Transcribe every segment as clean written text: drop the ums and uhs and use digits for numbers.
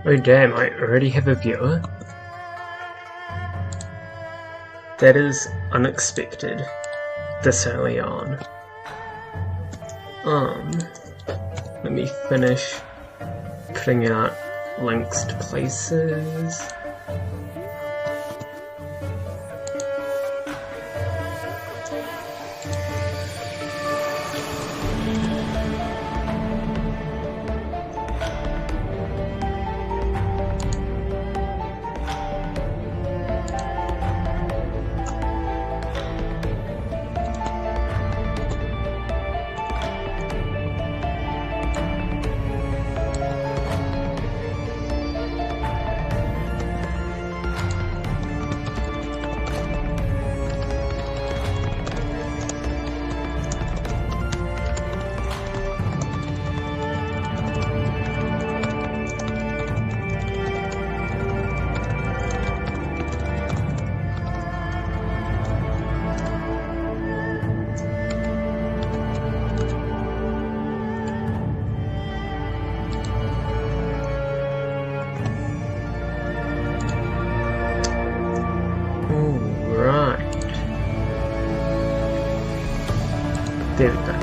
Oh damn, I already have a viewer? That is unexpected, this early on. Let me finish putting out links to places. There we go.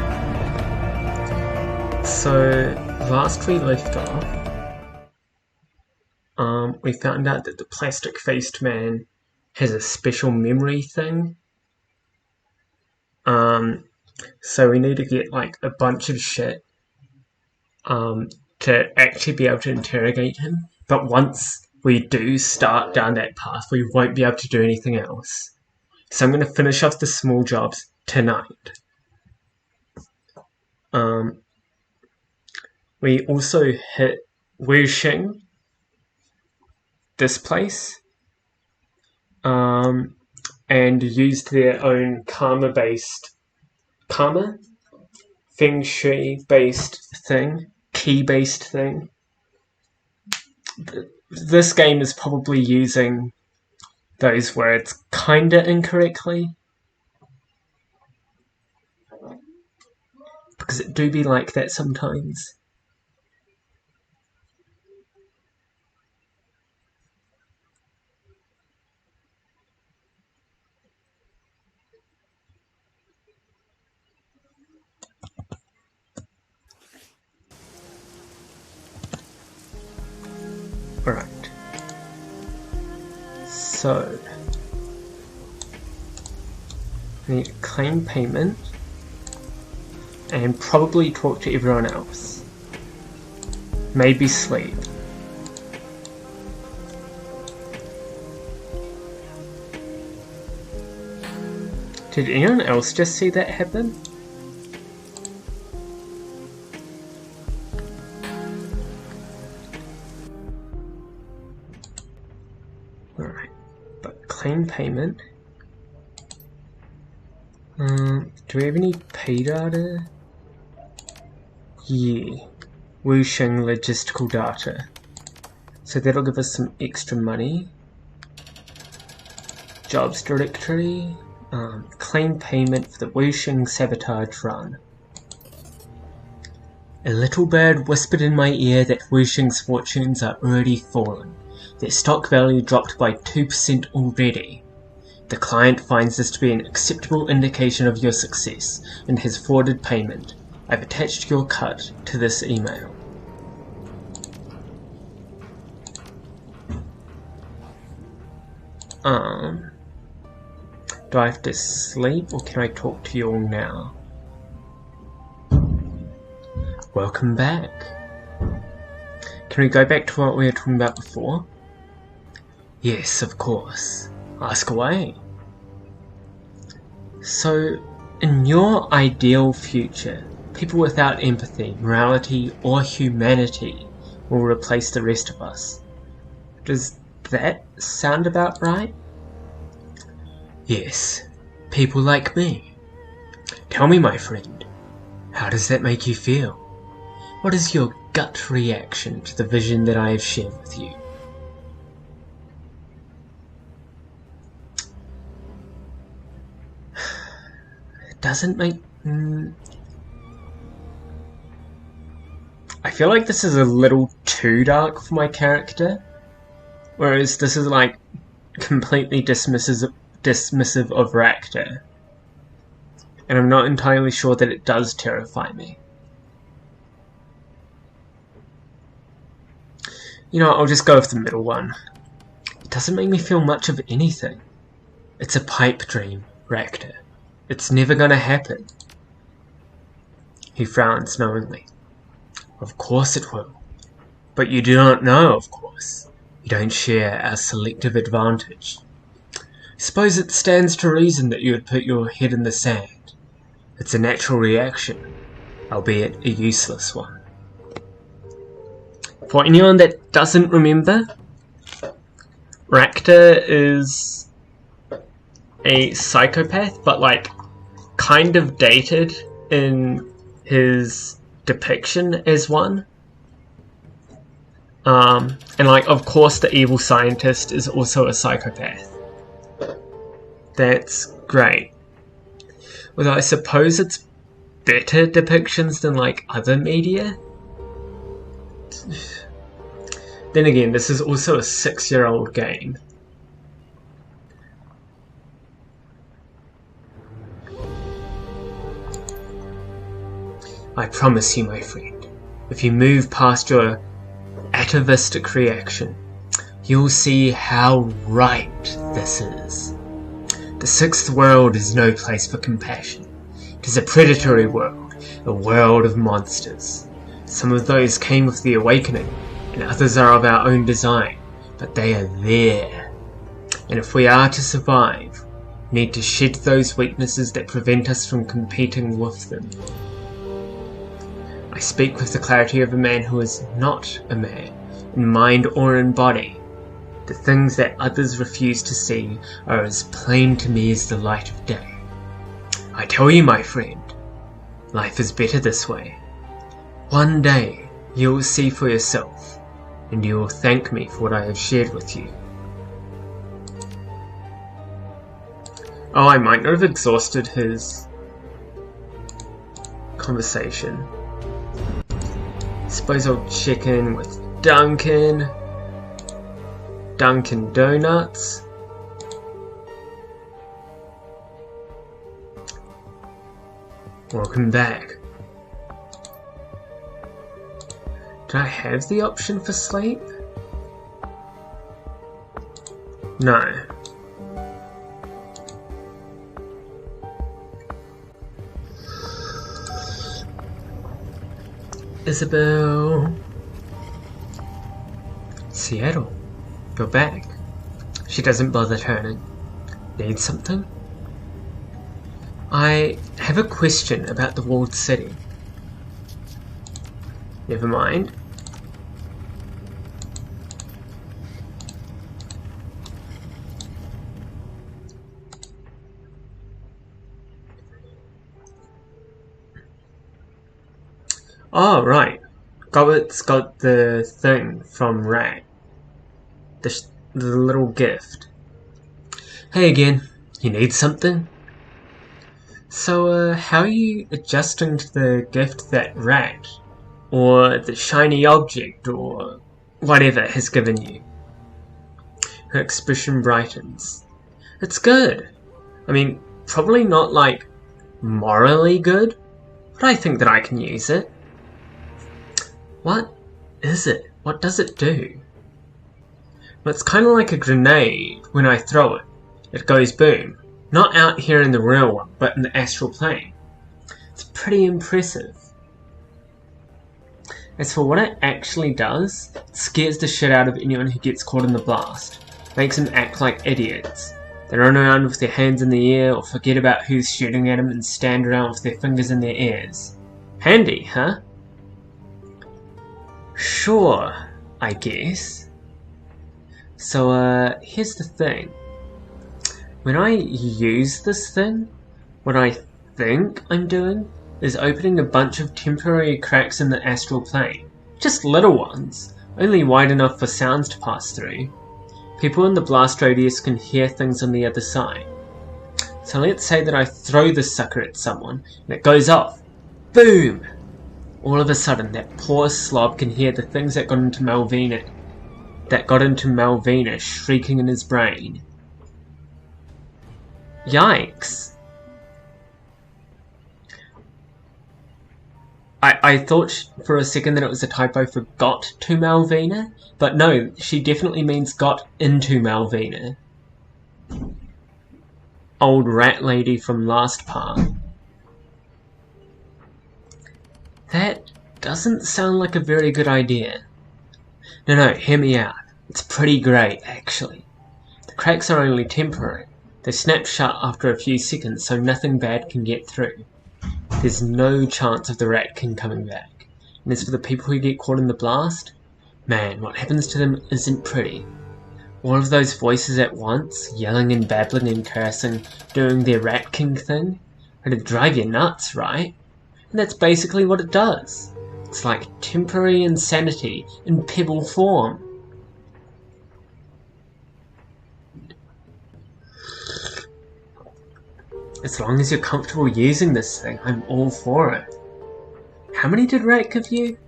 So, last we left off, we found out that the plastic-faced man has a special memory thing. So we need to get like a bunch of shit to actually be able to interrogate him. But once we do start down that path, we won't be able to do anything else. So I'm going to finish off the small jobs tonight. We also hit Wuxing, this place, and used their own karma, feng shui-based thing, key-based thing. This game is probably using those words kinda incorrectly, because it do be like that sometimes. Alright. So, I need to claim payment and probably talk to everyone else. Maybe sleep. Did anyone else just see that happen? Alright, but claim payment. Do we have any pay data? Yeah, Wuxing logistical data. So that'll give us some extra money. Jobs directory. Claim payment for the Wuxing sabotage run. A little bird whispered in my ear that Wuxing's fortunes are already fallen. Their stock value dropped by 2% already. The client finds this to be an acceptable indication of your success and has forwarded payment. I've attached your cut to this email. Do I have to sleep or can I talk to you all now? Welcome back. Can we go back to what we were talking about before? Yes, of course. Ask away. So, in your ideal future, people without empathy, morality, or humanity will replace the rest of us. Does that sound about right? Yes, people like me. Tell me, my friend, how does that make you feel? What is your gut reaction to the vision that I have shared with you? It doesn't make... I feel like this is a little too dark for my character. Whereas this is like completely dismissive of Rakta. And I'm not entirely sure that it does terrify me. You know, I'll just go with the middle one. It doesn't make me feel much of anything. It's a pipe dream, Rakta. It's never gonna happen. He frowns knowingly. Of course it will. But you do not know, of course. You don't share our selective advantage. I suppose it stands to reason that you would put your head in the sand. It's a natural reaction, albeit a useless one. For anyone that doesn't remember, Rakta is a psychopath, but like kind of dated in his depiction as one. And like, of course, the evil scientist is also a psychopath. That's great. Although I suppose it's better depictions than like other media. Then again, this is also a 6-year-old game. I promise you, my friend, if you move past your atavistic reaction, you'll see how right this is. The sixth world is no place for compassion. It is a predatory world, a world of monsters. Some of those came with the awakening, and others are of our own design, but they are there. And if we are to survive, we need to shed those weaknesses that prevent us from competing with them. I speak with the clarity of a man who is not a man, in mind or in body. The things that others refuse to see are as plain to me as the light of day. I tell you, my friend, life is better this way. One day, you will see for yourself, and you will thank me for what I have shared with you. Oh, I might not have exhausted his conversation. Suppose I'll check in with Duncan Donuts. Welcome back. Did I have the option for sleep? No. Isabel. Seattle. You're back. She doesn't bother turning. Need something? I have a question about the walled city. Never mind. Oh, right. Goblet's got the thing from Rat. The little gift. Hey again. You need something? So, how are you adjusting to the gift that Rat, or the shiny object, or whatever has given you? Her expression brightens. It's good. I mean, probably not like morally good, but I think that I can use it. What is it? What does it do? Well, it's kind of like a grenade. When I throw it, it goes boom. Not out here in the real one, but in the astral plane. It's pretty impressive. As for what it actually does, it scares the shit out of anyone who gets caught in the blast. Makes them act like idiots. They run around with their hands in the air or forget about who's shooting at them and stand around with their fingers in their ears. Handy, huh? Sure, I guess. So, here's the thing. When I use this thing, what I think I'm doing is opening a bunch of temporary cracks in the astral plane. Just little ones, only wide enough for sounds to pass through. People in the blast radius can hear things on the other side. So let's say that I throw this sucker at someone, and it goes off. Boom! All of a sudden, that poor slob can hear the things that got into Malvina shrieking in his brain. Yikes! I thought for a second that it was a typo for got to Malvina, but no, she definitely means got into Malvina. Old rat lady from last part. That doesn't sound like a very good idea. No, hear me out. It's pretty great, actually. The cracks are only temporary. They snap shut after a few seconds, so nothing bad can get through. There's no chance of the rat king coming back. And as for the people who get caught in the blast, man, what happens to them isn't pretty. All of those voices at once, yelling and babbling and cursing, doing their rat king thing, it'd drive you nuts, right? And that's basically what it does. It's like temporary insanity in pebble form. As long as you're comfortable using this thing, I'm all for it. How many did Rat give you?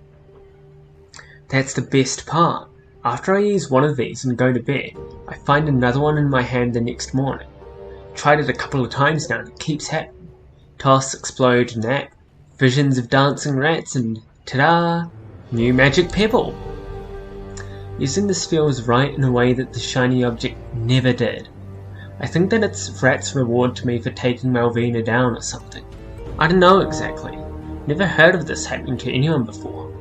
That's the best part. After I use one of these and go to bed, I find another one in my hand the next morning. Tried it a couple of times now and it keeps happening. Toss, explode, nap, visions of dancing rats, and ta-da! New magic pebble! Using this feels right in a way that the shiny object never did. I think that it's Rat's reward to me for taking Malvina down or something. I don't know exactly. Never heard of this happening to anyone before.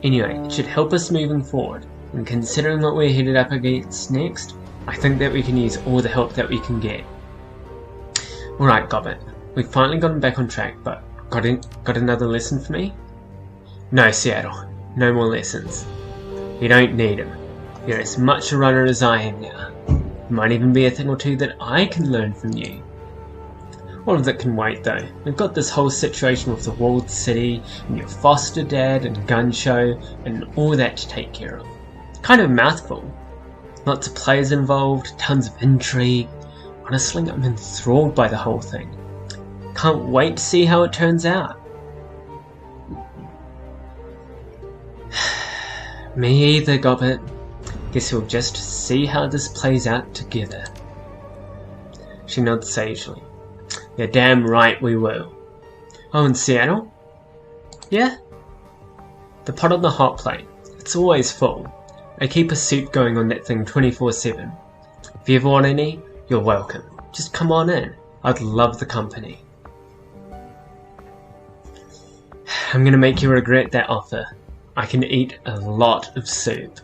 Anyway, it should help us moving forward, and considering what we're headed up against next, I think that we can use all the help that we can get. Alright, Gobbet. We've finally gotten back on track, but got another lesson for me? No, Seattle. No more lessons. You don't need them. You're as much a runner as I am now. Might even be a thing or two that I can learn from you. All of that can wait though. We've got this whole situation with the walled city, and your foster dad, and gun show, and all that to take care of. Kind of a mouthful. Lots of players involved, tons of intrigue. Honestly, I'm enthralled by the whole thing. Can't wait to see how it turns out. Me either, Gobbet. Guess we'll just see how this plays out together. She nods sagely. You're damn right we will. Oh, in Seattle? Yeah? The pot on the hot plate. It's always full. I keep a soup going on that thing 24/7. If you ever want any, you're welcome. Just come on in. I'd love the company. I'm gonna make you regret that offer. I can eat a lot of soup.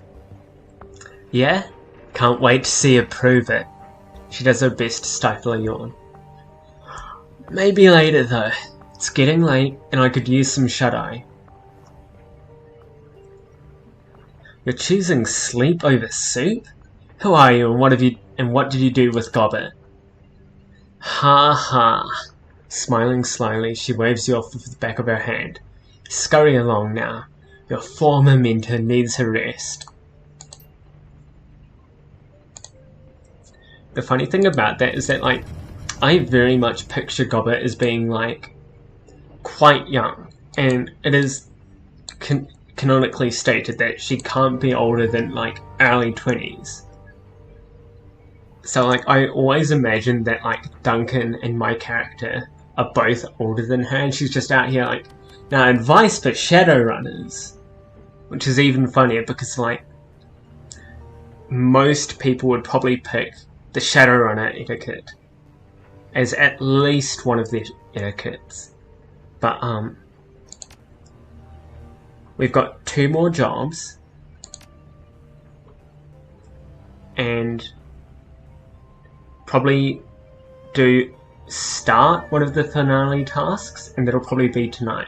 Yeah? Can't wait to see her prove it. She does her best to stifle a yawn. Maybe later though. It's getting late and I could use some shut-eye. You're choosing sleep over soup? Who are you and what did you do with Gobbet? Ha ha. Smiling slyly, she waves you off with the back of her hand. Scurry along now. Your former mentor needs her rest. The funny thing about that is that, like, I very much picture Gobbet as being, like, quite young. And it is canonically stated that she can't be older than, like, early 20s. So, like, I always imagine that, like, Duncan and my character are both older than her, and she's just out here, like, now advice for Shadowrunners. Which is even funnier because, like, most people would probably pick the Shadowrunner etiquette as at least one of their etiquettes. But, We've got 2 more jobs. And probably start one of the finale tasks, and that'll probably be tonight.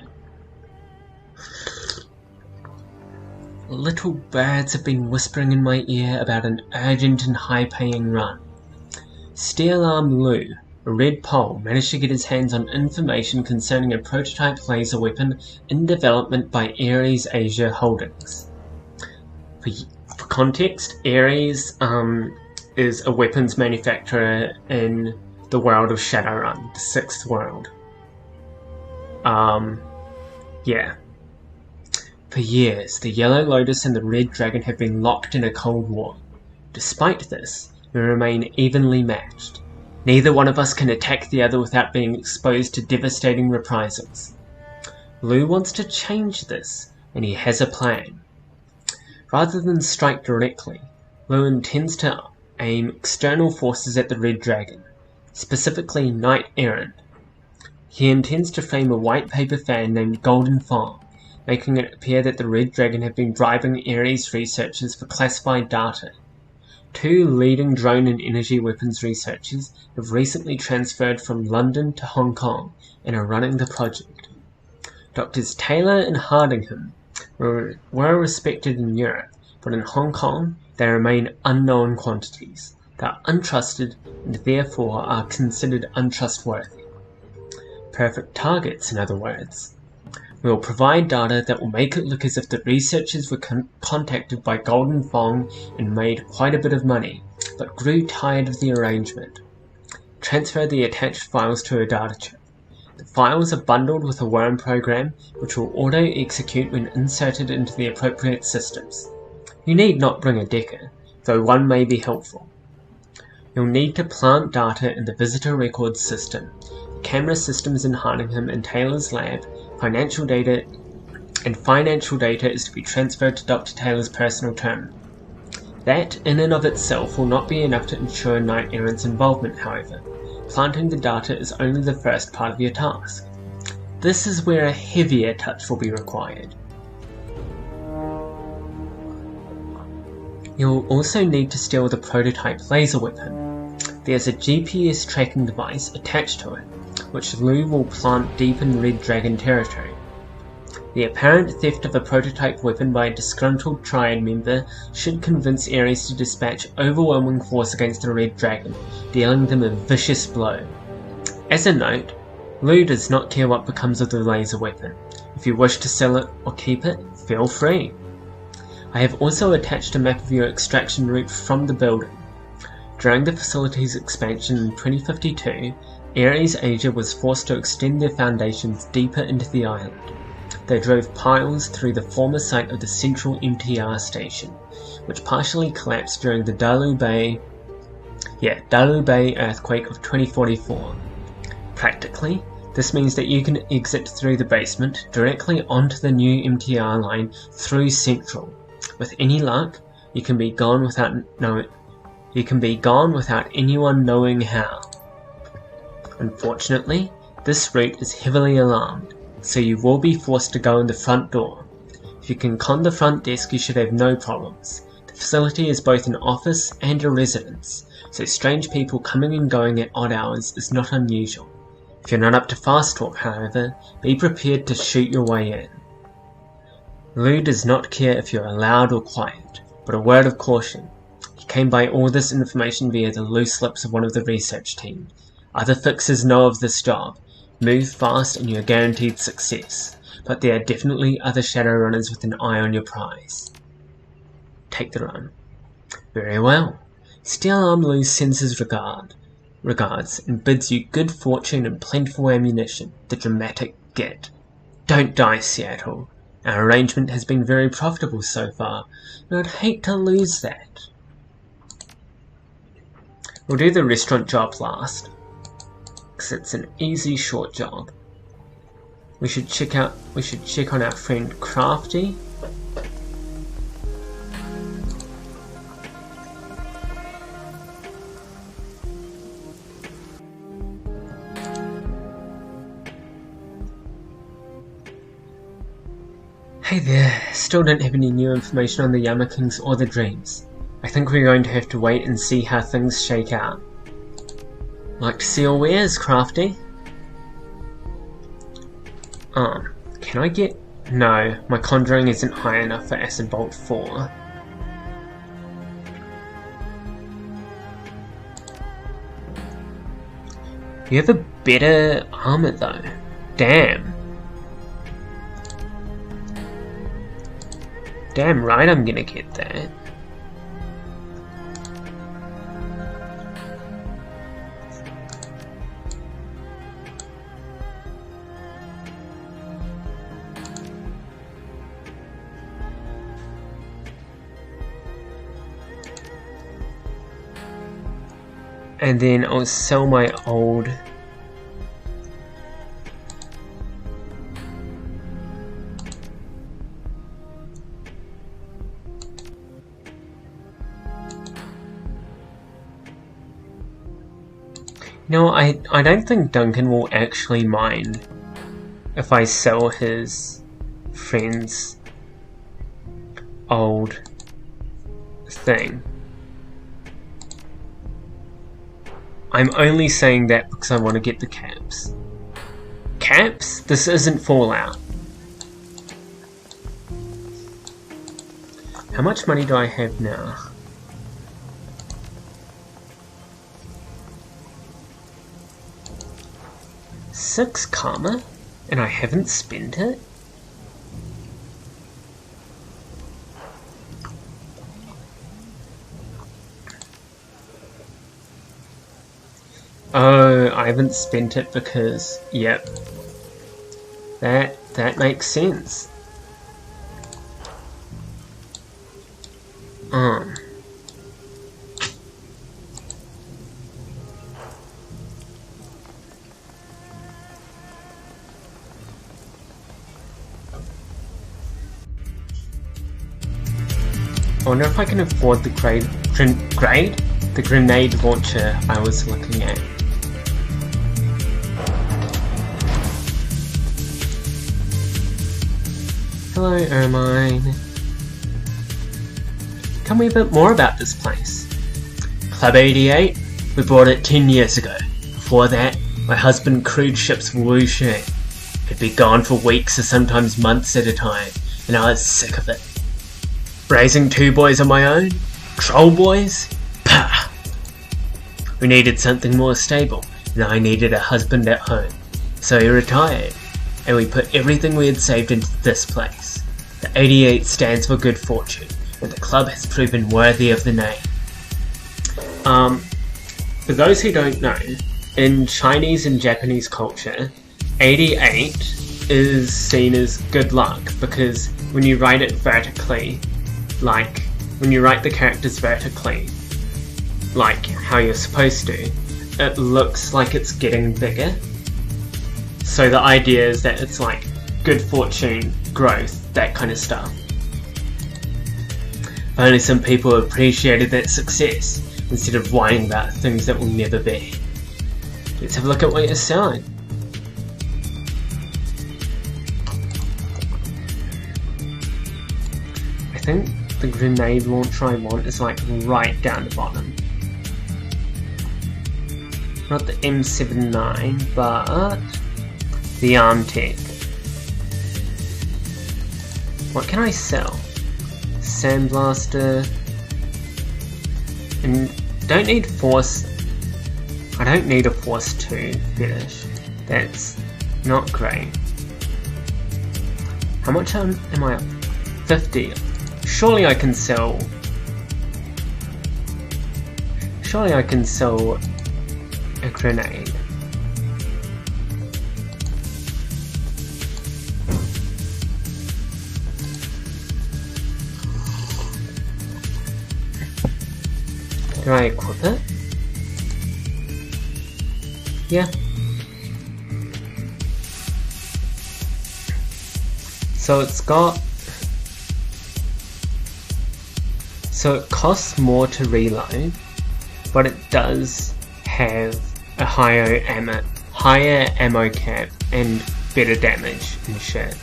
Little birds have been whispering in my ear about an urgent and high-paying run. Steel Arm Lou, a red pole, managed to get his hands on information concerning a prototype laser weapon in development by Ares Asia Holdings. For context, Ares is a weapons manufacturer in the world of Shadowrun, the 6th world. Yeah. For years, the Yellow Lotus and the Red Dragon have been locked in a cold war. Despite this, we remain evenly matched. Neither one of us can attack the other without being exposed to devastating reprisals. Lou wants to change this, and he has a plan. Rather than strike directly, Lou intends to aim external forces at the Red Dragon, specifically Knight Errant. He intends to frame a white paper fan named Golden Fong, making it appear that the Red Dragon have been bribing Ares researchers for classified data. 2 leading drone and energy weapons researchers have recently transferred from London to Hong Kong and are running the project. Doctors Taylor and Hardingham were respected in Europe, but in Hong Kong they remain unknown quantities. They are untrusted and therefore are considered untrustworthy. Perfect targets, in other words. We will provide data that will make it look as if the researchers were contacted by Golden Fong and made quite a bit of money, but grew tired of the arrangement. Transfer the attached files to a data chip. The files are bundled with a worm program which will auto-execute when inserted into the appropriate systems. You need not bring a decker, though one may be helpful. You'll need to plant data in the visitor records system, the camera systems in Hardingham and Taylor's lab. Financial data is to be transferred to Dr. Taylor's personal terminal. That, in and of itself, will not be enough to ensure Knight Errant's involvement, however. Planting the data is only the first part of your task. This is where a heavier touch will be required. You'll also need to steal the prototype laser weapon. There's a GPS tracking device attached to it, which Lou will plant deep in Red Dragon territory. The apparent theft of a prototype weapon by a disgruntled Triad member should convince Ares to dispatch overwhelming force against the Red Dragon, dealing them a vicious blow. As a note, Lou does not care what becomes of the laser weapon. If you wish to sell it or keep it, feel free. I have also attached a map of your extraction route from the building. During the facility's expansion in 2052, Ares Asia was forced to extend their foundations deeper into the island. They drove piles through the former site of the central MTR station, which partially collapsed during the Dalu Bay earthquake of 2044. Practically, this means that you can exit through the basement directly onto the new MTR line through Central. With any luck, you can be gone without anyone knowing how. Unfortunately, this route is heavily alarmed, so you will be forced to go in the front door. If you can con the front desk, you should have no problems. The facility is both an office and a residence, so strange people coming and going at odd hours is not unusual. If you're not up to fast talk, however, be prepared to shoot your way in. Lou does not care if you're loud or quiet, but a word of caution. He came by all this information via the loose lips of one of the research team. Other fixers know of this job. Move fast and you're guaranteed success, but there are definitely other Shadowrunners with an eye on your prize. Take the run. Very well. Steel Arm Lou sends his regards and bids you good fortune and plentiful ammunition, the dramatic get. Don't die, Seattle. Our arrangement has been very profitable so far, and I'd hate to lose that. We'll do the restaurant job last, because it's an easy short job. We should check on our friend Crafty. Hey there, still don't have any new information on the Yamakings or the dreams. I think we're going to have to wait and see how things shake out. Like to see your wares, Crafty? Can I get... No, my conjuring isn't high enough for Acid Bolt 4. You have a better armor though. Damn. Damn right I'm gonna get that. And then I'll sell my old... No, I don't think Duncan will actually mind if I sell his friend's old thing. I'm only saying that because I want to get the caps. Caps? This isn't Fallout. How much money do I have now? $6 karma? And I haven't spent it? Oh, I haven't spent it because, yep, that makes sense. I wonder if I can afford the the grenade launcher I was looking at. Hello, Ermine. Tell me a bit more about this place. Club 88? We bought it 10 years ago. Before that, my husband crewed ships whooshing. He'd be gone for weeks or sometimes months at a time, and I was sick of it. Raising 2 boys on my own? Troll boys? Pah! We needed something more stable, and I needed a husband at home. So he retired, and we put everything we had saved into this place. The 88 stands for good fortune, and the club has proven worthy of the name. For those who don't know, in Chinese and Japanese culture, 88 is seen as good luck, because when you write it vertically, like when you write the characters vertically, like how you're supposed to, it looks like it's getting bigger. So the idea is that it's like good fortune, growth, that kind of stuff. Only some people appreciated that success, instead of whining about things that will never be. Let's have a look at what you're selling. I think the grenade launcher I want is like right down the bottom. Not the M79, but the arm tech. What can I sell? Sandblaster. And don't need force. I don't need a force 2 fetish. That's not great. How much am I up? 50. Surely I can sell. Surely I can sell a grenade. Do I equip it? Yeah. So it's got... So it costs more to reload, but it does have a higher ammo cap and better damage and shit.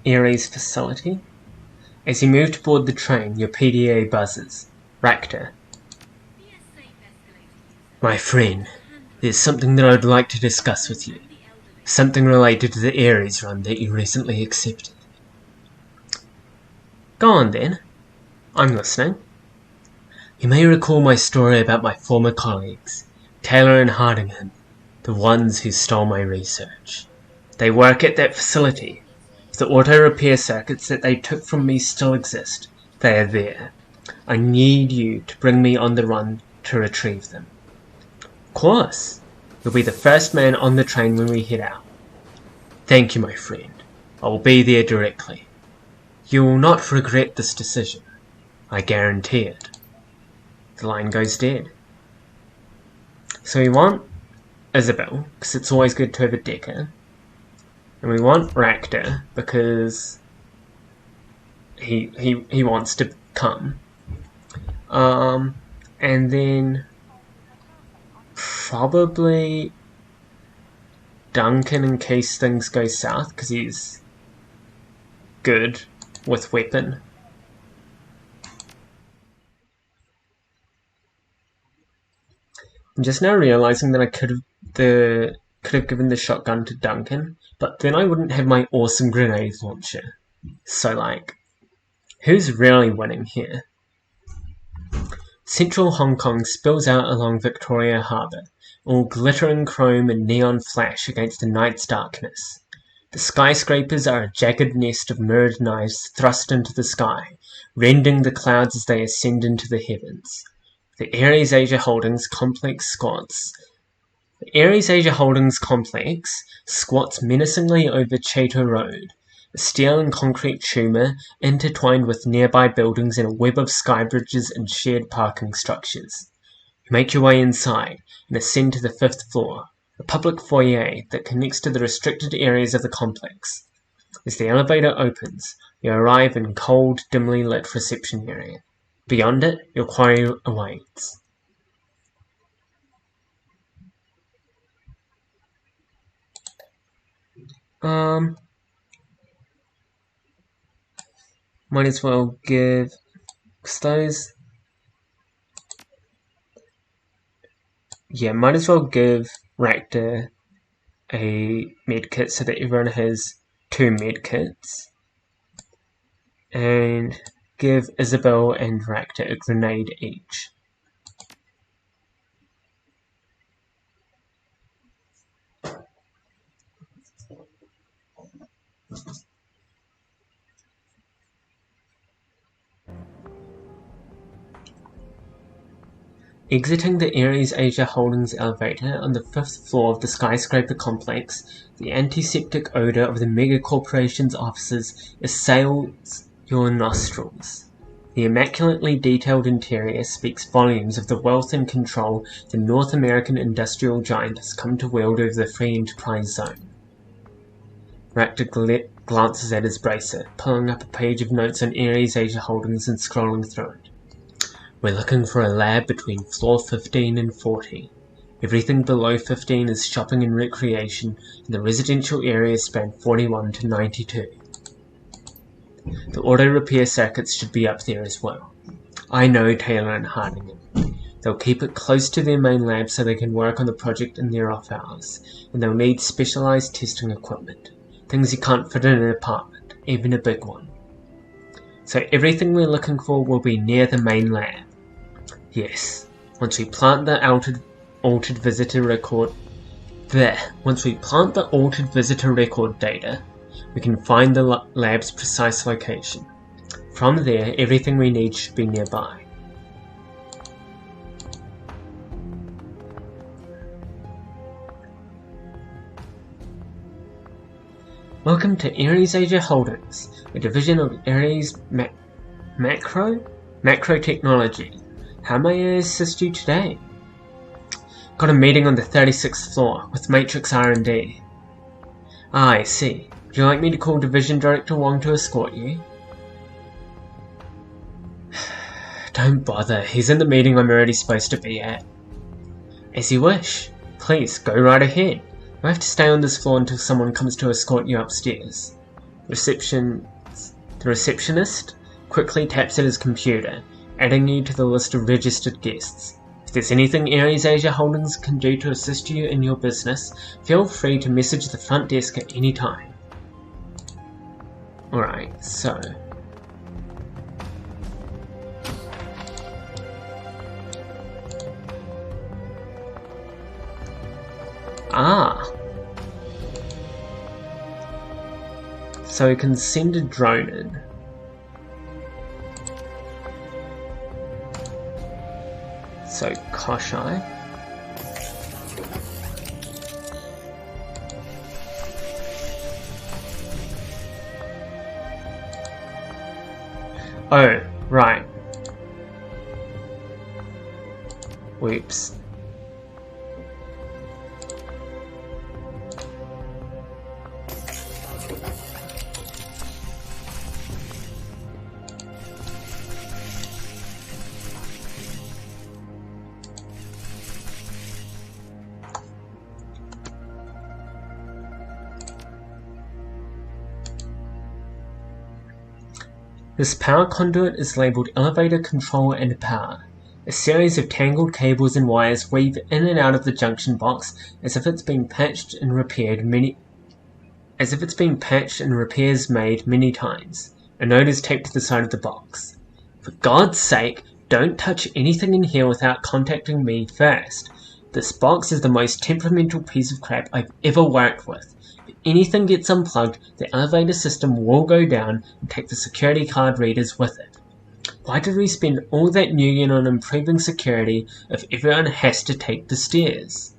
Ares facility. As you move to board the train, your PDA buzzes. Ractor. My friend, there's something that I'd like to discuss with you. Something related to the Ares run that you recently accepted. Go on then. I'm listening. You may recall my story about my former colleagues, Taylor and Hardingham, the ones who stole my research. They work at that facility. If the auto repair circuits that they took from me still exist, they are there. I need you to bring me on the run to retrieve them. Of course. You'll be the first man on the train when we head out. Thank you, my friend. I will be there directly. You will not regret this decision. I guarantee it. The line goes dead. So we want Isabel, because it's always good to have a decker. And we want Ractor, because he wants to come. And then probably Duncan in case things go south, because he's good with weapon. I'm just now realizing that I could have given the shotgun to Duncan, but then I wouldn't have my awesome grenade launcher. So like, who's really winning here? Central Hong Kong spills out along Victoria Harbour, all glittering chrome and neon flash against the night's darkness. The skyscrapers are a jagged nest of mirrored knives thrust into the sky, rending the clouds as they ascend into the heavens. The Ares Asia Holdings complex squats menacingly over Chater Road, a steel and concrete tumor intertwined with nearby buildings in a web of sky bridges and shared parking structures. You make your way inside and ascend to the 5th floor, a public foyer that connects to the restricted areas of the complex. As the elevator opens, you arrive in cold, dimly lit reception area. Beyond it, your quarry awaits. Might as well give those. Yeah, might as well give Ractor a medkit so that everyone has 2 medkits. And give Isabel and Ractor a grenade each. Exiting the Ares Asia Holdings elevator on the 5th floor of the skyscraper complex, the antiseptic odor of the megacorporation's offices assails your nostrils. The immaculately detailed interior speaks volumes of the wealth and control the North American industrial giant has come to wield over the free enterprise zone. Ractor glances at his bracer, pulling up a page of notes on Ares Asia Holdings and scrolling through it. We're looking for a lab between floor 15 and 40. Everything below 15 is shopping and recreation, and the residential areas span 41 to 92. The auto repair circuits should be up there as well. I know Taylor and Hardingham. They'll keep it close to their main lab so they can work on the project in their off hours, and they'll need specialized testing equipment. Things you can't fit in an apartment, even a big one. So everything we're looking for will be near the main lab. Yes, once we plant the altered visitor record data, we can find the lab's precise location. From there, everything we need should be nearby. Welcome to Ares Asia Holdings, a division of Ares Macro Technology. How may I assist you today? Got a meeting on the 36th floor with Matrix R&D. Ah, I see. Would you like me to call Division Director Wong to escort you? Don't bother, he's in the meeting I'm already supposed to be at. As you wish. Please, go right ahead. You'll have to stay on this floor until someone comes to escort you upstairs. The receptionist quickly taps at his computer, adding you to the list of registered guests. If there's anything Ares Asia Holdings can do to assist you in your business, feel free to message the front desk at any time. Alright, so... So we can send a drone in. So, Koshai. Oh, right. Whoops. This power conduit is labelled Elevator Control and Power. A series of tangled cables and wires weave in and out of the junction box as if it's been patched and repairs made many times. A note is taped to the side of the box. For God's sake, don't touch anything in here without contacting me first. This box is the most temperamental piece of crap I've ever worked with. If anything gets unplugged, the elevator system will go down and take the security card readers with it. Why did we spend all that new yen on improving security if everyone has to take the stairs?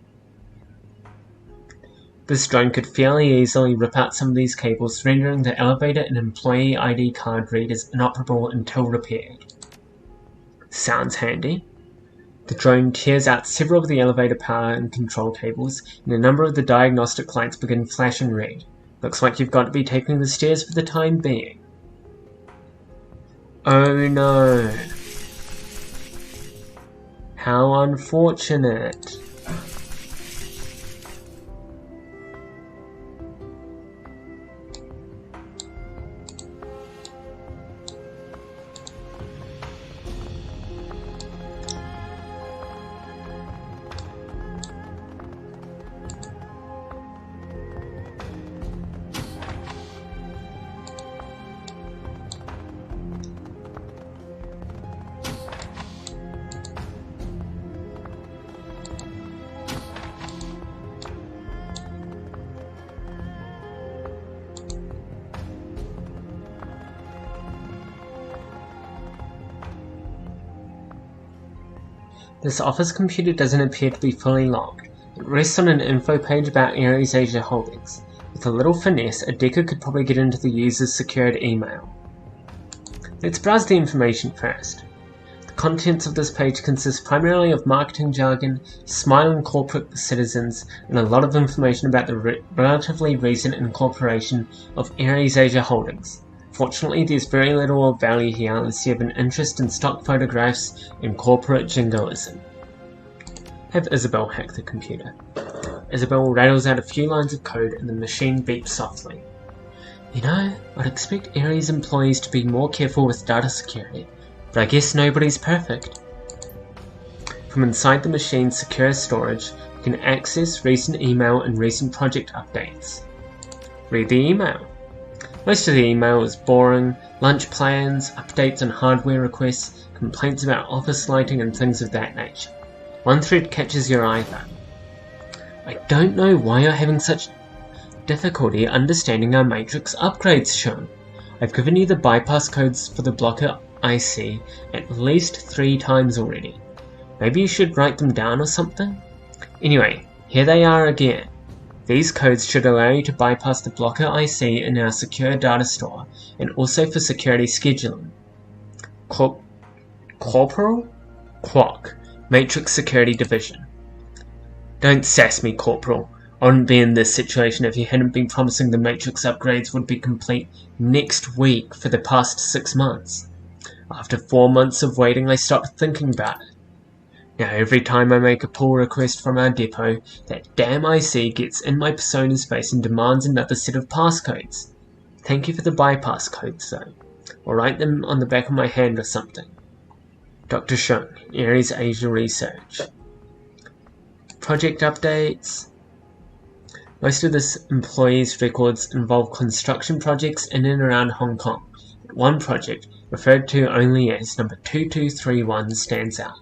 This drone could fairly easily rip out some of these cables, rendering the elevator and employee ID card readers inoperable until repaired. Sounds handy. The drone tears out several of the elevator power and control cables, and a number of the diagnostic lights begin flashing red. Looks like you've got to be taking the stairs for the time being. Oh no. How unfortunate. This office computer doesn't appear to be fully locked. It rests on an info page about Ares Asia Holdings. With a little finesse, a decker could probably get into the user's secured email. Let's browse the information first. The contents of this page consist primarily of marketing jargon, smiling corporate citizens, and a lot of information about the relatively recent incorporation of Ares Asia Holdings. Fortunately, there's very little of value here unless you have an interest in stock photographs and corporate jingoism. Have Isabel hack the computer. Isabel rattles out a few lines of code and the machine beeps softly. You know, I'd expect Ares employees to be more careful with data security, but I guess nobody's perfect. From inside the machine's secure storage, you can access recent email and recent project updates. Read the email. Most of the email is boring, lunch plans, updates on hardware requests, complaints about office lighting and things of that nature. One thread catches your eye though. I don't know why you're having such difficulty understanding our matrix upgrades, Sean. I've given you the bypass codes for the blocker IC at least 3 times already. Maybe you should write them down or something? Anyway, here they are again. These codes should allow you to bypass the blocker IC in our secure data store, and also for security scheduling. Corporal? Quack. Matrix Security Division. Don't sass me, Corporal. I wouldn't be in this situation if you hadn't been promising the Matrix upgrades would be complete next week for the past 6 months. After 4 months of waiting, I stopped thinking about it. Now every time I make a pull request from our depot, that damn IC gets in my persona's face and demands another set of passcodes. Thank you for the bypass codes though. I'll write them on the back of my hand or something. Dr. Shun, Ares Asia Research. Project updates. Most of this employee's records involve construction projects in and around Hong Kong. One project, referred to only as number 2231, stands out.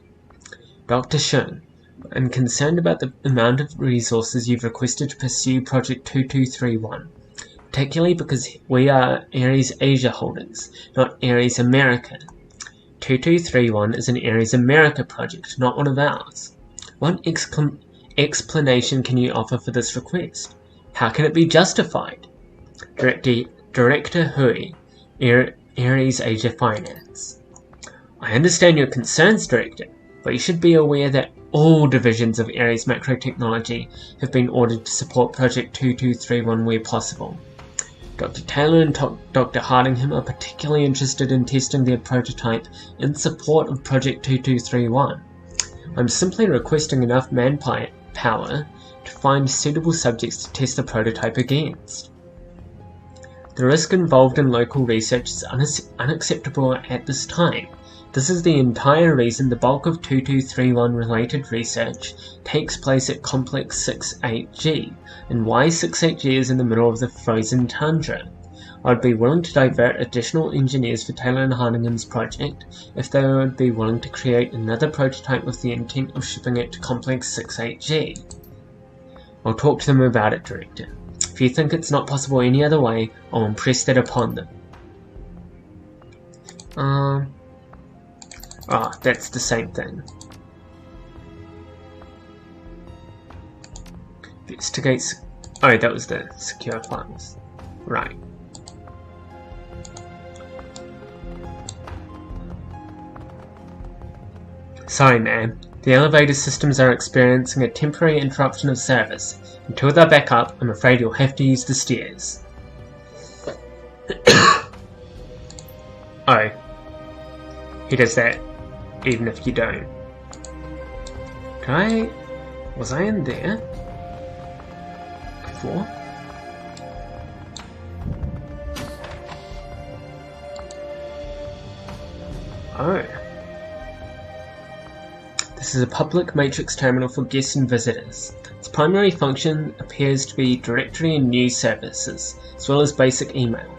Dr. Shun, I'm concerned about the amount of resources you've requested to pursue Project 2231, particularly because we are Ares Asia Holdings, not Ares America. 2231 is an Ares America project, not one of ours. What explanation can you offer for this request? How can it be justified? Director Hui, Ares Asia Finance. I understand your concerns, Director, but you should be aware that all divisions of Ares Macro Technology have been ordered to support Project 2231 where possible. Dr. Taylor and Dr. Hardingham are particularly interested in testing their prototype in support of Project 2231. I'm simply requesting enough manpower to find suitable subjects to test the prototype against. The risk involved in local research is unacceptable at this time. This is the entire reason the bulk of 2231 related research takes place at Complex 68G, and why 68G is in the middle of the frozen tundra. I'd be willing to divert additional engineers for Taylor and Hardingham's project if they would be willing to create another prototype with the intent of shipping it to Complex 68G. I'll talk to them about it, Director. If you think it's not possible any other way, I'll impress that upon them. That's the same thing. Investigates. Oh, that was the secure files. Right. Sorry, ma'am. The elevator systems are experiencing a temporary interruption of service. Until they're back up, I'm afraid you'll have to use the stairs. Oh. He does that, even if you don't. Was I in there before? Oh. This is a public matrix terminal for guests and visitors. Its primary function appears to be directory and news services, as well as basic email.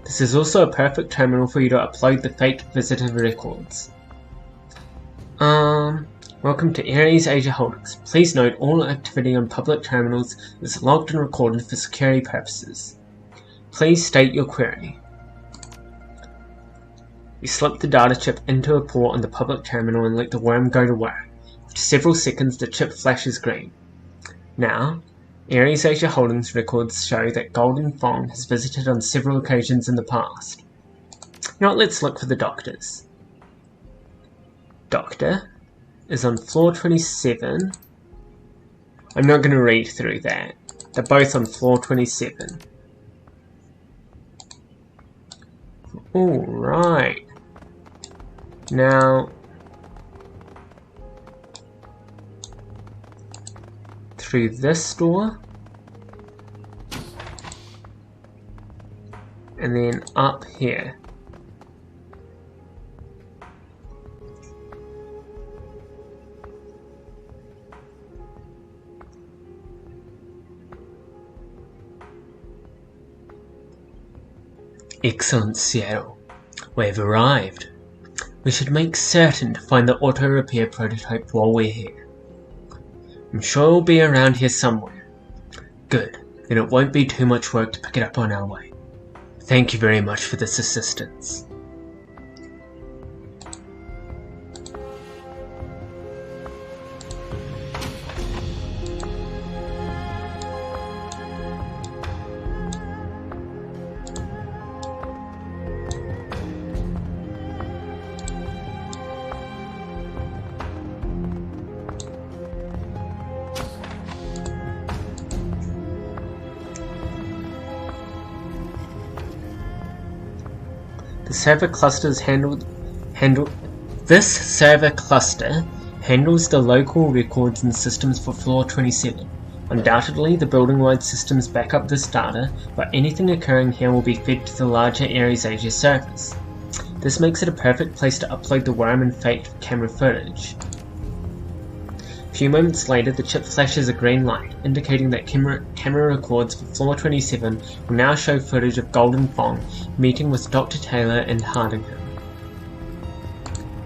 This is also a perfect terminal for you to upload the fake visitor records. Welcome to Ares Asia Holdings. Please note all activity on public terminals is logged and recorded for security purposes. Please state your query. You slip the data chip into a port on the public terminal and let the worm go to work. After several seconds, the chip flashes green. Now, Ares Asia Holdings records show that Golden Fong has visited on several occasions in the past. Now let's look for the doctors. Doctor is on floor 27. I'm not going to read through that. They're both on floor 27. Alright. Now, through this door, and then up here. Excellent, Seattle. We've arrived. We should make certain to find the auto repair prototype while we're here. I'm sure it'll be around here somewhere. Good, then it won't be too much work to pick it up on our way. Thank you very much for this assistance. This server cluster handles the local records and systems for floor 27. Undoubtedly, the building-wide systems back up this data, but anything occurring here will be fed to the larger Ares Asia surface. This makes it a perfect place to upload the Worm and Fate camera footage. A few moments later, the chip flashes a green light, indicating that camera records for Floor 27 will now show footage of Golden Fong meeting with Dr. Taylor and Hardingham.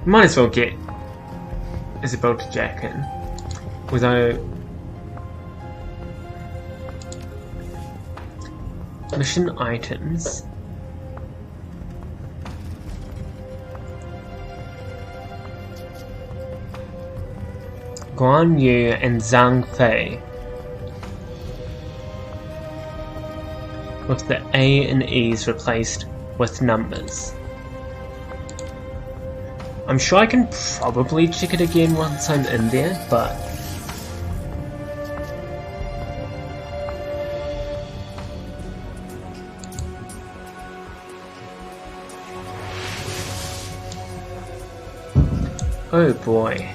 Might as well get Isabel to jack in, although mission items. Guan Yu and Zhang Fei, with the A and E's replaced with numbers. I'm sure I can probably check it again once I'm in there, but oh boy.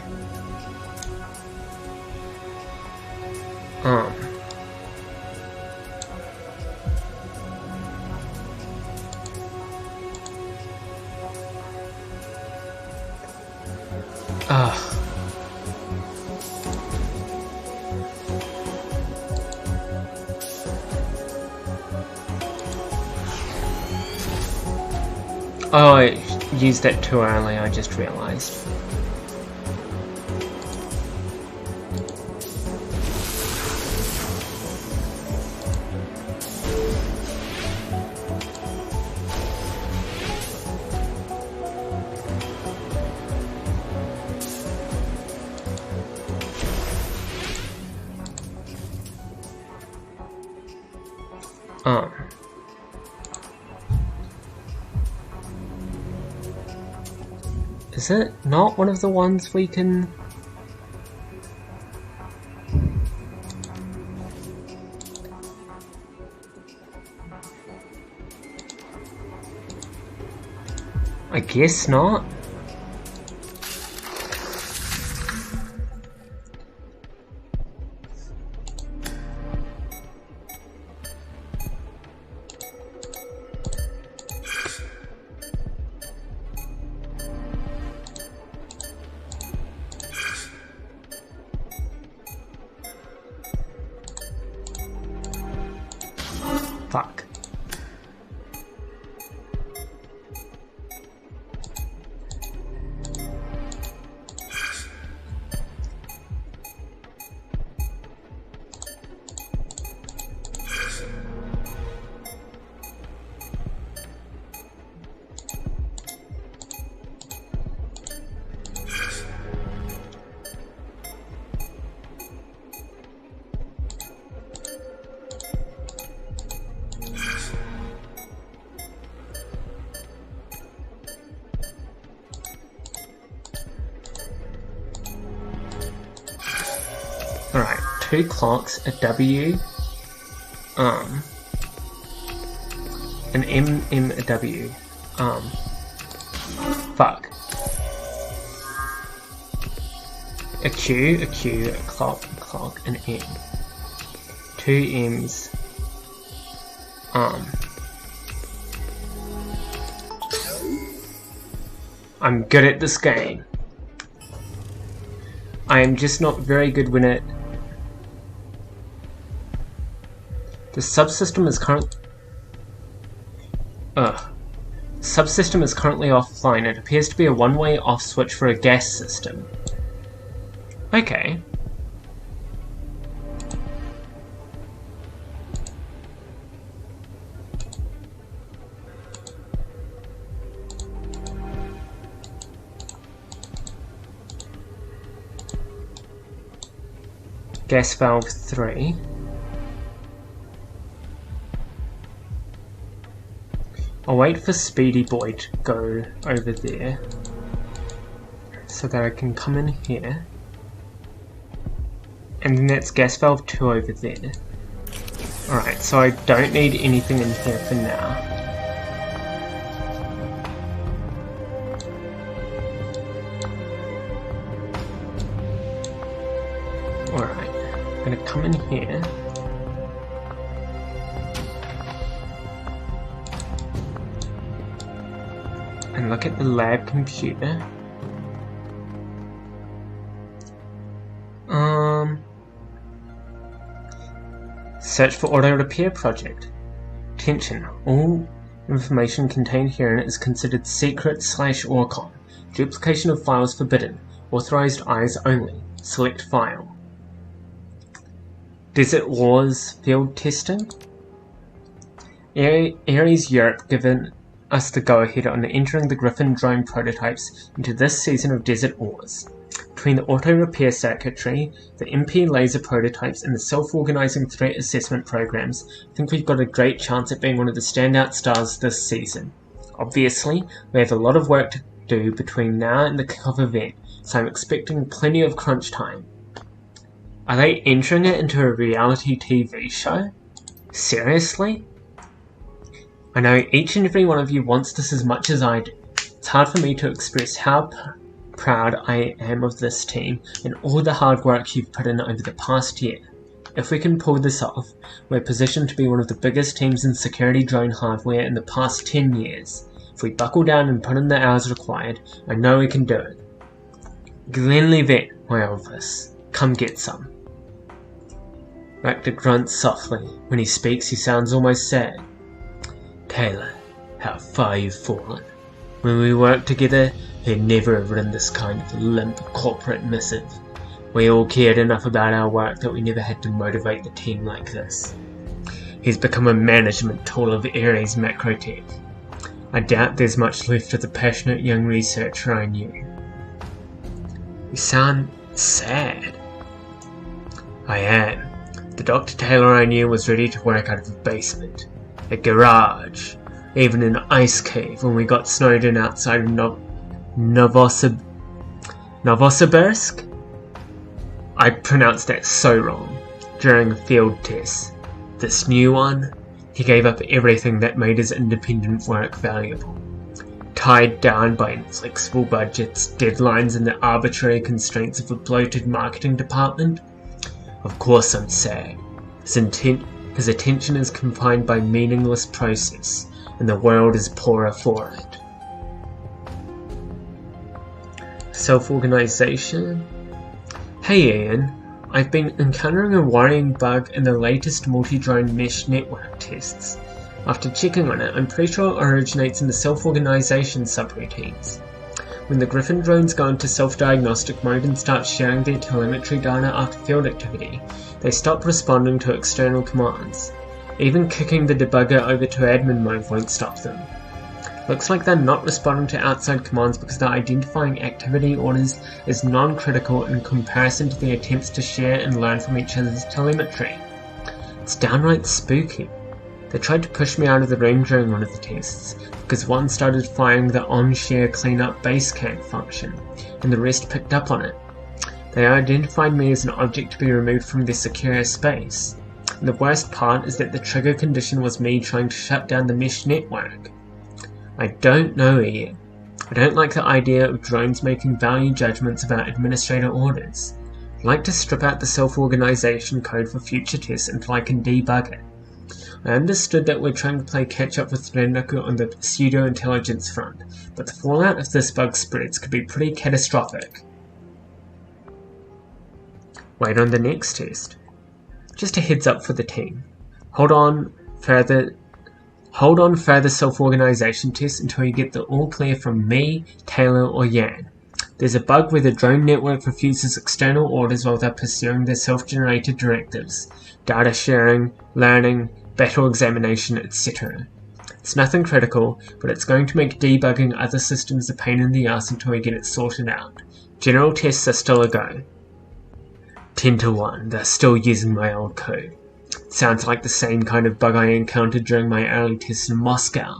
Oh, I used that too early, I just realised. Is it not one of the ones we can... I guess not. Fuck. Alright, 2 clocks, a W, an M, a W, fuck. A Q, a clock, an M. 2 M's, I'm good at this game. I am just not very good when it... The subsystem is Subsystem is currently offline. It appears to be a one-way off switch for a gas system. Okay. Gas valve 3. I'll wait for Speedy Boy to go over there so that I can come in here. And then that's gas valve 2 over there. Alright, so I don't need anything in here for now. going to come in here. And look at the lab computer. Search for auto repair project. Attention, all information contained herein is considered secret/ORCON. Duplication of files forbidden. Authorized eyes only. Select file. Desert Wars field testing. Ares Europe given us the go-ahead on entering the Griffin drone prototypes into this season of Desert Wars. Between the auto-repair circuitry, the MP laser prototypes, and the self-organizing threat assessment programs, I think we've got a great chance at being one of the standout stars this season. Obviously, we have a lot of work to do between now and the kickoff event, so I'm expecting plenty of crunch time. Are they entering it into a reality TV show? Seriously? I know each and every one of you wants this as much as I do. It's hard for me to express how proud I am of this team and all the hard work you've put in over the past year. If we can pull this off, we're positioned to be one of the biggest teams in security drone hardware in the past 10 years. If we buckle down and put in the hours required, I know we can do it. Glenlivet, my Elvis, come get some. Rector grunts softly. When he speaks, he sounds almost sad. Taylor, how far you've fallen. When we worked together, he'd never have written this kind of limp corporate missive. We all cared enough about our work that we never had to motivate the team like this. He's become a management tool of Ares Macrotech. I doubt there's much left of the passionate young researcher I knew. You sound sad. I am. The Dr. Taylor I knew was ready to work out of a basement, a garage, even an ice cave when we got snowed in outside of Novosibirsk? I pronounced that so wrong during a field test. This new one, he gave up everything that made his independent work valuable. Tied down by inflexible budgets, deadlines, and the arbitrary constraints of a bloated marketing department? Of course I'm sad. His attention is confined by meaningless process, and the world is poorer for it. Self-organization? Hey Ian, I've been encountering a worrying bug in the latest multi-drone mesh network tests. After checking on it, I'm pretty sure it originates in the self-organization subroutines. When the Griffin drones go into self-diagnostic mode and start sharing their telemetry data after field activity, they stop responding to external commands. Even kicking the debugger over to admin mode won't stop them. Looks like they're not responding to outside commands because they're identifying activity orders as non-critical in comparison to their attempts to share and learn from each other's telemetry. It's downright spooky. They tried to push me out of the room during one of the tests, because one started firing the on-share cleanup base camp function, and the rest picked up on it. They identified me as an object to be removed from their secure space. And the worst part is that the trigger condition was me trying to shut down the mesh network. I don't know yet. I don't like the idea of drones making value judgments about administrator orders. I'd like to strip out the self-organization code for future tests until I can debug it. I understood that we're trying to play catch-up with Renraku on the pseudo-intelligence front, but the fallout if this bug spreads could be pretty catastrophic. Wait on the next test. Just a heads up for the team. Hold on further self-organization tests until you get the all clear from me, Taylor, or Yan. There's a bug where the drone network refuses external orders while they're pursuing their self-generated directives, data sharing, learning, battle examination, etc. It's nothing critical, but it's going to make debugging other systems a pain in the ass until we get it sorted out. General tests are still a go. 10 to 1, they're still using my old code. Sounds like the same kind of bug I encountered during my early tests in Moscow.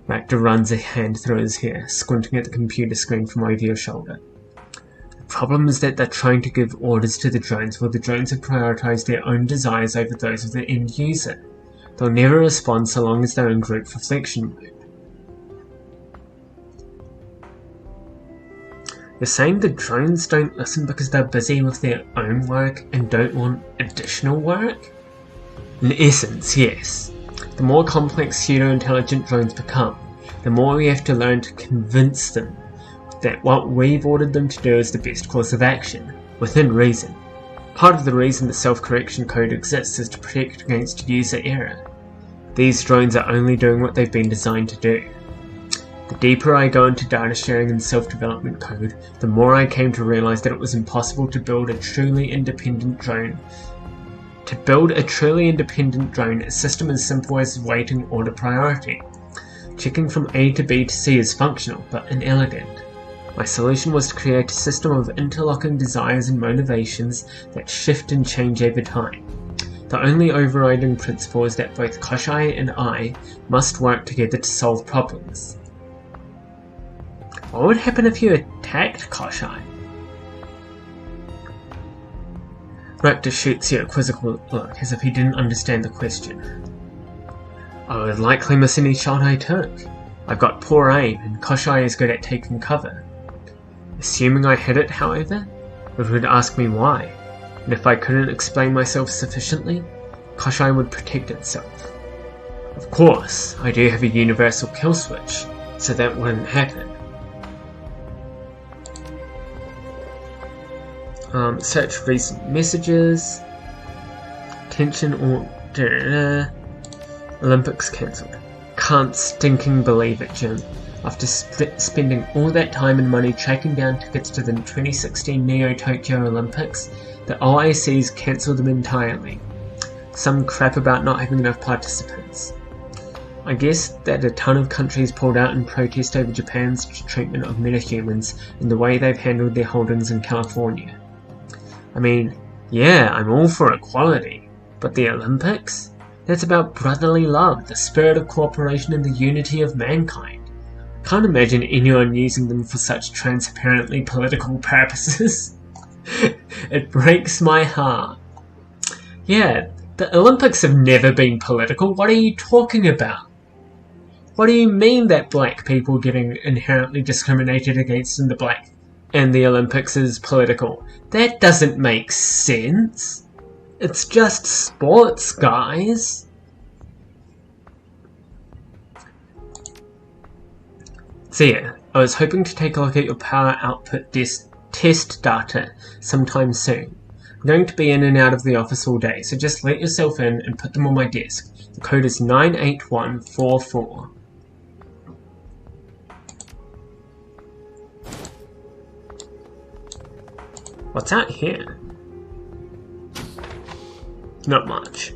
Rector runs a hand through his hair, squinting at the computer screen from over your shoulder. The problem is that they're trying to give orders to the drones while the drones have prioritized their own desires over those of the end user. They'll never respond so long as they're in group reflection mode. You're saying the drones don't listen because they're busy with their own work and don't want additional work? In essence, yes. The more complex pseudo-intelligent drones become, the more we have to learn to convince them that what we've ordered them to do is the best course of action, within reason. Part of the reason the self-correction code exists is to protect against user error. These drones are only doing what they've been designed to do. The deeper I go into data sharing and self-development code, the more I came to realize that it was impossible to build a truly independent drone. To build a truly independent drone, a system as simple as waiting order priority. Checking from A to B to C is functional, but inelegant. My solution was to create a system of interlocking desires and motivations that shift and change over time. The only overriding principle is that both Koshai and I must work together to solve problems. What would happen if you attacked Koshai? Raptor shoots you a quizzical look, as if he didn't understand the question. I would likely miss any shot I took. I've got poor aim, and Koshai is good at taking cover. Assuming I hit it, however, it would ask me why, and if I couldn't explain myself sufficiently, Koshai would protect itself. Of course, I do have a universal kill switch, so that wouldn't happen. Search recent messages. Tension or Olympics cancelled. Can't stinking believe it, Jim. After spending all that time and money tracking down tickets to the 2016 Neo-Tokyo Olympics, the OIC's cancelled them entirely. Some crap about not having enough participants. I guess that a ton of countries pulled out in protest over Japan's treatment of metahumans and the way they've handled their holdings in California. I mean, yeah, I'm all for equality, but the Olympics? That's about brotherly love, the spirit of cooperation and the unity of mankind. Can't imagine anyone using them for such transparently political purposes. It breaks my heart. Yeah, the Olympics have never been political. What are you talking about? What do you mean that black people getting inherently discriminated against in the Olympics is political? That doesn't make sense. It's just sports, guys. So yeah, I was hoping to take a look at your power output test data sometime soon. I'm going to be in and out of the office all day, so just let yourself in and put them on my desk. The code is 98144. What's out here? Not much.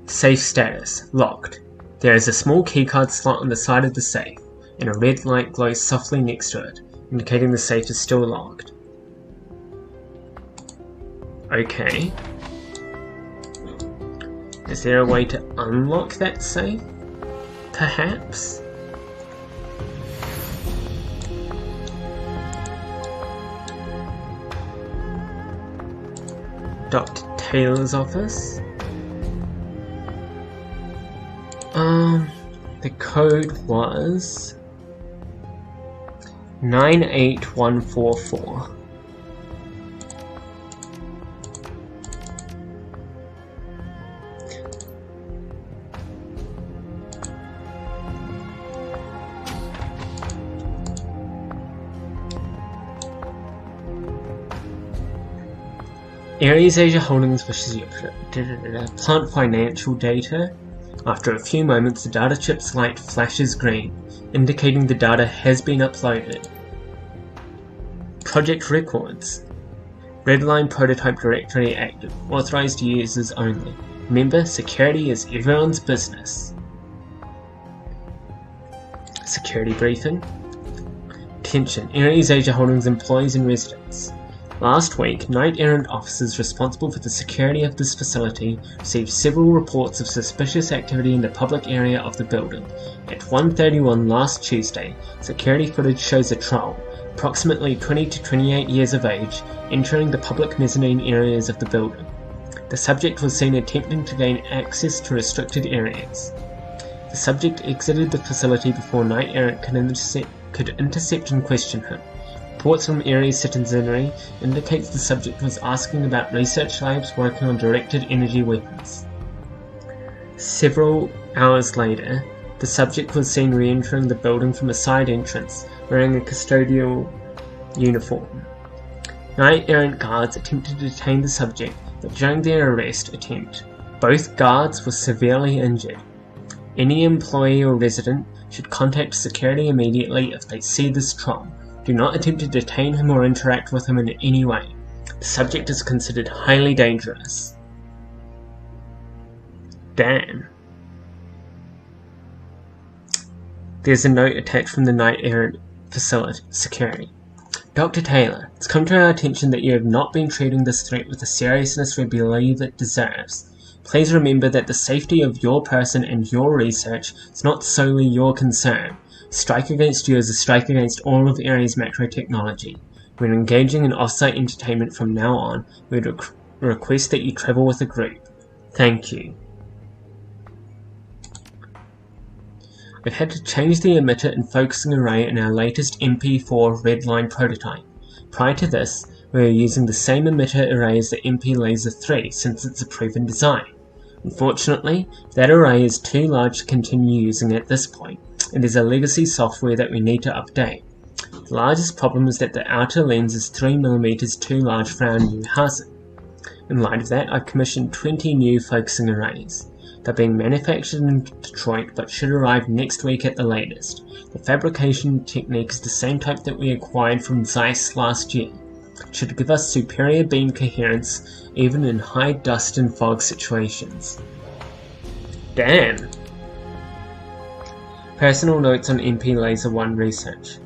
Safe status. Locked. There is a small keycard slot on the side of the safe, and a red light glows softly next to it, indicating the safe is still locked. Okay. Is there a way to unlock that safe? Perhaps? Dr. Taylor's office. The code was 98144. Aries Asia Holdings wishes you plant financial data. After a few moments, the data chip's light flashes green, indicating the data has been uploaded. Project records. Redline prototype directory active. Authorized users only. Remember, security is everyone's business. Security briefing. Attention, Aries Asia Holdings employees and residents. Last week, knight-errant officers responsible for the security of this facility received several reports of suspicious activity in the public area of the building. At 1:31 last Tuesday, security footage shows a troll, approximately 20 to 28 years of age, entering the public mezzanine areas of the building. The subject was seen attempting to gain access to restricted areas. The The subject exited the facility before Knight Errant could intercept and question him. Reports from Ares citizenry indicates the subject was asking about research labs working on directed energy weapons. Several hours later, the subject was seen re-entering the building from a side entrance, wearing a custodial uniform. Knight Errant guards attempted to detain the subject, but during their arrest attempt, both guards were severely injured. Any employee or resident should contact security immediately if they see this troll. Do not attempt to detain him or interact with him in any way. The subject is considered highly dangerous. Damn. There's a note attached from the Knight Errant facility security. Dr. Taylor, it's come to our attention that you have not been treating this threat with the seriousness we believe it deserves. Please remember that the safety of your person and your research is not solely your concern. A strike against you is a strike against all of Ares macro technology. When engaging in off-site entertainment from now on, we would request that you travel with a group. Thank you. We've had to change the emitter and focusing array in our latest MP4 Redline prototype. Prior to this, we were using the same emitter array as the MP Laser 3 since it's a proven design. Unfortunately, that array is too large to continue using at this point, and is a legacy software that we need to update. The largest problem is that the outer lens is 3mm too large for our new housing. In light of that, I've commissioned 20 new focusing arrays. They're being manufactured in Detroit but should arrive next week at the latest. The fabrication technique is the same type that we acquired from Zeiss last year. It should give us superior beam coherence even in high dust and fog situations. Damn! Personal notes on MP Laser 1 research.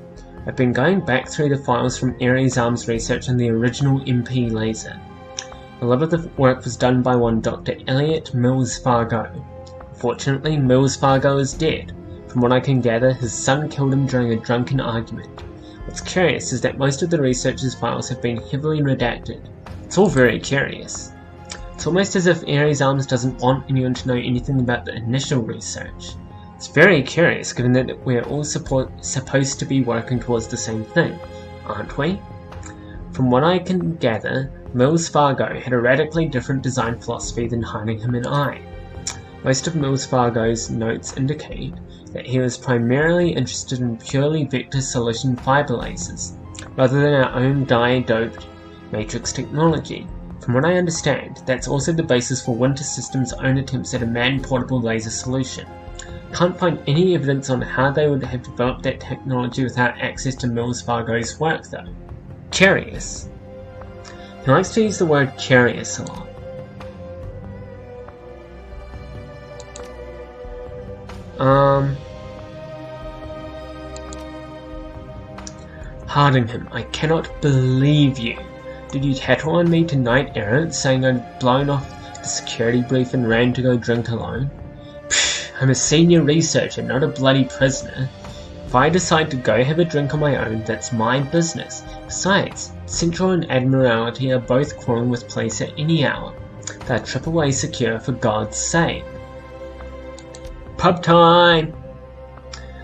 I've been going back through the files from Ares Arms research on the original MP Laser. A lot of the work was done by one Dr. Elliot Mills Fargo. Unfortunately, Mills Fargo is dead. From what I can gather, his son killed him during a drunken argument. What's curious is that most of the researcher's files have been heavily redacted. It's all very curious. It's almost as if Ares Arms doesn't want anyone to know anything about the initial research. It's very curious given that we're all supposed to be working towards the same thing, aren't we? From what I can gather, Mills Fargo had a radically different design philosophy than Heinechem and I. Most of Mills Fargo's notes indicate that he was primarily interested in purely vector solution fiber lasers, rather than our own dye-doped matrix technology. From what I understand, that's also the basis for Winter Systems' own attempts at a man-portable laser solution. Can't find any evidence on how they would have developed that technology without access to Mills Fargo's work though. Curious. He likes to use the word curious a lot. Hardingham, I cannot believe you. Did you tattle on me to Knight Errant saying I'd blown off the security brief and ran to go drink alone? Psh, I'm a senior researcher, not a bloody prisoner. If I decide to go have a drink on my own, that's my business. Besides, Central and Admiralty are both crawling with police at any hour. They're AAA secure for God's sake. Pub time!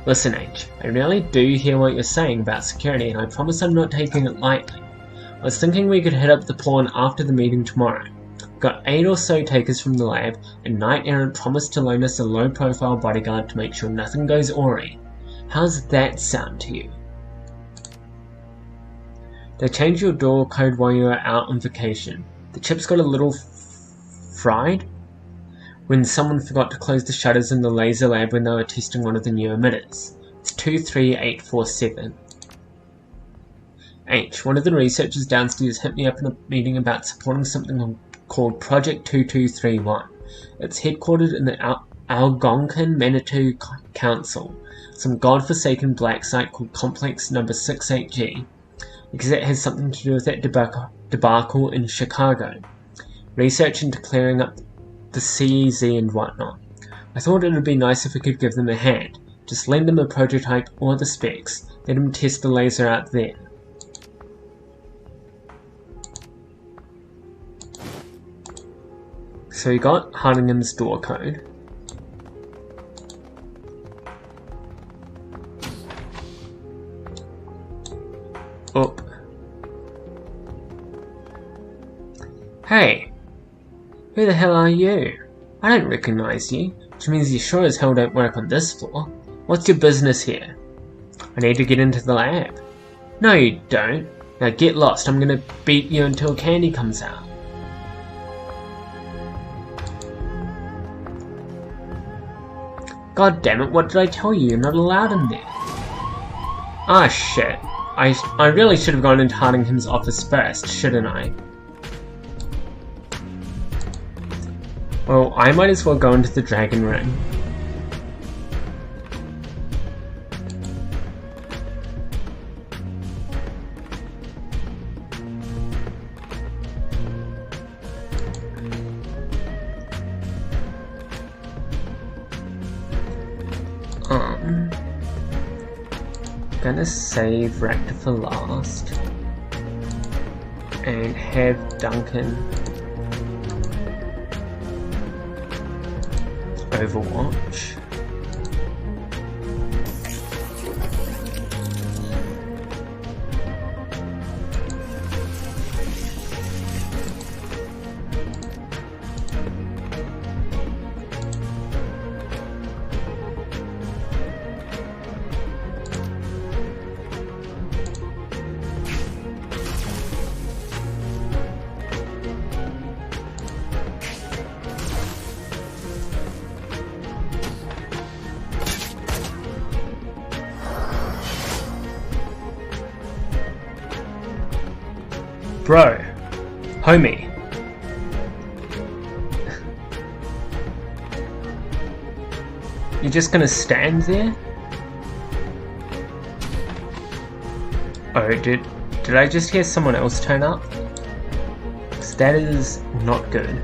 Listen H, I really do hear what you're saying about security and I promise I'm not taking it lightly. I was thinking we could hit up the pawn after the meeting tomorrow. We've got 8 or so takers from the lab and Knight Errant promised to loan us a low profile bodyguard to make sure nothing goes awry. How's that sound to you? They changed your door code while you were out on vacation. The chips got a little fried when someone forgot to close the shutters in the laser lab when they were testing one of the new emitters. It's 23847. H. One of the researchers downstairs hit me up in a meeting about supporting something called Project 2231. It's headquartered in the Algonquin Manitou Council, some godforsaken black site called Complex Number 68G, because it has something to do with that debacle in Chicago. Research into clearing up the CEZ and whatnot. I thought it would be nice if we could give them a hand. Just lend them a prototype or the specs. Let them test the laser out there. So we got Hardingham's door code. up. Hey, who the hell are you? I don't recognize you, which means you sure as hell don't work on this floor. What's your business here? I need to get into the lab. No, you don't. Now get lost. I'm gonna beat you until candy comes out. God damn it, what did I tell you? You're not allowed in there. Ah, shit. I really should have gone into Hardingham's office first, shouldn't I? Well, I might as well go into the Dragon Room. Gonna save Raptor for last and have Duncan Overwatch. Bro, homie. You're just gonna stand there? Oh, did I just hear someone else turn up? 'Cause that is not good.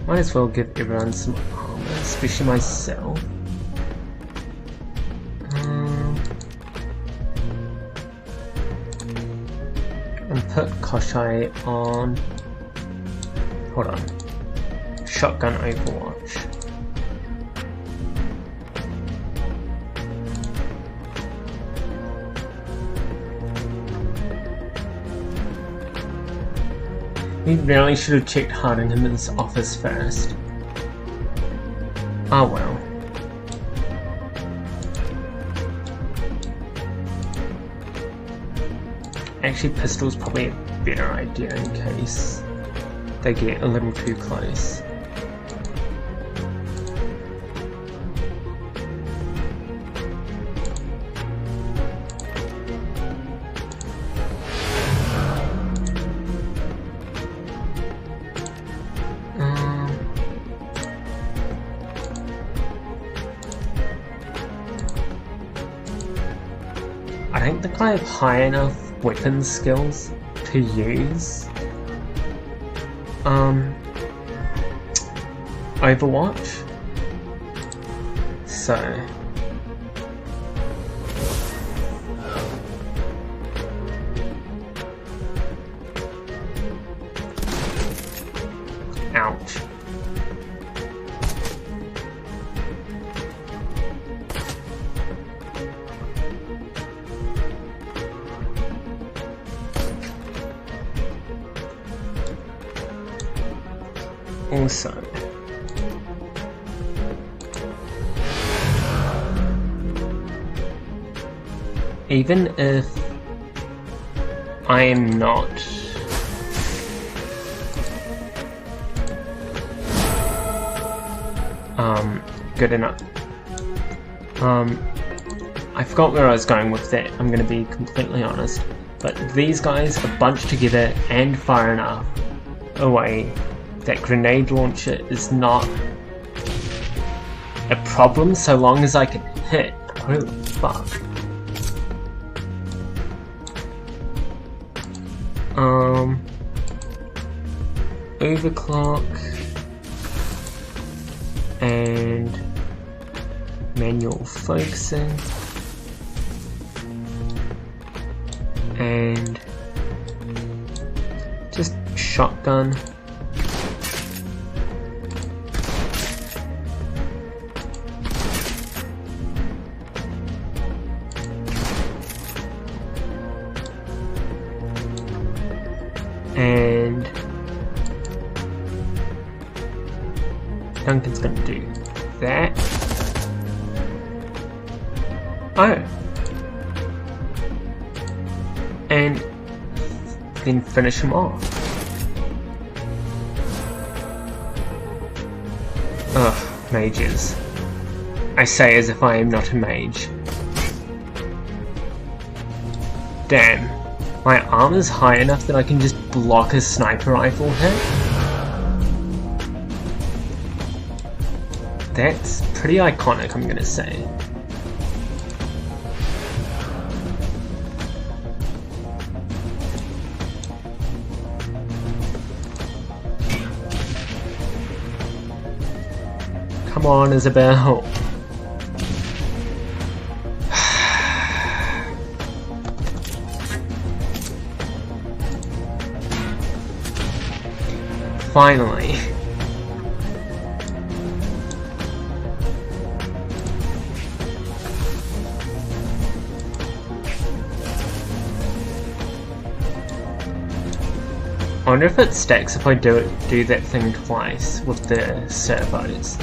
Might as well give everyone some armor, especially myself. And put Koshai on. Hold on. Shotgun Overwatch. We really should have checked Hardingham's office first. Oh well. Actually, pistol's probably a better idea in case they get a little too close. I don't think I have high enough weapon skills to use Overwatch, so ouch. Also, even if I am not good enough. I forgot where I was going with that, I'm gonna be completely honest. But these guys are bunched together and far enough away that grenade launcher is not a problem so long as I can hit. Holy fuck. Overclock and manual focusing and just shotgun. And Duncan's gonna do that. Oh. And then finish him off. Ugh, mages. I say as if I am not a mage. Damn. My armor's high enough that I can just block a sniper rifle hit? That's pretty iconic, I'm gonna say. Come on, Isabel. Finally. I wonder if it stacks if I do that thing twice with the servos.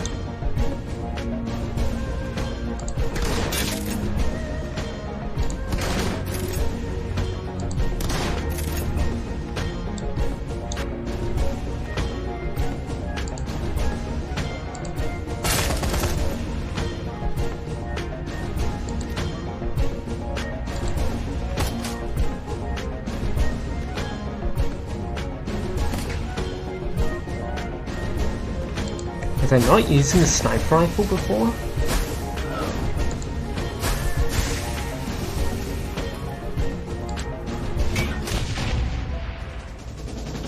Was I not using a sniper rifle before?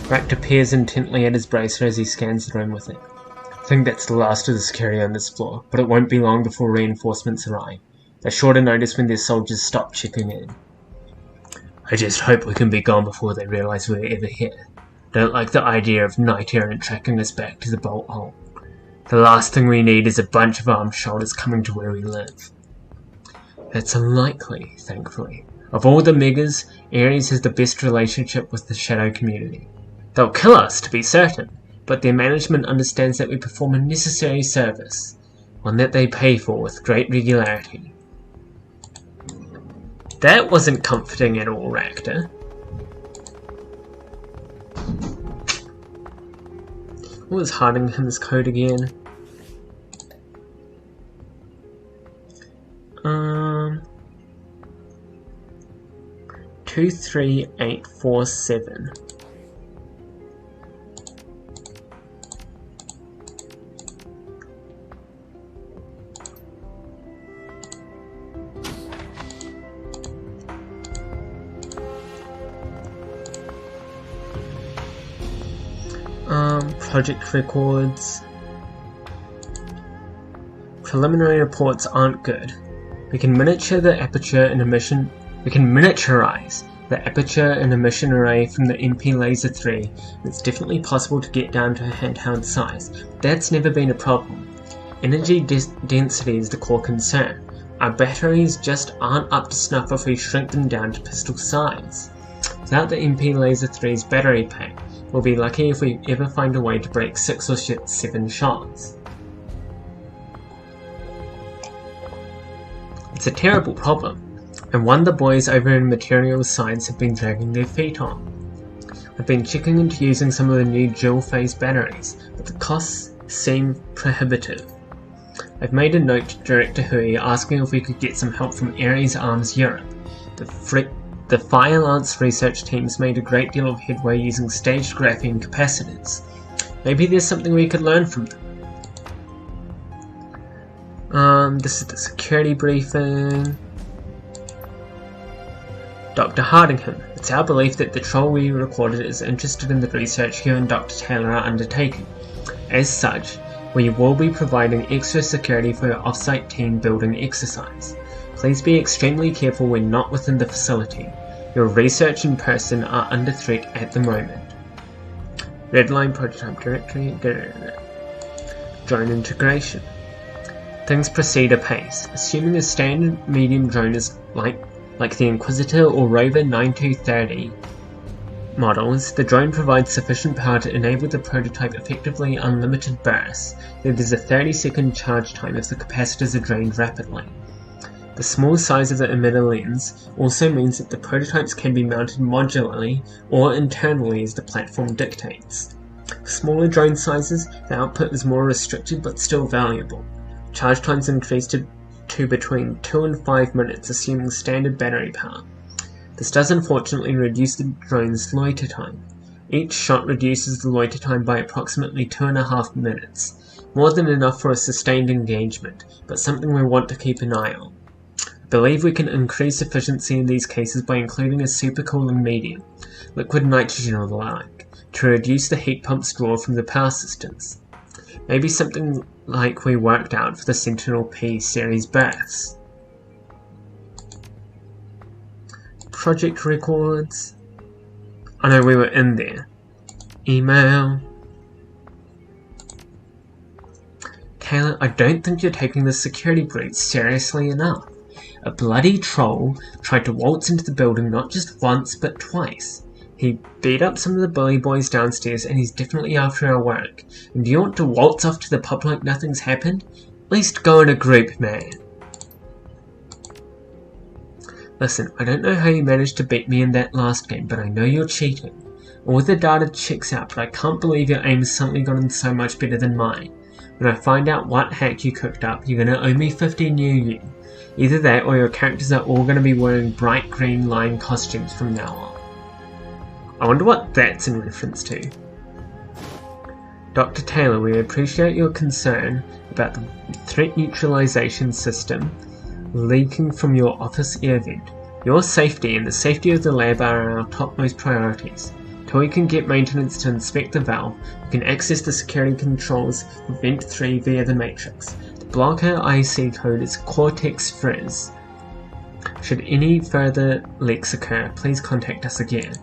Raptor peers intently at his bracer as he scans the room with it. I think that's the last of the security on this floor, but it won't be long before reinforcements arrive. They're sure to notice when their soldiers stop checking in. I just hope we can be gone before they realize we're ever here. Don't like the idea of Knight Errant tracking us back to the bolt hole. The last thing we need is a bunch of armed shoulders coming to where we live. That's unlikely, thankfully. Of all the megas, Ares has the best relationship with the Shadow community. They'll kill us, to be certain, but their management understands that we perform a necessary service, one that they pay for with great regularity. That wasn't comforting at all, Raptor. What was Hardingham's code again? 23847. Project records. Preliminary reports aren't good. We can miniaturize the aperture and emission array from the MP Laser 3. It's definitely possible to get down to a handheld size. That's never been a problem. Energy density is the core concern. Our batteries just aren't up to snuff if we shrink them down to pistol size. Without the MP Laser 3's battery pack, we'll be lucky if we ever find a way to break 6 or 7 shots. It's a terrible problem. and one the boys over in materials science have been dragging their feet on. I've been checking into using some of the new dual-phase batteries, but the costs seem prohibitive. I've made a note to Director Hui asking if we could get some help from Ares Arms Europe. The Fire Lance research team's made a great deal of headway using staged graphene capacitors. Maybe there's something we could learn from them. This is the security briefing. Dr. Hardingham, it's our belief that the troll we recorded is interested in the research you and Dr. Taylor are undertaking. As such, we will be providing extra security for your off-site team building exercise. Please be extremely careful when not within the facility. Your research and person are under threat at the moment. Redline prototype directory. Drone integration. Things proceed apace. Assuming a standard medium drone is like the Inquisitor or Rover 9230 models, the drone provides sufficient power to enable the prototype effectively unlimited bursts, though there's a 30-second charge time if the capacitors are drained rapidly. The small size of the emitter lens also means that the prototypes can be mounted modularly or internally as the platform dictates. For smaller drone sizes, the output is more restricted but still valuable. Charge times increase to between 2 and 5 minutes, assuming standard battery power. This does unfortunately reduce the drone's loiter time. Each shot reduces the loiter time by approximately 2.5 minutes, more than enough for a sustained engagement, but something we want to keep an eye on. I believe we can increase efficiency in these cases by including a supercooling medium, liquid nitrogen or the like, to reduce the heat pump's draw from the power systems. Maybe something like we worked out for the Sentinel P series bursts. Project records. I know we were in there. Email. Taylor, I don't think you're taking the security breach seriously enough. A bloody troll tried to waltz into the building not just once but twice. He beat up some of the bully boys downstairs and he's definitely after our work. And do you want to waltz off to the pub like nothing's happened? At least go in a group, man. Listen, I don't know how you managed to beat me in that last game, but I know you're cheating. All the data checks out, but I can't believe your aim's suddenly gotten so much better than mine. When I find out what hack you cooked up, you're gonna owe me 50 new you. Either that or your characters are all gonna be wearing bright green line costumes from now on. I wonder what that's in reference to. Dr. Taylor, we appreciate your concern about the threat neutralization system leaking from your office air vent. Your safety and the safety of the lab are our topmost priorities. Till we can get maintenance to inspect the valve, we can access the security controls for Vent 3 via the Matrix. The blocker IC code is Cortex Frizz. Should any further leaks occur, please contact us again.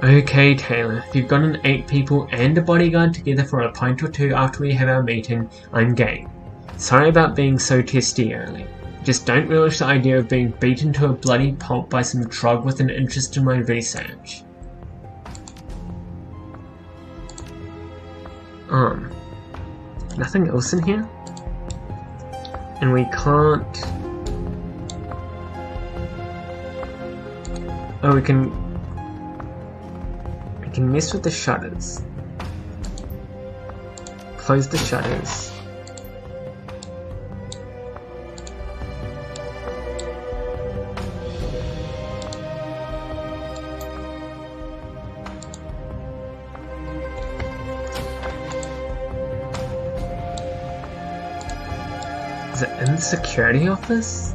Okay, Taylor, if you've gotten 8 people and a bodyguard together for a pint or two after we have our meeting, I'm game. Sorry about being so testy early. Just don't relish the idea of being beaten to a bloody pulp by some drug with an interest in my research. Nothing else in here? And we can't... Oh, we can mess with the shutters. Close the shutters. Is it in the security office?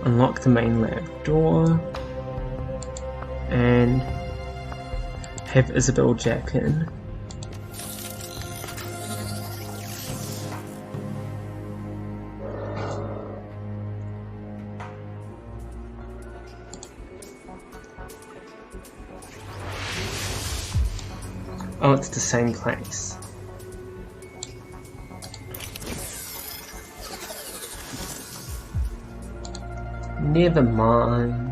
Unlock the main lab door and have Isabel jack in. Oh, it's the same place. Never mind.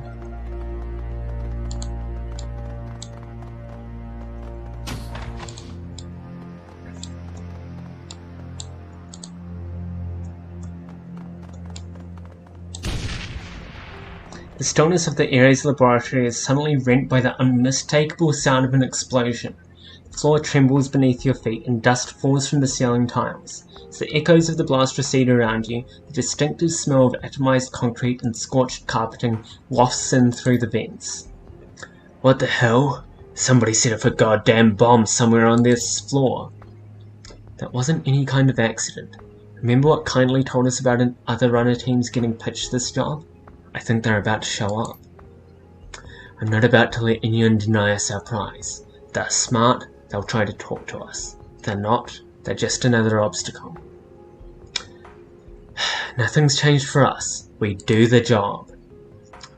The stillness of the Ares laboratory is suddenly rent by the unmistakable sound of an explosion. The floor trembles beneath your feet and dust falls from the ceiling tiles. As the echoes of the blast recede around you, the distinctive smell of atomized concrete and scorched carpeting wafts in through the vents. What the hell? Somebody set off a goddamn bomb somewhere on this floor. That wasn't any kind of accident. Remember what Kindly told us about other runner teams getting pitched this job? I think they're about to show up. I'm not about to let anyone deny us our prize. If they're smart, they'll try to talk to us. If they're not, they're just another obstacle. Nothing's changed for us. We do the job.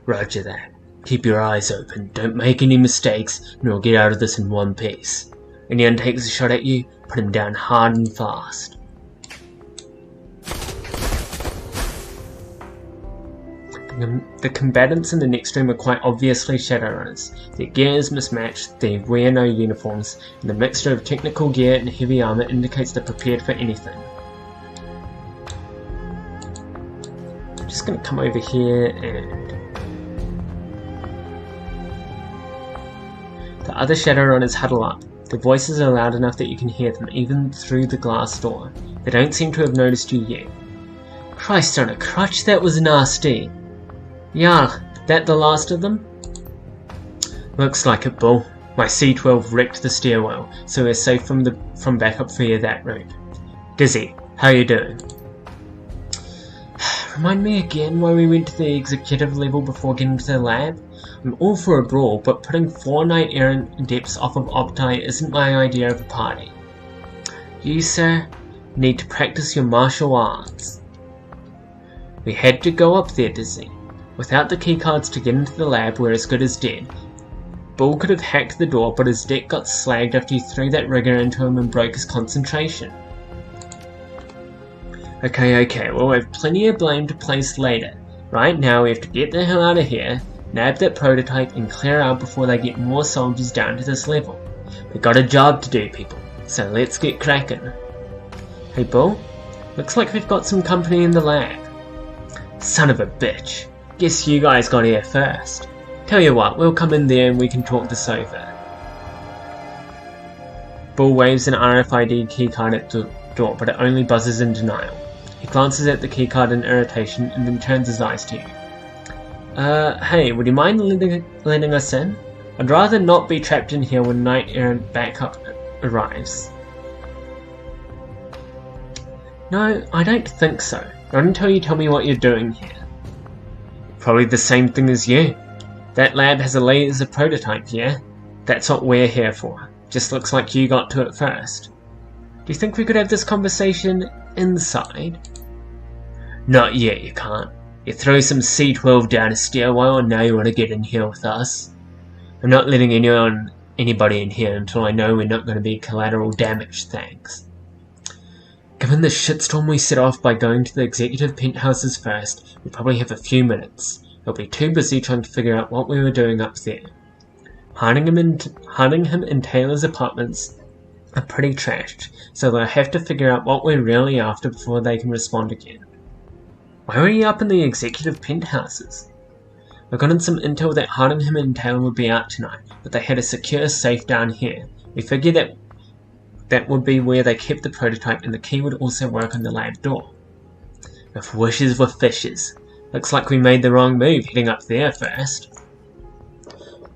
Roger that. Keep your eyes open, don't make any mistakes, and we'll get out of this in one piece. Anyone takes a shot at you, put him down hard and fast. The combatants in the next room are quite obviously Shadowrunners. Their gear is mismatched, they wear no uniforms, and the mixture of technical gear and heavy armor indicates they're prepared for anything. I'm just going to come over here and... The other Shadowrunners huddle up. Their voices are loud enough that you can hear them, even through the glass door. They don't seem to have noticed you yet. Christ on a crutch, that was nasty! Yeah, that the last of them? Looks like it, Bull. My C-12 wrecked the stairwell, so we're safe from backup via that route. Dizzy, how you doing? Remind me again why we went to the executive level before getting to the lab? I'm all for a brawl, but putting 4 knight-errant adepts off of Opti isn't my idea of a party. You, sir, need to practice your martial arts. We had to go up there, Dizzy. Without the keycards to get into the lab, we're as good as dead. Bull could have hacked the door, but his deck got slagged after you threw that rigger into him and broke his concentration. Okay, well we have plenty of blame to place later. Right now we have to get the hell out of here, nab that prototype, and clear out before they get more soldiers down to this level. We got a job to do, people, so let's get cracking. Hey Bull, looks like we've got some company in the lab. Son of a bitch. Guess you guys got here first. Tell you what, we'll come in there and we can talk this over. Bull waves an RFID keycard at the door, but it only buzzes in denial. He glances at the keycard in irritation and then turns his eyes to you. Hey, would you mind letting us in? I'd rather not be trapped in here when knight-errant backup arrives. No, I don't think so. Not until you tell me what you're doing here. Probably the same thing as you. That lab has a laser prototype, yeah? That's what we're here for. Just looks like you got to it first. Do you think we could have this conversation inside? Not yet, you can't. You throw some C-12 down a stairwell and now you want to get in here with us. I'm not letting anybody in here until I know we're not going to be collateral damage, thanks. Given the shitstorm we set off by going to the executive penthouses first, we probably have a few minutes. We'll be too busy trying to figure out what we were doing up there. Hiding him in Taylor's apartments are pretty trashed, so they'll have to figure out what we're really after before they can respond again. Why were you up in the executive penthouses? I got in some intel that Hardingham and Taylor would be out tonight, but they had a secure safe down here. We figured that would be where they kept the prototype, and the key would also work on the lab door. If wishes were fishes. Looks like we made the wrong move heading up there first.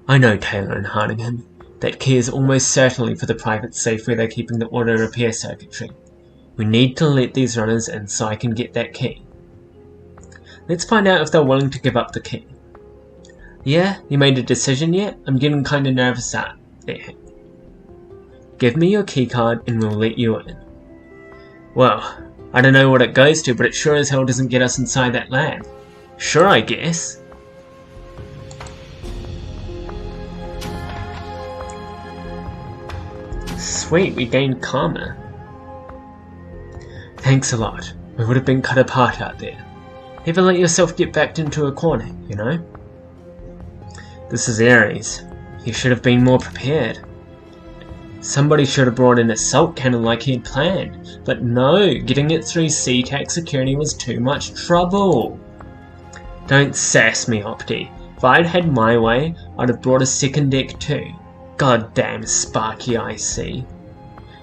I know Taylor and Hardingham. That key is almost certainly for the private safe where they're keeping the auto repair circuitry. We need to let these runners in so I can get that key. Let's find out if they're willing to give up the key. Yeah, you made a decision yet? I'm getting kinda nervous out there. Give me your keycard and we'll let you in. Well, I don't know what it goes to, but it sure as hell doesn't get us inside that lab. Sure, I guess. Sweet, we gained karma. Thanks a lot. We would have been cut apart out there. Ever let yourself get backed into a corner, you know? This is Ares. You should have been more prepared. Somebody should have brought an assault cannon like he had planned, but no, getting it through SeaTac security was too much trouble. Don't sass me, Opti. If I'd had my way, I'd have brought a second deck too. Goddamn sparky IC.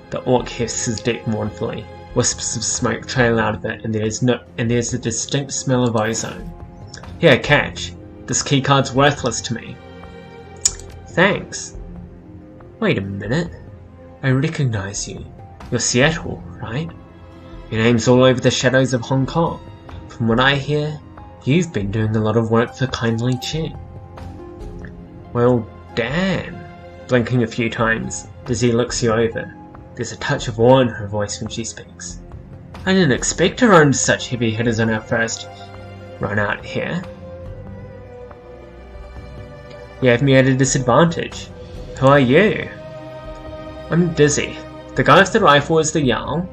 The orc hefts his deck mournfully. Wisps of smoke trail out of it, and there's a distinct smell of ozone. Here, catch. This keycard's worthless to me. Thanks. Wait a minute. I recognize you. You're Seattle, right? Your name's all over the shadows of Hong Kong. From what I hear, you've been doing a lot of work for Kindly Ching. Well, damn. Blinking a few times, Dizzy looks you over. There's a touch of awe in her voice when she speaks. I didn't expect to run such heavy hitters on our first run out here. You have me at a disadvantage. Who are you? I'm Dizzy. The guy with the rifle is the Jarl.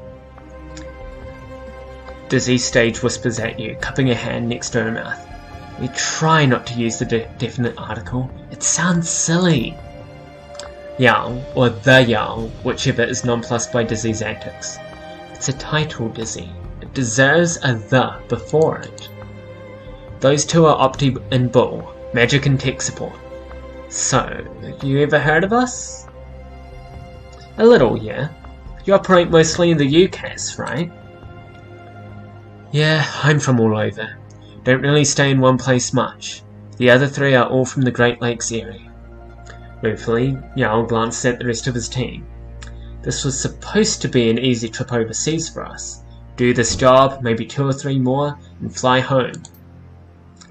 Dizzy stage whispers at you, cupping a hand next to her mouth. We try not to use the definite article. It sounds silly. Jarl, or the Jarl, whichever is nonplussed by Dizzy's antics. It's a title, Dizzy. It deserves a the before it. Those two are Opti and Bull, magic and tech support. So, you ever heard of us? A little, yeah. You operate mostly in the UCAS, right? Yeah, I'm from all over. Don't really stay in one place much. The other three are all from the Great Lakes area. Ruefully, Jarl glanced at the rest of his team. This was supposed to be an easy trip overseas for us. Do this job, maybe 2 or 3 more, and fly home.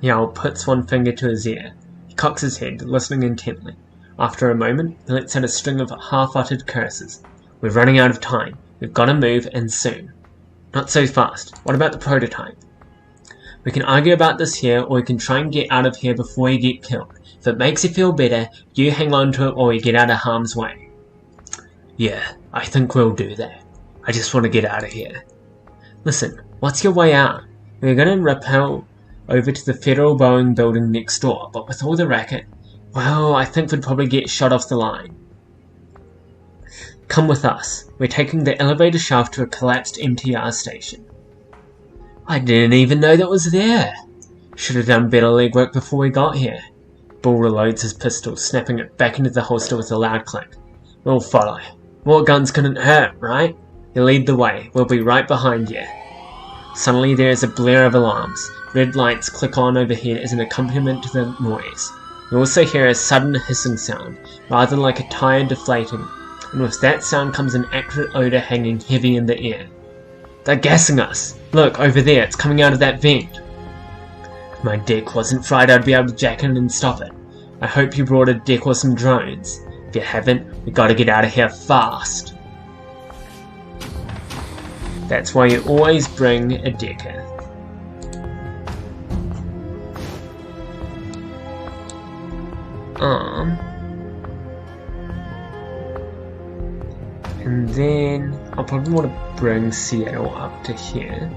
Jarl puts one finger to his ear. He cocks his head, listening intently. After a moment, he lets out a string of half-uttered curses. We're running out of time. We've got to move, and soon. Not so fast. What about the prototype? We can argue about this here, or we can try and get out of here before you get killed. If it makes you feel better, you hang on to it while we get out of harm's way. Yeah, I think we'll do that. I just want to get out of here. Listen, what's your way out? We're going to rappel over to the Federal Boeing building next door, but with all the racket, well, I think we'd probably get shot off the line. Come with us. We're taking the elevator shaft to a collapsed MTR station. I didn't even know that was there. Should have done better legwork before we got here. Bull reloads his pistol, snapping it back into the holster with a loud click. We'll follow. More guns couldn't hurt, right? You lead the way. We'll be right behind you. Suddenly there is a blare of alarms. Red lights click on overhead as an accompaniment to the noise. You also hear a sudden hissing sound, rather like a tire deflating, and with that sound comes an acrid odour hanging heavy in the air. They're gassing us! Look, over there, it's coming out of that vent. If my deck wasn't fried, I'd be able to jack in and stop it. I hope you brought a deck or some drones. If you haven't, we gotta get out of here fast. That's why you always bring a decker. And then I'll probably want to bring Seattle up to here.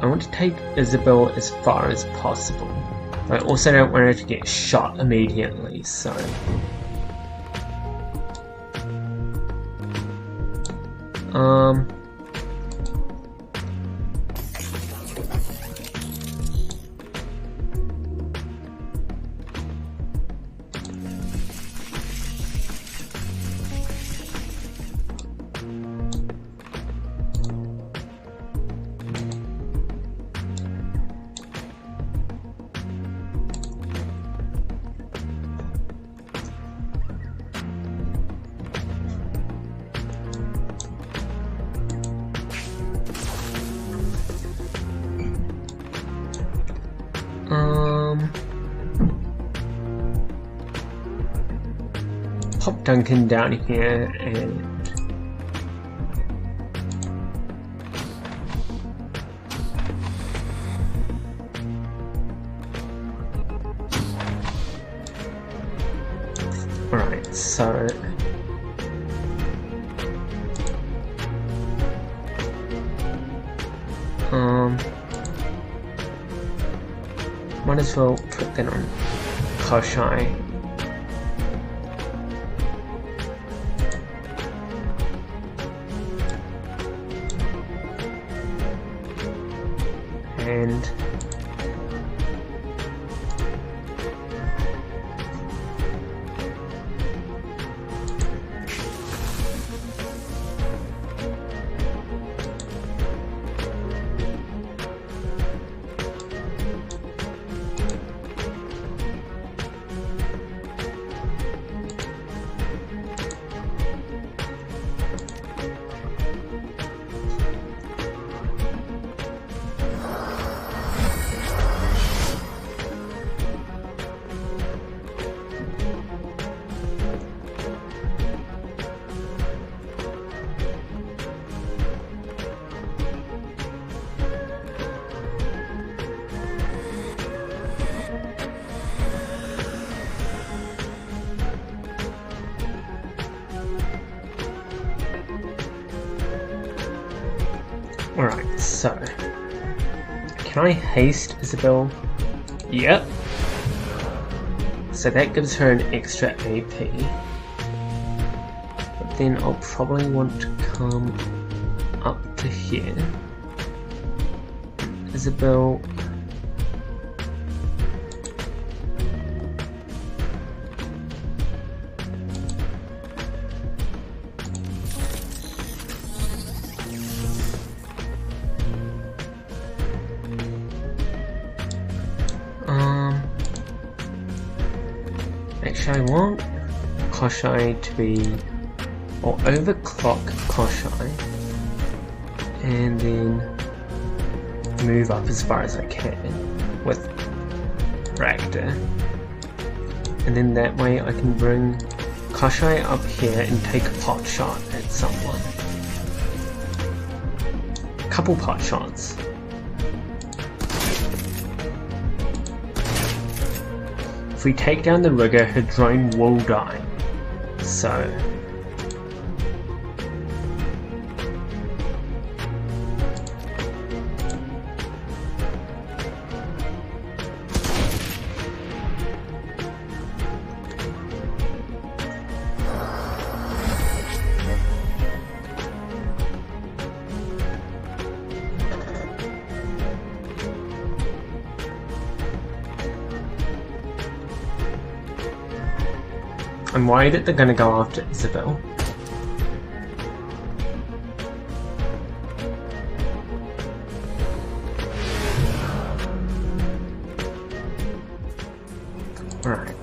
I want to take Isabel as far as possible. I also don't want her to get shot immediately, so... pop Duncan down here and alright, so Might as well put that on Koshai. And alright, so can I haste Isabel? Yep. So that gives her an extra AP. But then I'll probably want to come up to here. Isabel. Actually, I want Koshai to be, or overclock Koshai, and then move up as far as I can with Ragda, and then that way I can bring Koshai up here and take a pot shot at someone. A couple pot shots. If we take down the rigger, her drone will die. So I'm worried that they're gonna go after Isabel. Alright.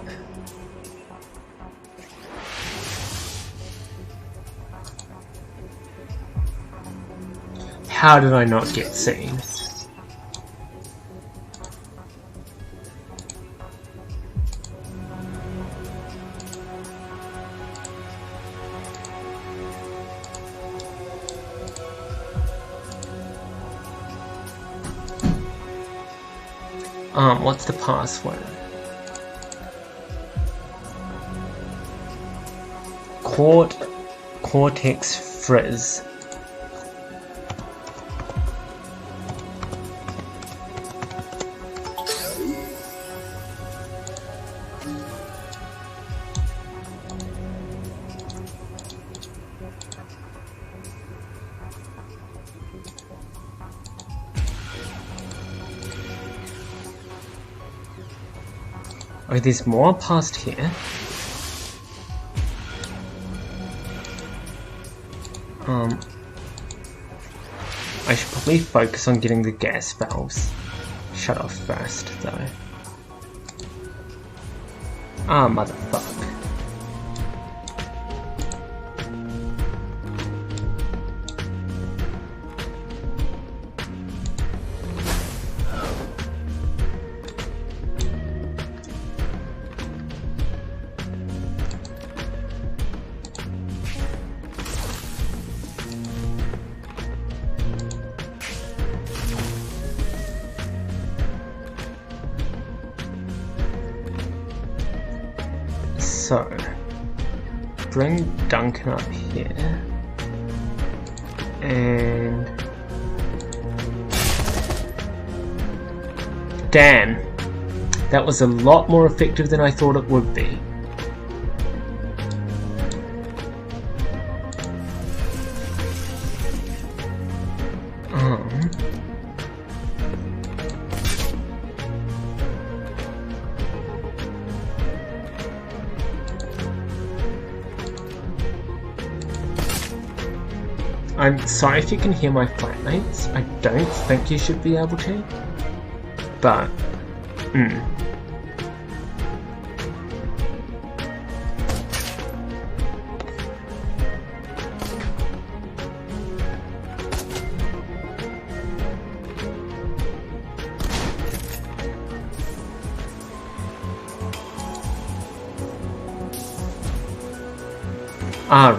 How did I not get seen? What's the password? Cortex Frizz. Oh, there's more past here. I should probably focus on getting the gas valves shut off first, though. Ah, motherfucker. So, bring Duncan up here, and Damn, that was a lot more effective than I thought it would be. I'm sorry if you can hear my flatmates. I don't think you should be able to. But,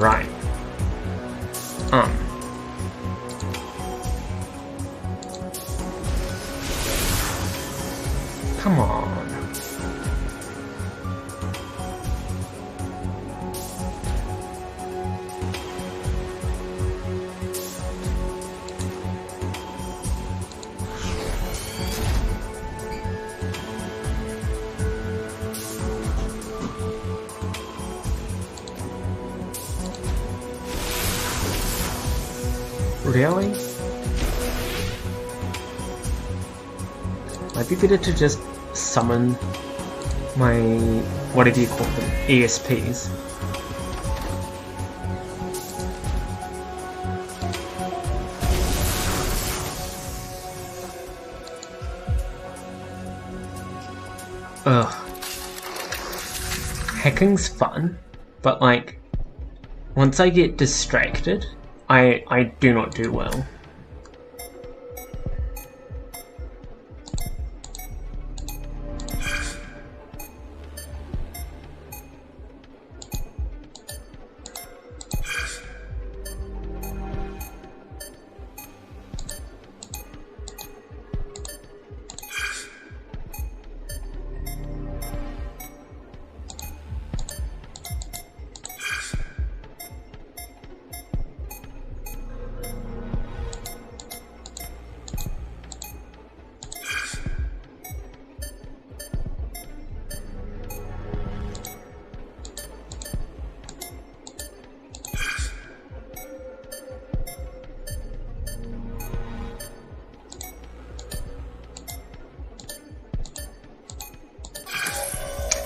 right. Come on. Really? Might be better to just summon my, whatever you call them, ESPs. Ugh. Hacking's fun, but like, once I get distracted, I do not do well.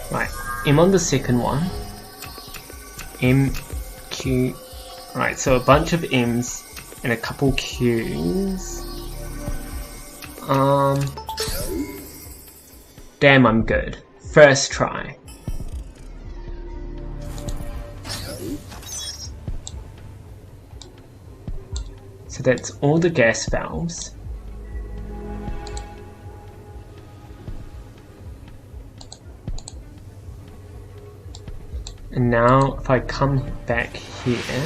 Right, M on the second one. M, Q. Right, so a bunch of M's and a couple Q's. Damn, I'm good. First try. So that's all the gas valves. And now, if I come back here,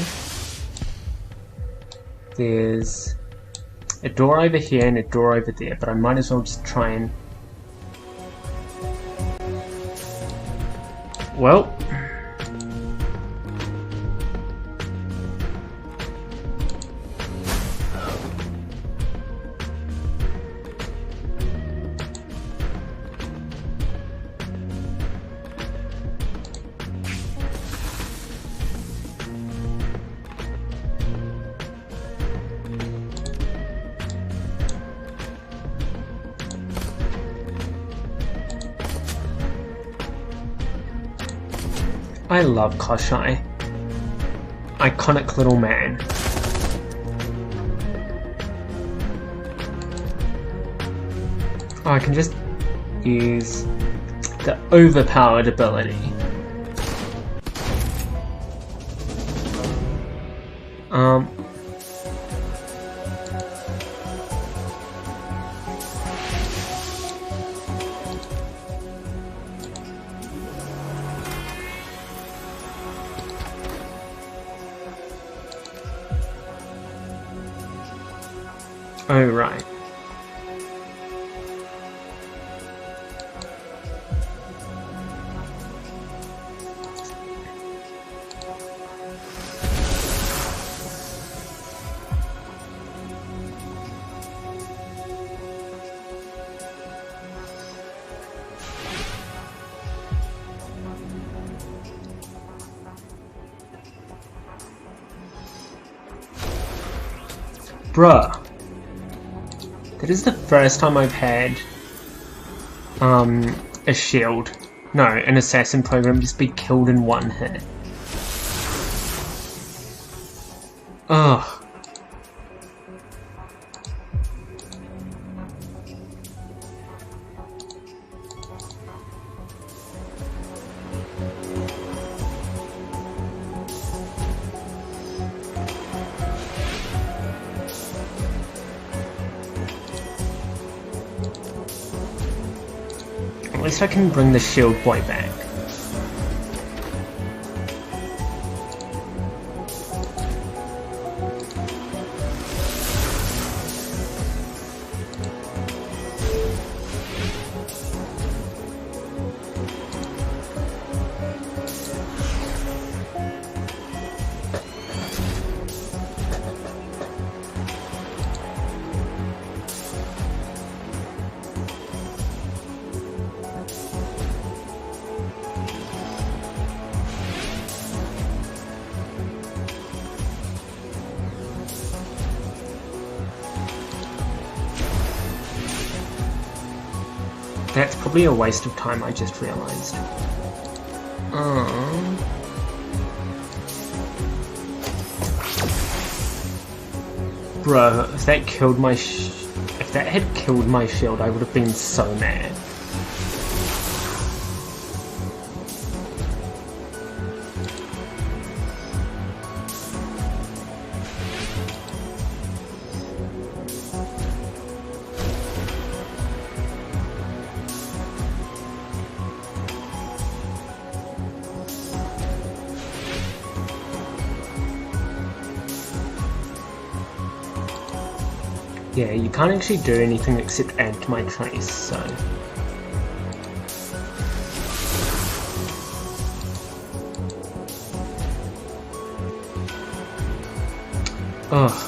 there's a door over here and a door over there, but I might as well just try and... Well... I love Koshai. Iconic little man. Oh, I can just use the overpowered ability. Oh, right. Bruh. That is the first time I've had a shield. No, an assassin program just be killed in one hit. Ugh. At least I can bring the shield boy back. That's probably a waste of time, I just realised. Bro, if that killed my if that had killed my shield, I would have been so mad. Yeah, you can't actually do anything except add to my trace, so... Ugh.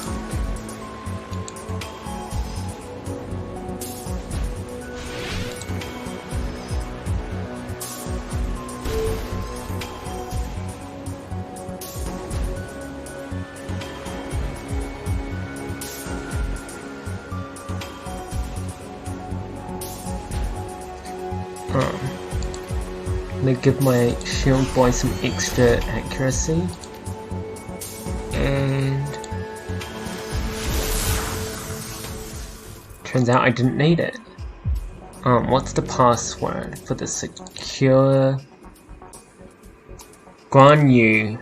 I'm gonna give my shield boy some extra accuracy, and turns out I didn't need it. What's the password for the secure Guan Yu?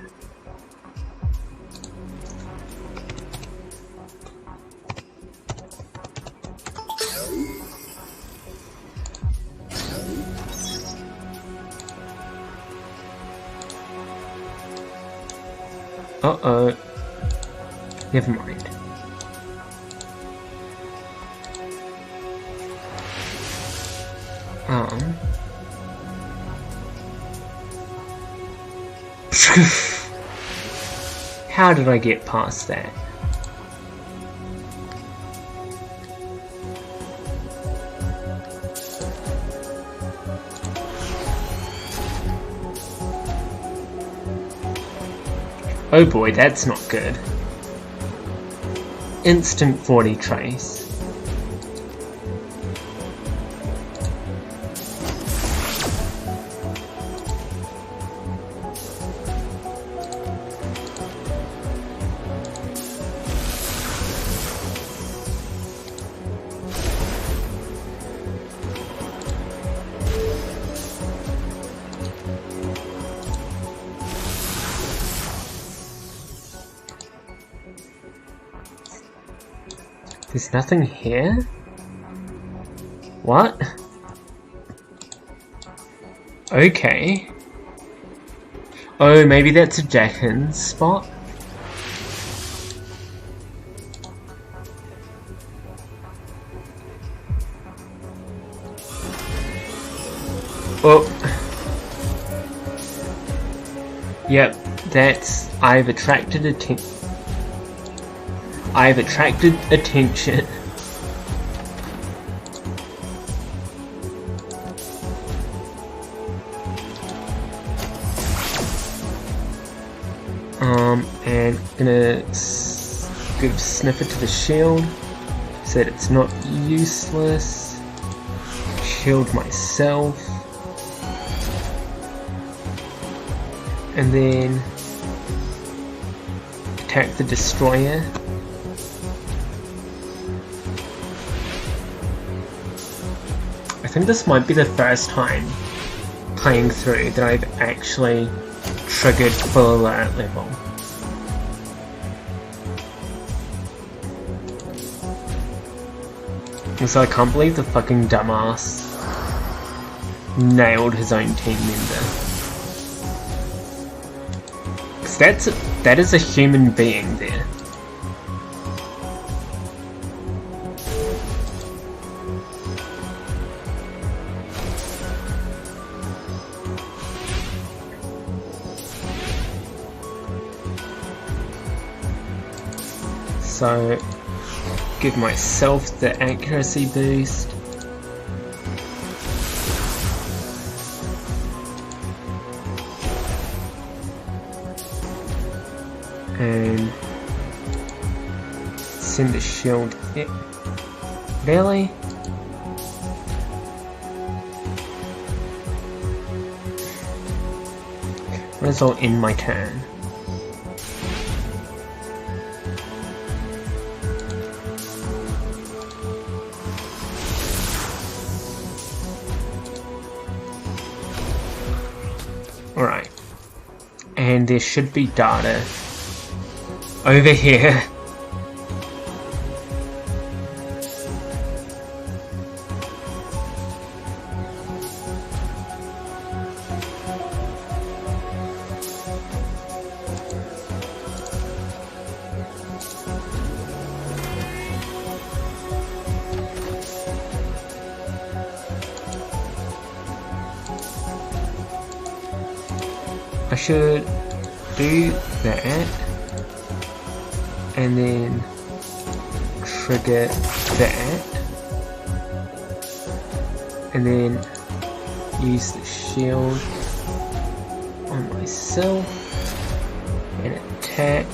Uh-oh. Never mind. How did I get past that? Oh boy, that's not good. Instant 40 trace. There's nothing here? What? Okay. Oh, maybe that's a Jackin's spot? Oh. Yep, that's... I've attracted attention. And gonna give sniffer to the shield so that it's not useless. Shield myself. And then attack the destroyer. I think this might be the first time playing through that I've actually triggered full alert level. So I can't believe the fucking dumbass nailed his own team member. 'Cause that is a human being there. So give myself the accuracy boost. And send the shield. Really? Result in my turn. Alright. And there should be data over here. I should do that and then trigger that and then use the shield on myself and attack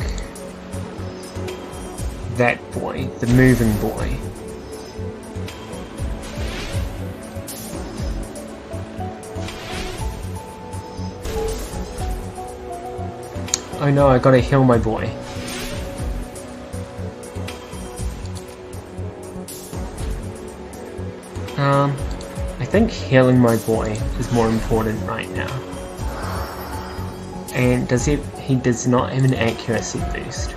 that boy, the moving boy. Oh no, I gotta heal my boy. I think healing my boy is more important right now. And he does not have an accuracy boost.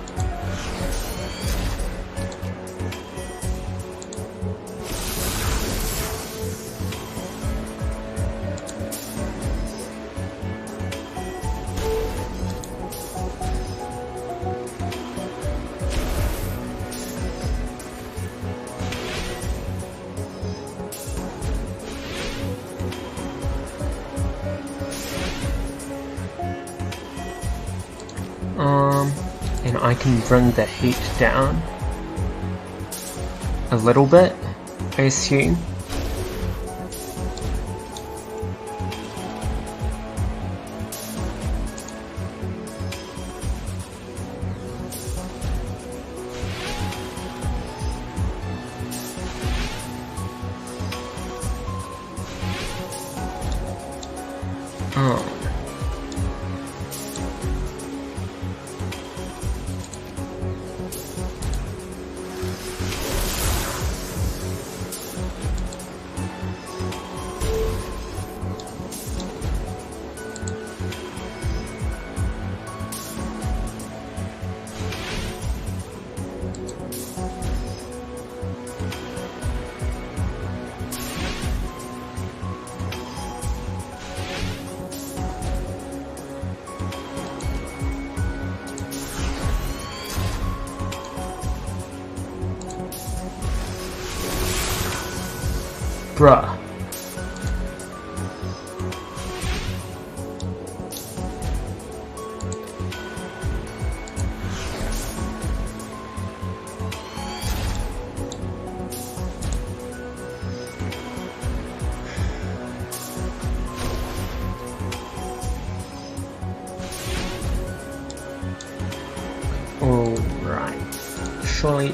And I can bring the heat down a little bit, I assume. Bruh. Alright. surely...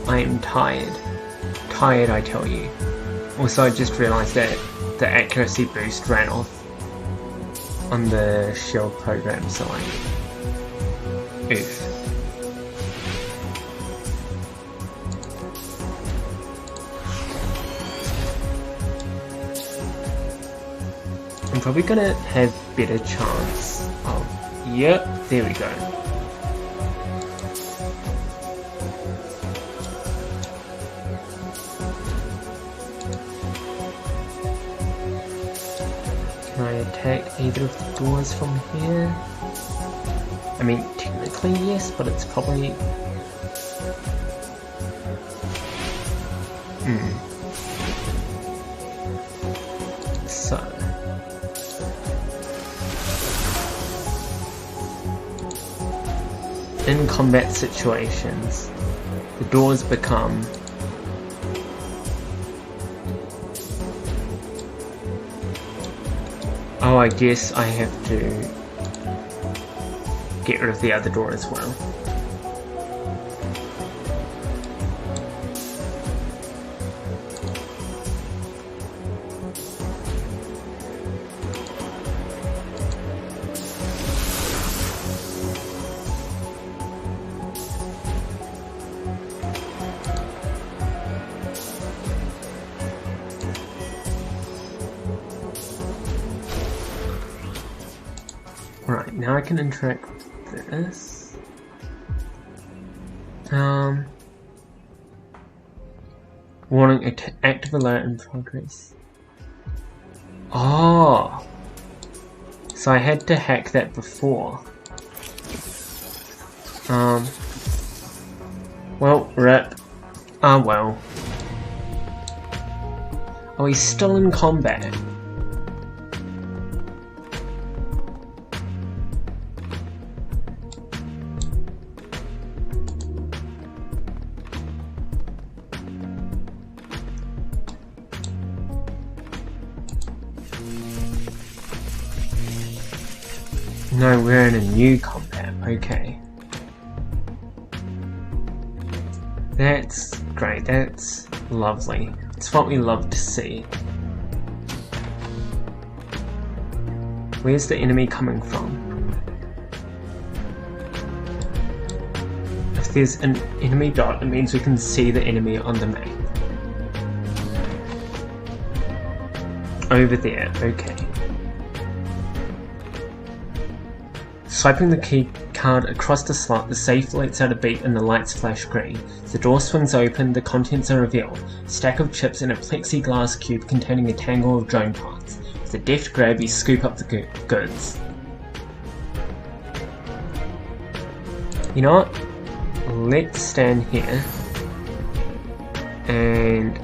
I am tired. Tired, I tell you. Also, I just realised that the accuracy boost ran off on the shield program, so oof. I'm probably gonna have better chance of... Yep, there we go. Can I attack either of the doors from here? I mean, technically yes, but it's probably... So... in combat situations, the doors become... Oh, I guess I have to get rid of the other door as well. Right, now I can interact with this. Warning, active alert in progress. Oh! So I had to hack that before. Well, rip. Ah, well. Oh, he's still in combat. No, we're in a new combat, okay. That's great, that's lovely. It's what we love to see. Where's the enemy coming from? If there's an enemy dot, it means we can see the enemy on the map. Over there, okay. Swiping the key card across the slot, the safe lets out a beep and the lights flash green. The door swings open, the contents are revealed. A stack of chips and a plexiglass cube containing a tangle of drone parts. With a deft grab, you scoop up the goods. You know what? Let's stand here and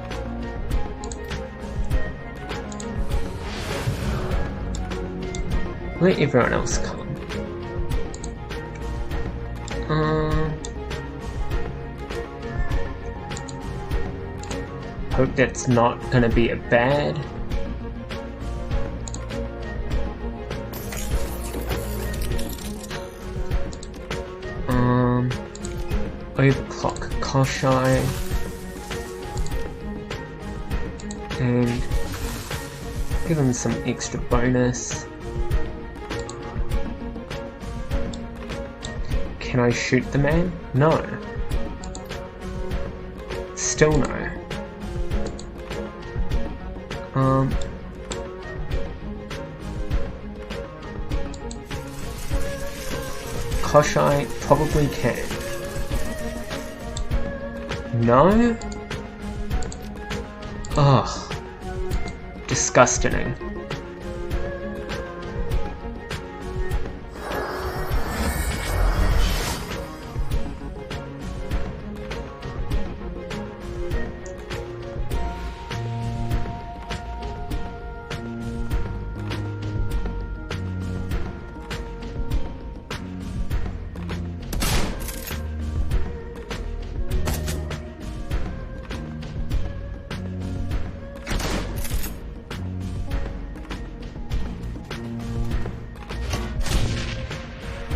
let everyone else come. Hope that's not gonna be a bad. Overclock Koshai and give him some extra bonus. Can I shoot the man? No. Still no. Koshai probably can. No? Ugh. Disgusting.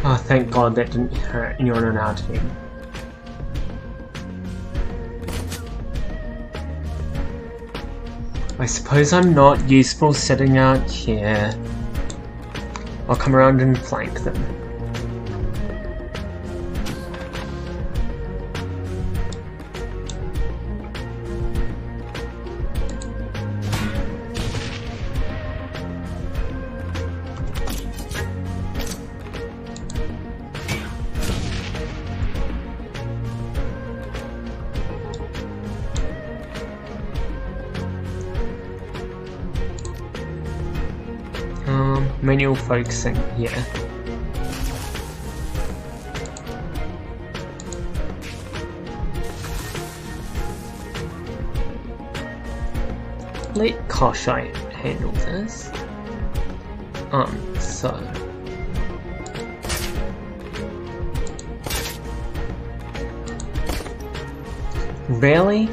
Oh, thank God that didn't hurt anyone on our team. I suppose I'm not useful sitting out here. I'll come around and flank them. Manual focusing, yeah. Let Koshite handle this. So... Really?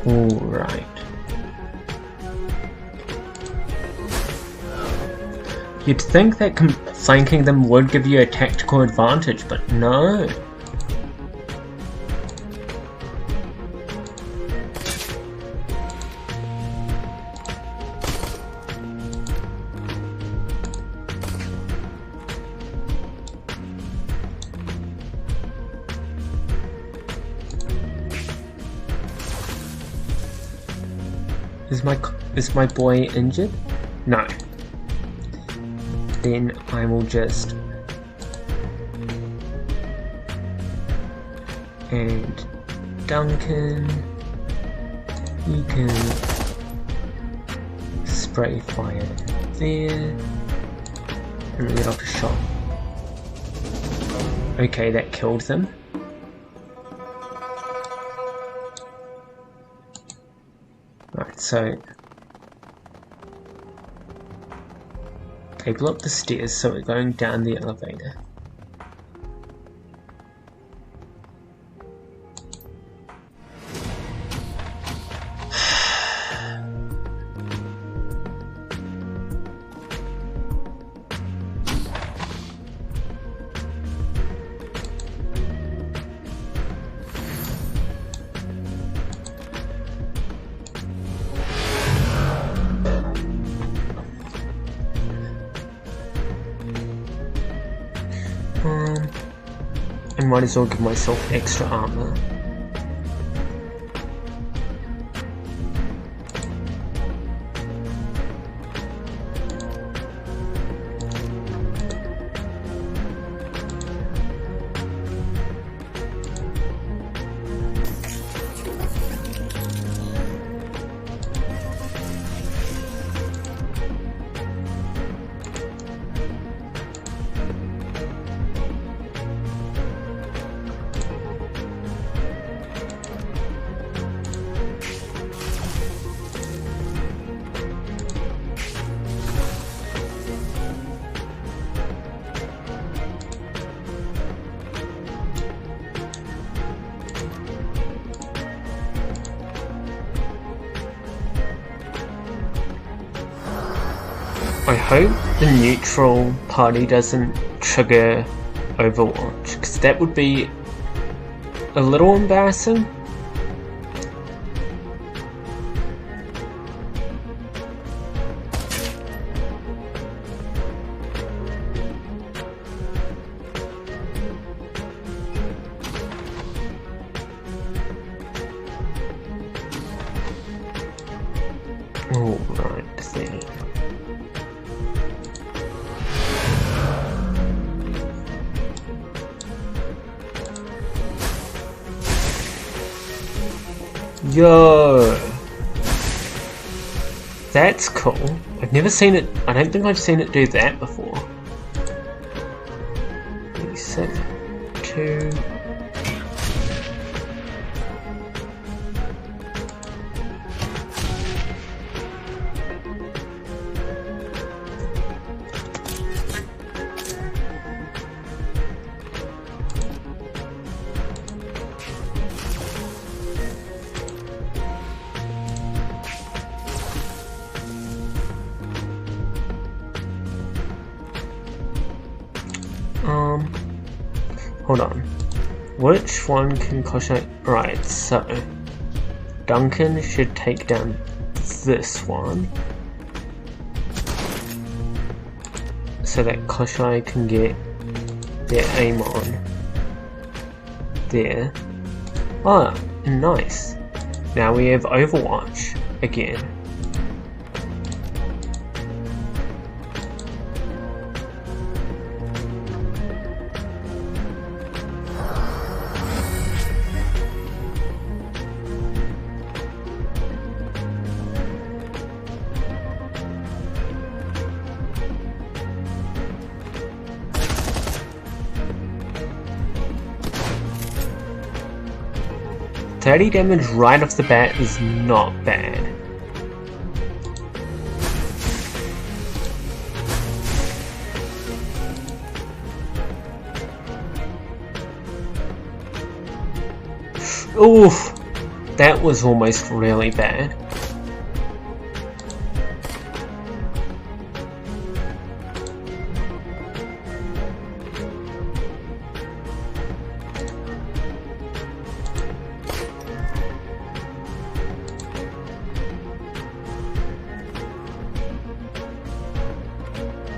Alright. You'd think that flanking them would give you a tactical advantage, but no. Is my boy injured? No. Then I will just... And Duncan, you can spray fire there and let off a shot. Okay, that killed them. Right, so cable up the stairs, so we're going down the elevator. I might as well give myself extra armor. I hope the neutral party doesn't trigger Overwatch, because that would be a little embarrassing. Alright then. Yo! That's cool. I've never seen it. I don't think I've seen it do that before. 36, 2. Hold on. Which one can Koshai? Right, so Duncan should take down this one so that Koshai can get their aim on there. Ah, nice. Now we have Overwatch again. $30 damage right off the bat is not bad. Oof, that was almost really bad.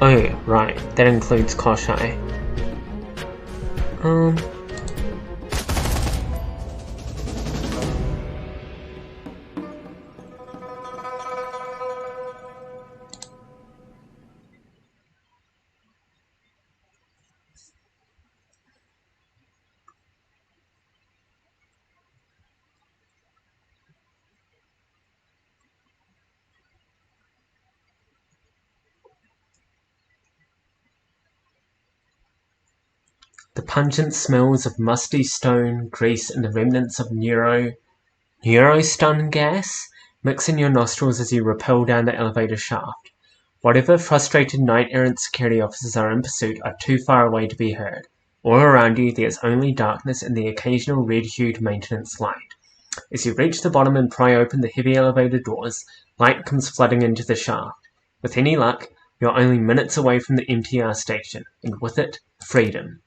Oh, right, that includes Koshai. The pungent smells of musty stone, grease, and the remnants of neurostun gas mix in your nostrils as you rappel down the elevator shaft. Whatever frustrated knight-errant security officers are in pursuit are too far away to be heard. All around you there's only darkness and the occasional red-hued maintenance light. As you reach the bottom and pry open the heavy elevator doors, light comes flooding into the shaft. With any luck, you're only minutes away from the MTR station, and with it, freedom.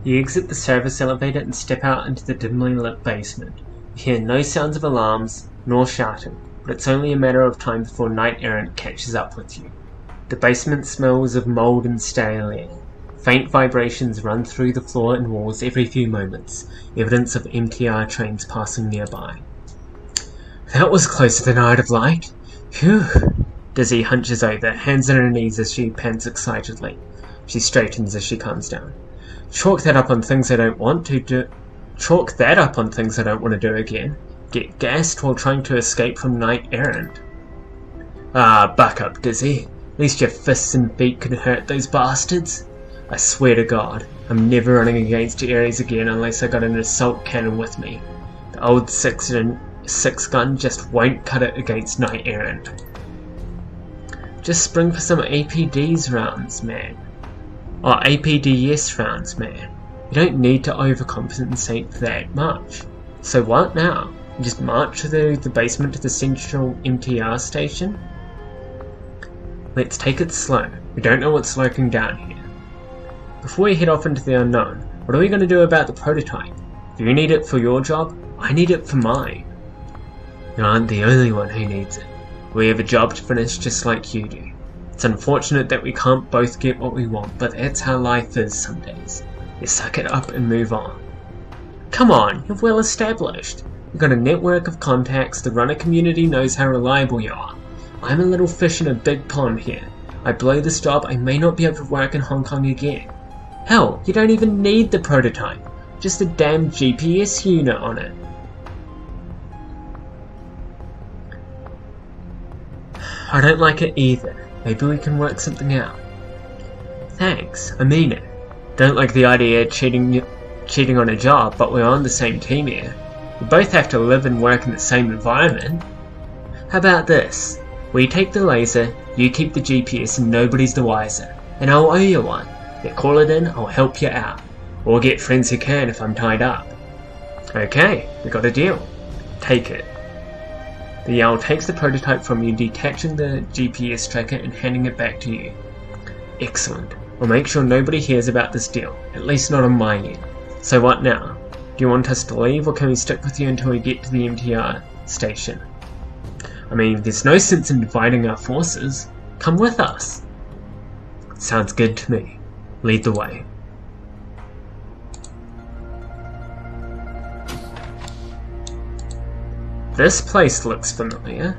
You exit the service elevator and step out into the dimly lit basement. You hear no sounds of alarms, nor shouting, but it's only a matter of time before Knight-Errant catches up with you. The basement smells of mold and stale air. Faint vibrations run through the floor and walls every few moments, evidence of MTR trains passing nearby. That was closer than I'd have liked. Phew! Dizzy hunches over, hands on her knees as she pants excitedly. She straightens as she calms down. Chalk that up on things I don't want to do. Chalk that up on things I don't want to do again. Get gassed while trying to escape from Knight-Errant. Ah, buck up, Dizzy. At least your fists and feet could hurt those bastards. I swear to God, I'm never running against Ares again unless I got an assault cannon with me. The old 6 gun just won't cut it against Knight-Errant. Just spring for some APDs rounds, man. Or APDS rounds, man. You don't need to overcompensate that much. So what now? You just march through the basement to the central MTR station? Let's take it slow. We don't know what's lurking down here. Before we head off into the unknown, what are we going to do about the prototype? If you need it for your job, I need it for mine. You aren't the only one who needs it. We have a job to finish just like you do. It's unfortunate that we can't both get what we want, but that's how life is some days. You suck it up and move on. Come on, you're well established. You've got a network of contacts, the runner community knows how reliable you are. I'm a little fish in a big pond here. I blow this job, I may not be able to work in Hong Kong again. Hell, you don't even need the prototype. Just a damn GPS unit on it. I don't like it either. Maybe we can work something out. Thanks, I mean it. Don't like the idea of cheating on a job, but we're on the same team here. We both have to live and work in the same environment. How about this? We take the laser, you keep the GPS and nobody's the wiser. And I'll owe you one. You call it in, I'll help you out. Or get friends who can if I'm tied up. Okay, we got a deal. Take it. The Yowl takes the prototype from you, detaching the GPS tracker and handing it back to you. Excellent. We'll make sure nobody hears about this deal, at least not on my end. So what now? Do you want us to leave, or can we stick with you until we get to the MTR station? I mean, there's no sense in dividing our forces. Come with us. Sounds good to me. Lead the way. This place looks familiar.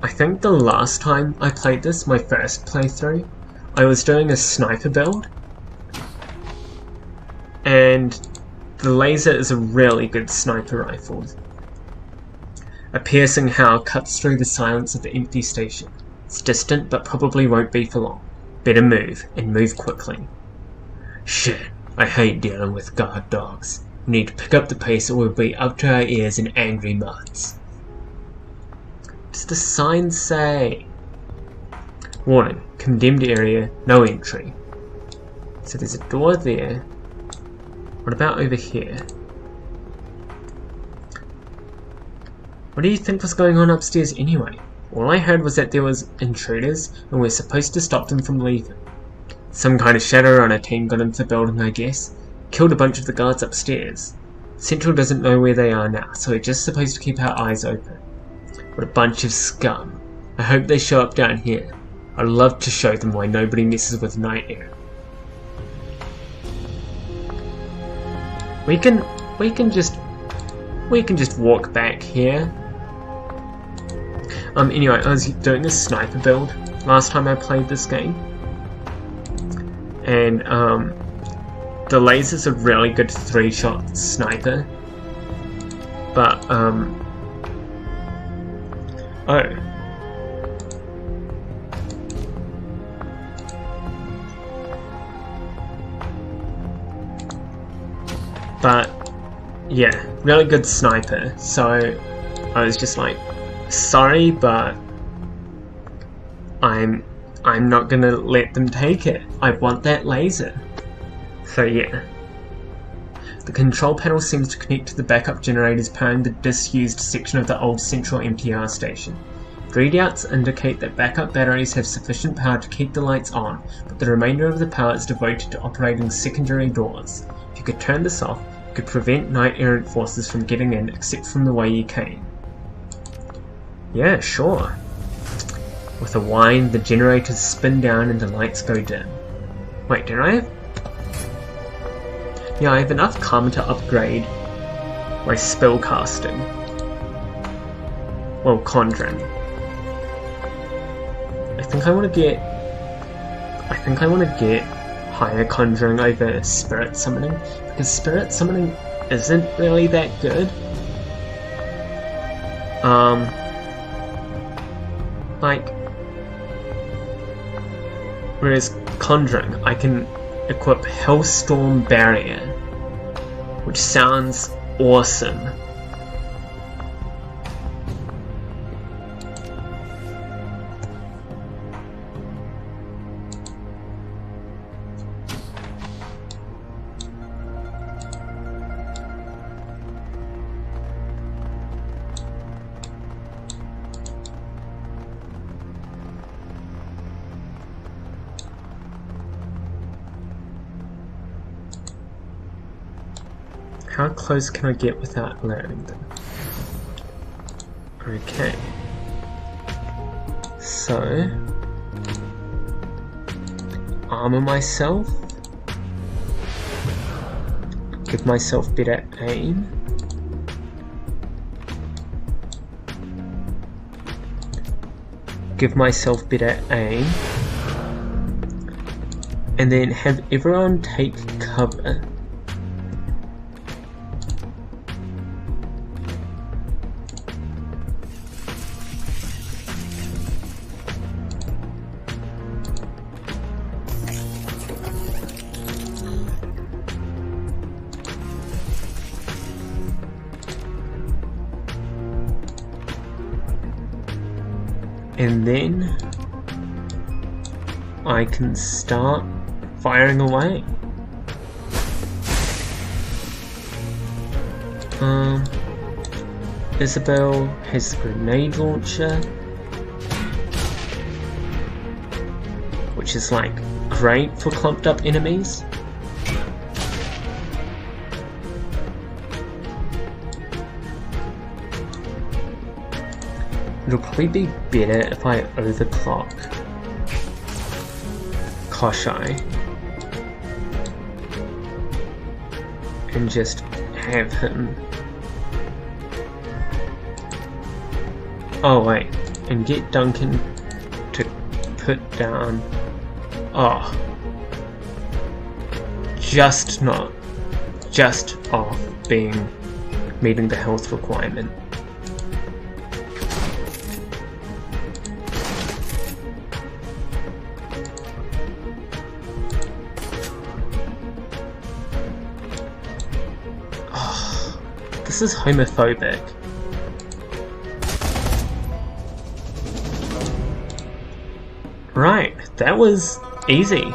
I think the last time I played this, my first playthrough, I was doing a sniper build, and the laser is a really good sniper rifle. A piercing howl cuts through the silence of the empty station. It's distant, but probably won't be for long. Better move, and move quickly. Shit, I hate dealing with guard dogs. We need to pick up the pace or we'll be up to our ears in angry mutts. Does the sign say? Warning, condemned area, no entry. So there's a door there. What about over here? What do you think was going on upstairs anyway? All I heard was that there was intruders and we're supposed to stop them from leaving. Some kind of Shadowrunner team got into the building, I guess. Killed a bunch of the guards upstairs. Central doesn't know where they are now, so we're just supposed to keep our eyes open. What a bunch of scum. I hope they show up down here. I'd love to show them why nobody messes with night air. We can just walk back here. Anyway, I was doing a sniper build last time I played this game, and the laser's a really good 3-shot sniper, but yeah, really good sniper, so I was just like, sorry, but I'm not gonna let them take it. I want that laser. So yeah. The control panel seems to connect to the backup generators powering the disused section of the old central MTR station. Readouts indicate that backup batteries have sufficient power to keep the lights on, but the remainder of the power is devoted to operating secondary doors. If you could turn this off, you could prevent knight-errant forces from getting in except from the way you came. Yeah, sure. With a whine, the generators spin down and the lights go dim. Wait, did I have... Yeah, I have enough karma to upgrade my spellcasting. Well, conjuring. I think I want to get higher conjuring over spirit summoning, because spirit summoning isn't really that good. Whereas conjuring, I can equip Hellstorm Barrier, which sounds awesome. How close can I get without alerting them? Okay. So, armor myself. Give myself better aim. Give myself better aim. And then have everyone take cover. And then I can start firing away. Isabel has the grenade launcher, which is like great for clumped up enemies. It'll probably be better if I overclock Koshai and just have him. Oh wait, and get Duncan to put down. Oh, just off meeting the health requirement. This is homophobic. Right, that was easy.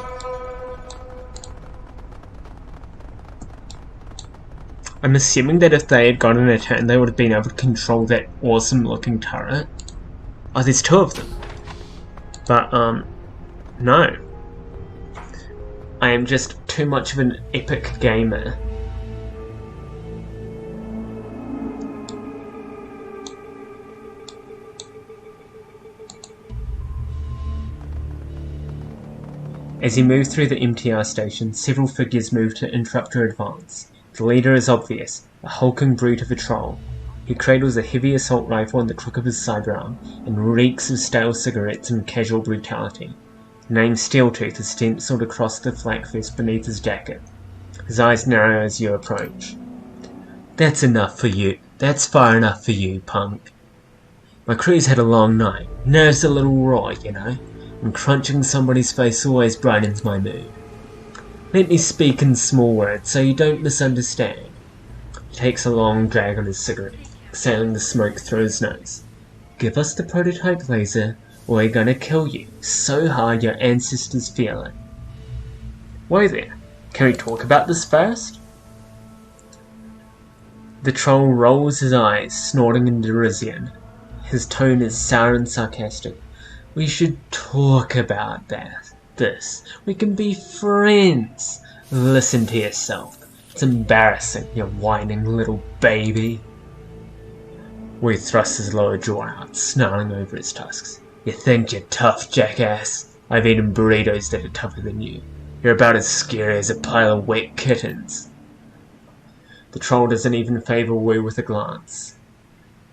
I'm assuming that if they had gotten a turn, they would have been able to control that awesome looking turret. Oh, there's two of them. But, no. I am just too much of an epic gamer. As you move through the MTR station, several figures move to interrupt your advance. The leader is obvious, a hulking brute of a troll. He cradles a heavy assault rifle in the crook of his sidearm and reeks of stale cigarettes and casual brutality. The name Steeltooth is stenciled across the flak vest beneath his jacket. His eyes narrow as you approach. That's enough for you. That's far enough for you, punk. My crew's had a long night. Nerves a little raw, you know. And crunching somebody's face always brightens my mood. Let me speak in small words so you don't misunderstand. He takes a long drag on his cigarette, exhaling the smoke through his nose. Give us the prototype laser, or we're gonna kill you so hard your ancestors feel it. Whoa there, can we talk about this first? The troll rolls his eyes, snorting in derision. His tone is sour and sarcastic. We should talk about this. We can be friends. Listen to yourself. It's embarrassing, you whining little baby. Wade thrusts his lower jaw out, snarling over his tusks. You think you're tough, jackass? I've eaten burritos that are tougher than you. You're about as scary as a pile of wet kittens. The troll doesn't even favor Wu with a glance.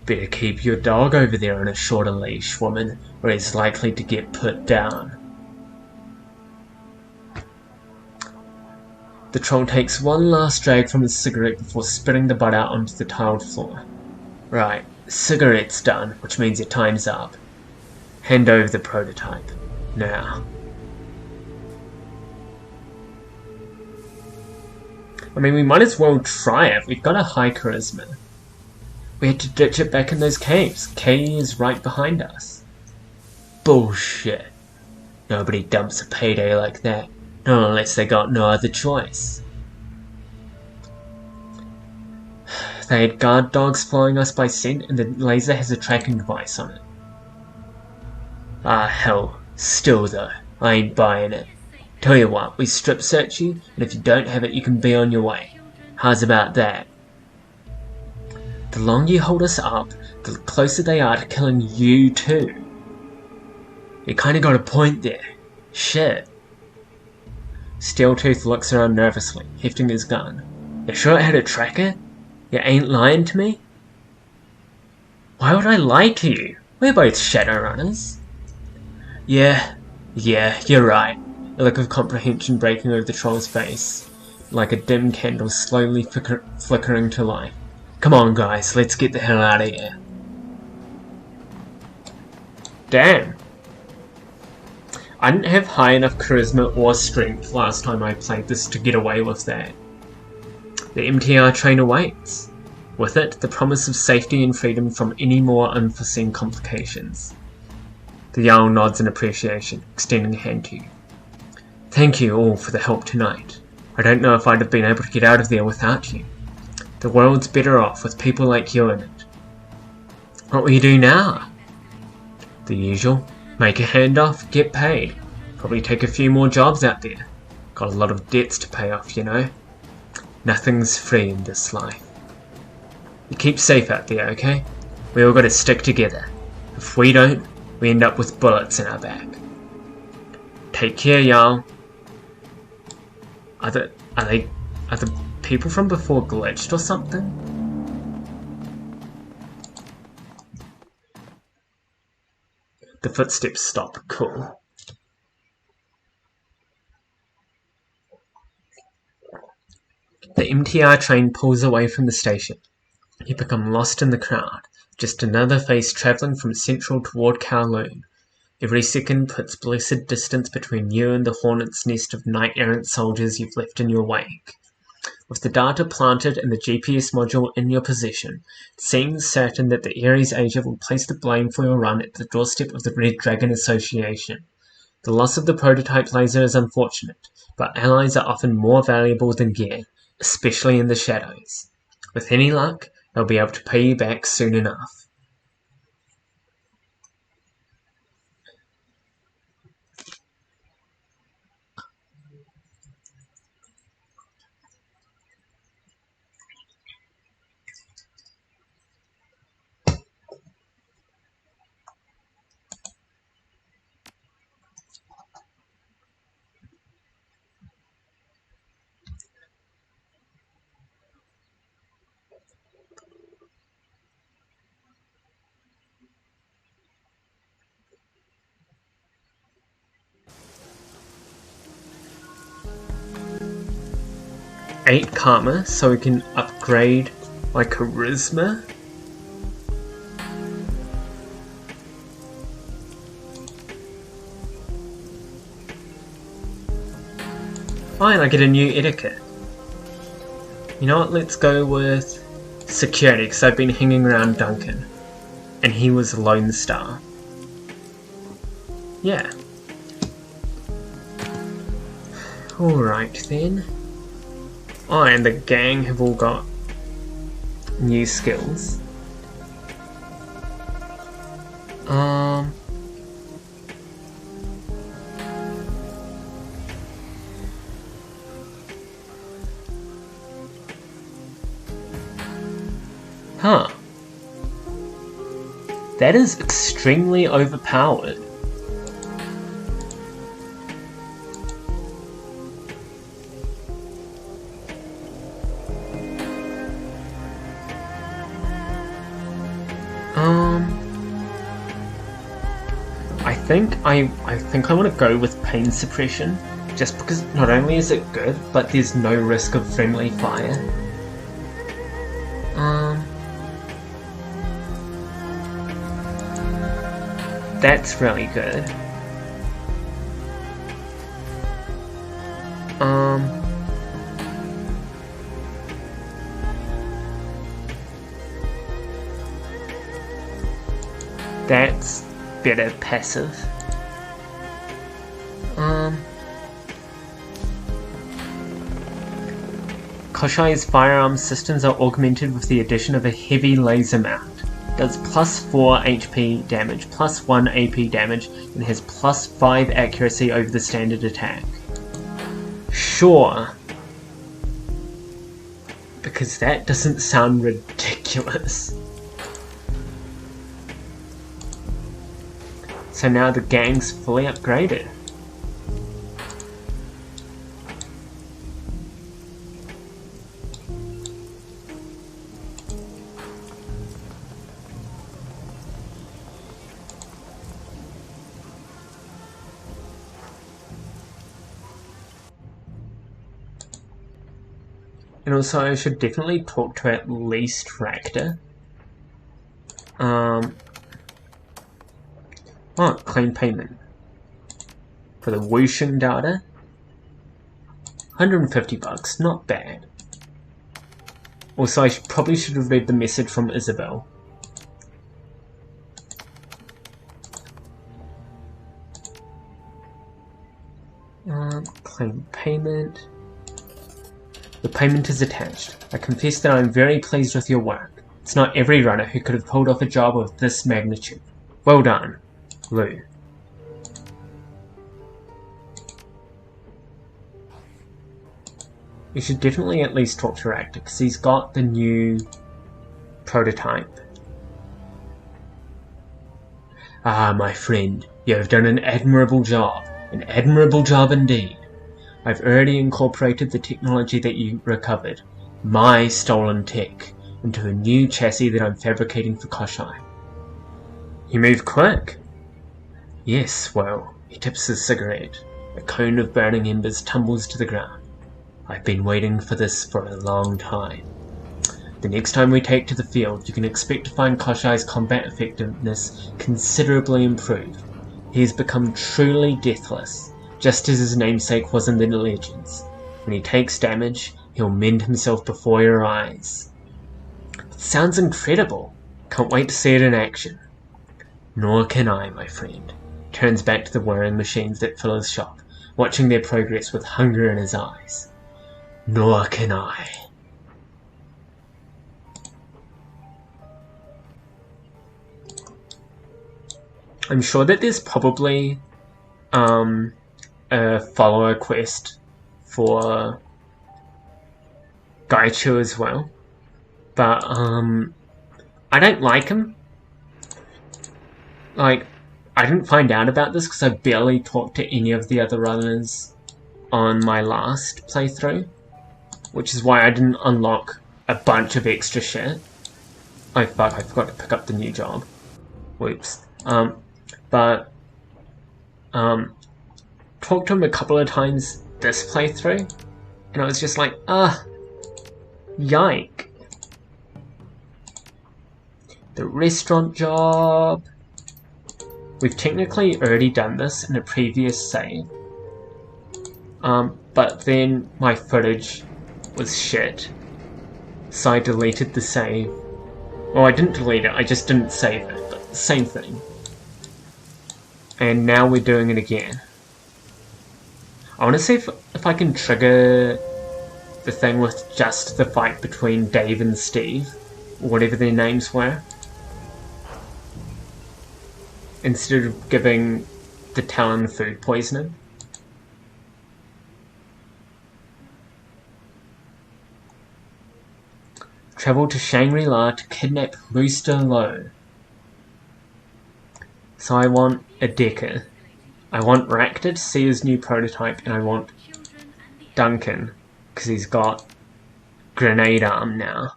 Better keep your dog over there on a shorter leash, woman, or he's likely to get put down. The troll takes one last drag from his cigarette before spitting the butt out onto the tiled floor. Right, cigarette's done, which means your time's up. Hand over the prototype. Now. I mean, we might as well try it. We've got a high charisma. We had to ditch it back in those caves. Katie is right behind us. Bullshit. Nobody dumps a payday like that. Not unless they got no other choice. They had guard dogs following us by scent, and the laser has a tracking device on it. Ah, hell. Still though, I ain't buying it. Tell you what, we strip search you, and if you don't have it, you can be on your way. How's about that? The longer you hold us up, the closer they are to killing you too. You kinda got a point there. Shit. Steeltooth looks around nervously, hefting his gun. You sure it had a tracker? You ain't lying to me? Why would I lie to you? We're both Shadowrunners. Yeah, you're right. A look of comprehension breaking over the troll's face, like a dim candle slowly flickering to life. Come on guys, let's get the hell out of here. Damn. I didn't have high enough charisma or strength last time I played this to get away with that. The MTR train awaits. With it, the promise of safety and freedom from any more unforeseen complications. The Jarl nods in appreciation, extending a hand to you. Thank you all for the help tonight. I don't know if I'd have been able to get out of there without you. The world's better off with people like you in it. What will you do now? The usual. Make a handoff, get paid. Probably take a few more jobs out there. Got a lot of debts to pay off, you know. Nothing's free in this life. You keep safe out there, okay? We all gotta stick together. If we don't, we end up with bullets in our back. Take care, Jarl. Are the people from before glitched or something? The footsteps stop. Cool. The MTR train pulls away from the station. You become lost in the crowd. Just another face travelling from Central toward Kowloon. Every second puts blessed distance between you and the hornet's nest of knight-errant soldiers you've left in your wake. With the data planted and the GPS module in your possession, it seems certain that the Ares Asia will place the blame for your run at the doorstep of the Red Dragon Association. The loss of the prototype laser is unfortunate, but allies are often more valuable than gear, especially in the shadows. With any luck, they'll be able to pay you back soon enough. Eight karma, so we can upgrade my charisma. Fine, I get a new etiquette. You know what, let's go with security, because I've been hanging around Duncan. And he was a Lone Star. Yeah. Alright then. Oh, and the gang have all got new skills. Huh. That is extremely overpowered. I think I want to go with pain suppression, just because not only is it good, but there's no risk of friendly fire. That's really good. That's better passive. Koshai's firearm systems are augmented with the addition of a heavy laser mount. Does plus 4 HP damage, plus 1 AP damage, and has plus 5 accuracy over the standard attack. Sure. because that doesn't sound ridiculous. So now the gang's fully upgraded. And also I should definitely talk to at least Ractor. Claim payment. For the whooshing data. 150 bucks, not bad. Also, I probably should have read the message from Isabel. Claim payment. The payment is attached. I confess that I am very pleased with your work. It's not every runner who could have pulled off a job of this magnitude. Well done, Lou. You should definitely at least talk to Ractor, because he's got the new prototype. Ah, my friend, you have done an admirable job. An admirable job indeed. I've already incorporated the technology that you recovered, my stolen tech, into a new chassis that I'm fabricating for Koshai. You move quick. Yes, well, he tips his cigarette. A cone of burning embers tumbles to the ground. I've been waiting for this for a long time. The next time we take to the field, you can expect to find Koshai's combat effectiveness considerably improved. He has become truly deathless, just as his namesake was in the legends. When he takes damage, he'll mend himself before your eyes. It sounds incredible. Can't wait to see it in action. Nor can I, my friend. Turns back to the whirring machines that fill his shop, watching their progress with hunger in his eyes. Nor can I. I'm sure that there's probably a follower quest for Gaichu as well, but I don't like him. Like, I didn't find out about this because I barely talked to any of the other runners on my last playthrough, which is why I didn't unlock a bunch of extra shit. Oh fuck, I forgot to pick up the new job. Whoops. Talked to him a couple of times this playthrough, and I was just like, yike. The restaurant job. We've technically already done this in a previous save, but then my footage was shit, so I deleted the save. Well, I didn't delete it, I just didn't save it, but same thing. And now we're doing it again. I want to see if I can trigger the thing with just the fight between Dave and Steve, or whatever their names were, instead of giving the Talon food poisoning. Travel to Shangri-La to kidnap Rooster Lowe. So I want a Decker. I want Ractor to see his new prototype, and I want Duncan, because he's got grenade arm now.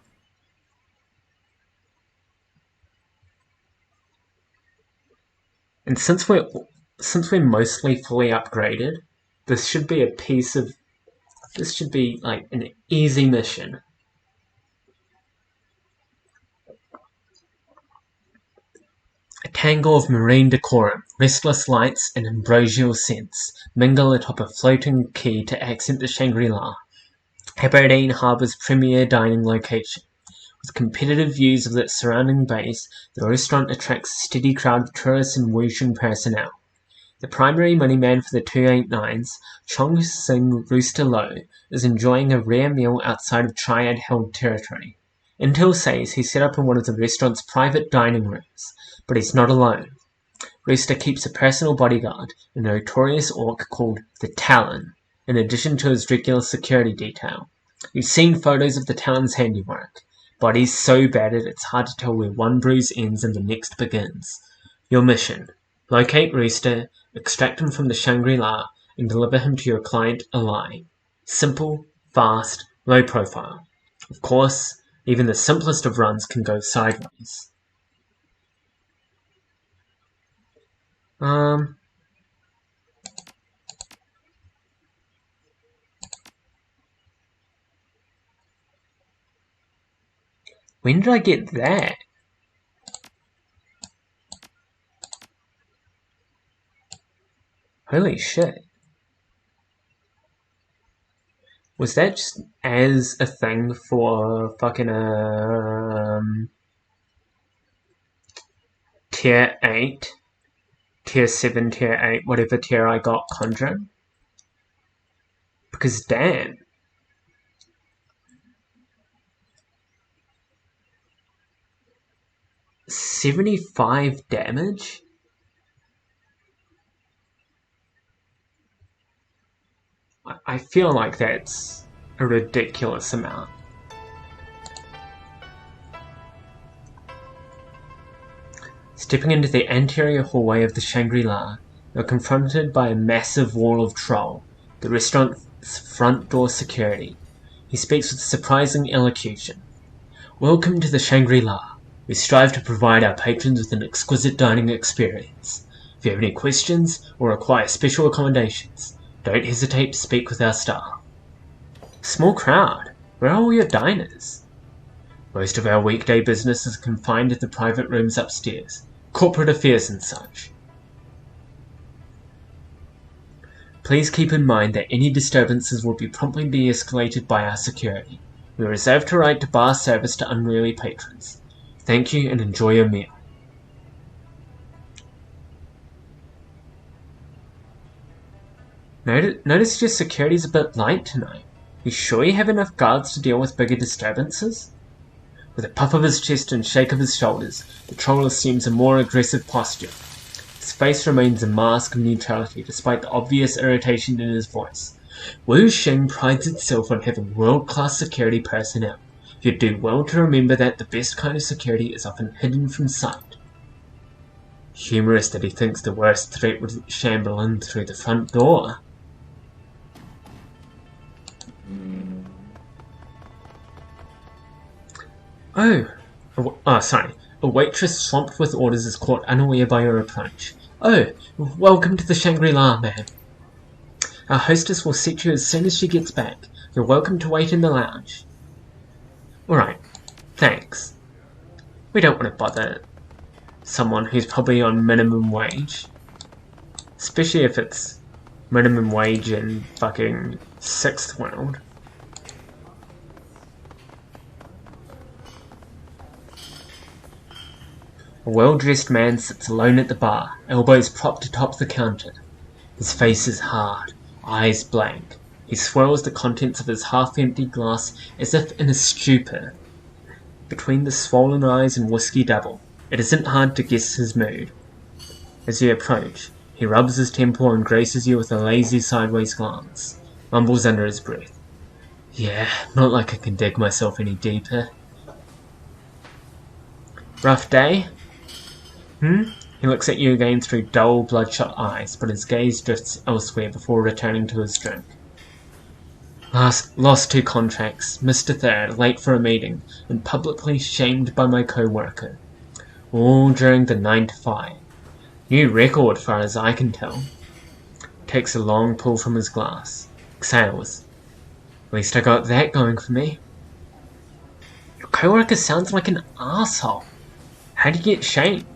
And since we're mostly fully upgraded, this should be like an easy mission. A tangle of marine decorum, restless lights, and ambrosial scents mingle atop a floating quay to accent the Shangri-La, Aberdeen Harbour's premier dining location. With competitive views of its surrounding bays, the restaurant attracts a steady crowd of tourists and whooshing personnel. The primary moneyman for the 289s, Chong Sing Rooster Lowe, is enjoying a rare meal outside of Triad-held territory. Intel says he's set up in one of the restaurant's private dining rooms, but he's not alone. Rooster keeps a personal bodyguard, a notorious orc called the Talon, in addition to his regular security detail. You've seen photos of the town's handiwork. Bodies so battered it's hard to tell where one bruise ends and the next begins. Your mission: locate Rooster, extract him from the Shangri-La, and deliver him to your client alive. Simple, fast, low profile. Of course, even the simplest of runs can go sideways. When did I get that? Holy shit. Was that just as a thing for fucking tier 8, tier 7, tier 8, whatever tier I got Conjuring? Because damn. $75 damage? I feel like that's a ridiculous amount. Stepping into the anterior hallway of the Shangri-La, you're confronted by a massive wall of troll, the restaurant's front door security. He speaks with surprising elocution. Welcome to the Shangri-La. We strive to provide our patrons with an exquisite dining experience. If you have any questions or require special accommodations, don't hesitate to speak with our staff. Small crowd. Where are all your diners? Most of our weekday business is confined to the private rooms upstairs, corporate affairs and such. Please keep in mind that any disturbances will be promptly de-escalated by our security. We reserve the right to bar service to unruly patrons. Thank you and enjoy your meal. Notice your security's a bit light tonight. You sure you have enough guards to deal with bigger disturbances? With a puff of his chest and shake of his shoulders, the troll assumes a more aggressive posture. His face remains a mask of neutrality despite the obvious irritation in his voice. Wu Xing prides itself on having world-class security personnel. You'd do well to remember that the best kind of security is often hidden from sight. Humorous that he thinks the worst threat would shamble in through the front door. Sorry. A waitress swamped with orders is caught unaware by your approach. Oh, welcome to the Shangri-La, ma'am. Our hostess will set you as soon as she gets back. You're welcome to wait in the lounge. Alright, thanks. We don't want to bother someone who's probably on minimum wage. Especially if it's minimum wage in fucking 6th world. A well-dressed man sits alone at the bar, elbows propped atop the counter. His face is hard, eyes blank. He swirls the contents of his half-empty glass as if in a stupor. Between the swollen eyes and whiskey double, it isn't hard to guess his mood. As you approach, he rubs his temple and graces you with a lazy sideways glance, mumbles under his breath. Yeah, not like I can dig myself any deeper. Rough day? He looks at you again through dull, bloodshot eyes, but his gaze drifts elsewhere before returning to his drink. Lost 2 contracts, missed a third, late for a meeting, and publicly shamed by my co-worker. All during the 9 to 5. New record far as I can tell. Takes a long pull from his glass. Exhales. At least I got that going for me. Your co-worker sounds like an asshole. How'd you get shamed?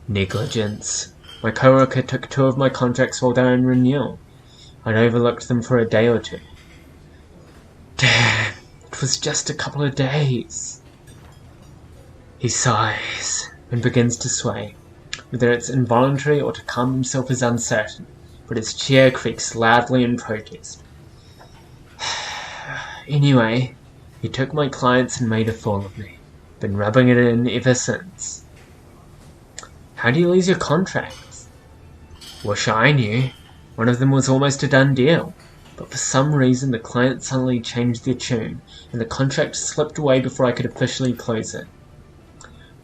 Negligence. My co-worker took 2 of my contracts while they were in renewal. I'd overlooked them for a day or 2. Damn, it was just a couple of days. He sighs and begins to sway. Whether it's involuntary or to calm himself is uncertain, but his chair creaks loudly in protest. Anyway, he took my clients and made a fool of me. Been rubbing it in ever since. How do you lose your contracts? Wish I knew. One of them was almost a done deal. but for some reason the client suddenly changed their tune, and the contract slipped away before I could officially close it.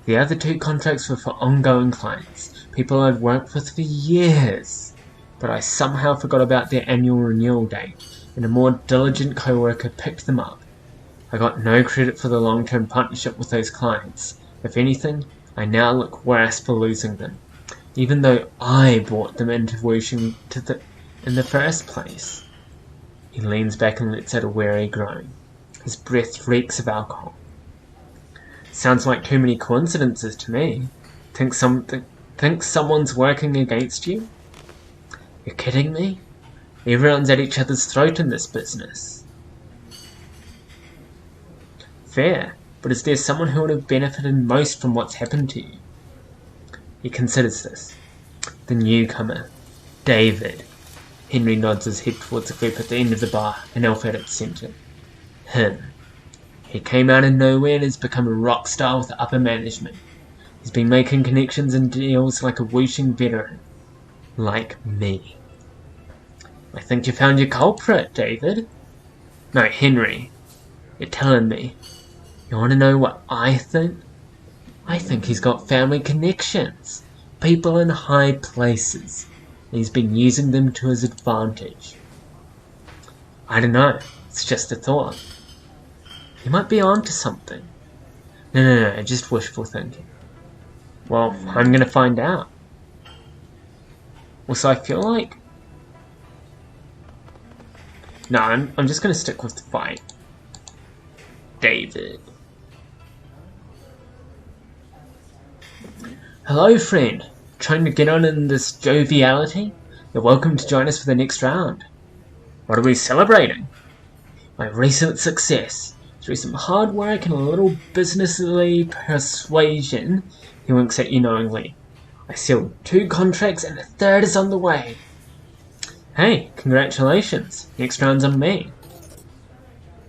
The other 2 contracts were for ongoing clients, people I'd worked with for years, but I somehow forgot about their annual renewal date, and a more diligent co-worker picked them up. I got no credit for the long-term partnership with those clients. If anything, I now look worse for losing them, even though I brought them into Wuxing in the first place. He leans back and lets out a weary groan. His breath reeks of alcohol. Sounds like too many coincidences to me. Think someone's working against you? You're kidding me? Everyone's at each other's throat in this business. Fair, but is there someone who would have benefited most from what's happened to you? He considers this. The newcomer, David. Henry nods his head towards the group at the end of the bar, and Elf at its centre. Him. He came out of nowhere and has become a rock star with upper management. He's been making connections and deals like a Wuxing veteran. Like me. I think you found your culprit, David. No, Henry. You're telling me. You want to know what I think? I think he's got family connections. People in high places. And he's been using them to his advantage. I don't know. It's just a thought. You might be onto something. No, just wishful thinking. Well, I'm gonna find out. Also, I feel like... No, I'm just gonna stick with the fight. David. Hello, friend. Trying to get on in this joviality? You're welcome to join us for the next round. What are we celebrating? My recent success. Through some hard work and a little businessly persuasion, he winks at you knowingly. I sealed 2 contracts and a 3rd is on the way. Hey, congratulations. Next round's on me.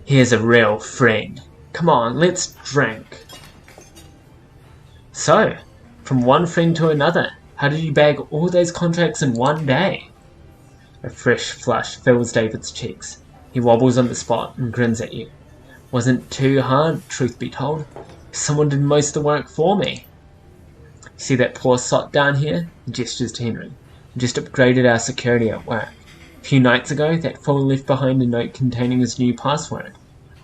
Here's a real friend. Come on, let's drink. So, from one friend to another, how did you bag all those contracts in one day? A fresh flush fills David's cheeks. He wobbles on the spot and grins at you. Wasn't too hard, truth be told. Someone did most of the work for me. See that poor sot down here? He gestures to Henry. We just upgraded our security at work. A few nights ago, that fool left behind a note containing his new password.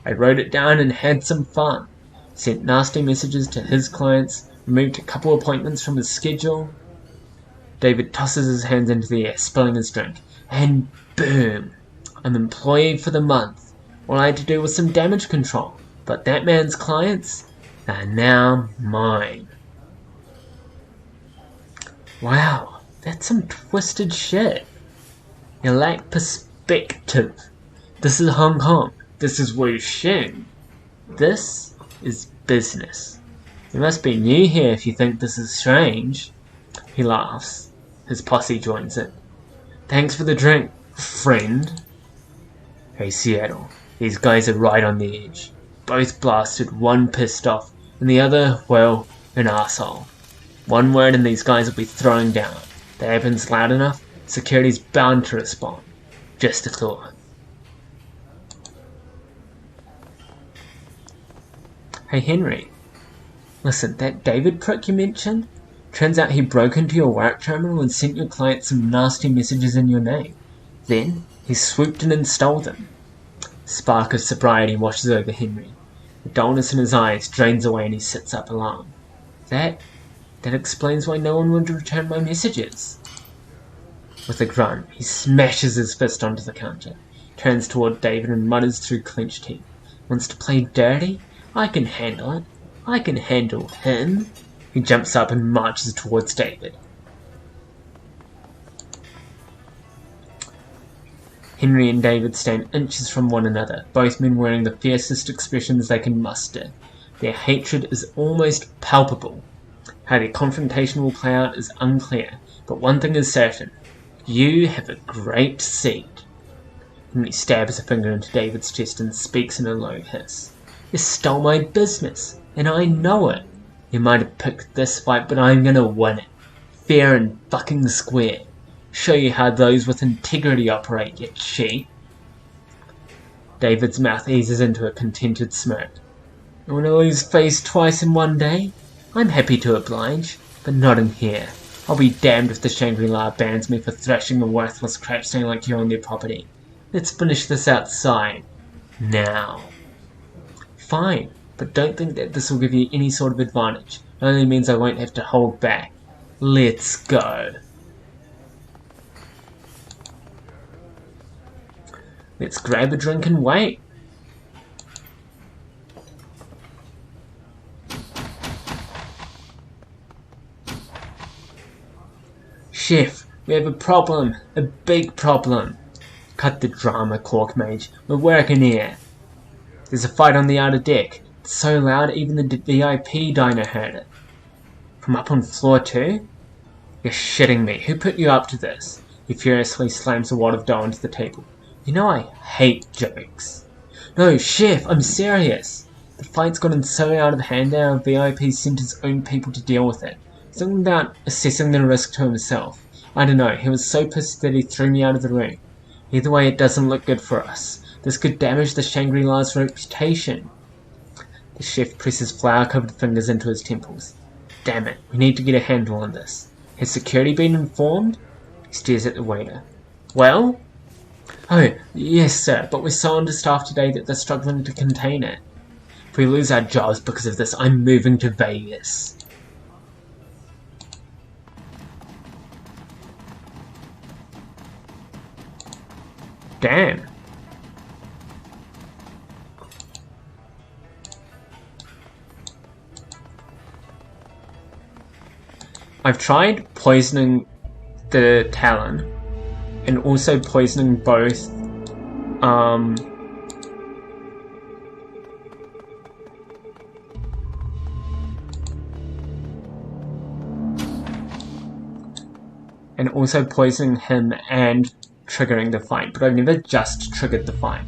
I wrote it down and had some fun. Sent nasty messages to his clients, removed a couple appointments from his schedule. David tosses his hands into the air, spilling his drink. And boom! I'm employed for the month. All I had to do was some damage control, but that man's clients are now mine. Wow, that's some twisted shit. You lack perspective. This is Hong Kong. This is Wuxing. This is business. You must be new here if you think this is strange. He laughs. His posse joins it. Thanks for the drink, friend. Hey, Seattle. These guys are right on the edge. Both blasted, one pissed off, and the other, well, an arsehole. One word and these guys will be throwing down. If that happens loud enough, security's bound to respond. Just a thought. Hey Henry. Listen, that David prick you mentioned? Turns out he broke into your work terminal and sent your client some nasty messages in your name. Then, he swooped in and stole them. Spark of sobriety washes over Henry. The dullness in his eyes drains away and he sits up alarmed. That explains why no one would return my messages. With a grunt, he smashes his fist onto the counter, turns toward David and mutters through clenched teeth. Wants to play dirty? I can handle it. I can handle him. He jumps up and marches towards David. Henry and David stand inches from one another, both men wearing the fiercest expressions they can muster. Their hatred is almost palpable. How their confrontation will play out is unclear, but one thing is certain. You have a great seat. Henry stabs a finger into David's chest and speaks in a low hiss. You stole my business, and I know it. You might have picked this fight, but I'm gonna win it. Fair and fucking square. Show you how those with integrity operate, you cheat. David's mouth eases into a contented smirk. You want to lose face twice in one day? I'm happy to oblige, but not in here. I'll be damned if the Shangri-La bans me for thrashing a worthless crapstain like you on their property. Let's finish this outside. Now. Fine, but don't think that this will give you any sort of advantage. It only means I won't have to hold back. Let's go. Let's grab a drink and wait. Chef, we have a problem. A big problem. Cut the drama, Cork Mage. We're working here. There's a fight on the outer deck. It's so loud even the VIP diner heard it. From up on floor 2? You're shitting me. Who put you up to this? He furiously slams a wad of dough onto the table. You know I hate jokes. No, Chef, I'm serious. The fight's gotten so out of hand that our VIP sent his own people to deal with it. Something about assessing the risk to himself. I don't know, he was so pissed that he threw me out of the room. Either way, it doesn't look good for us. This could damage the Shangri-La's reputation. The chef presses flour-covered fingers into his temples. Damn it, we need to get a handle on this. Has security been informed? He stares at the waiter. Well? Oh, yes sir, but we're so understaffed today that they're struggling to contain it. If we lose our jobs because of this, I'm moving to Vegas. Damn. I've tried poisoning the Talon and also poisoning both and also poisoning him and triggering the fight, but I've never just triggered the fight.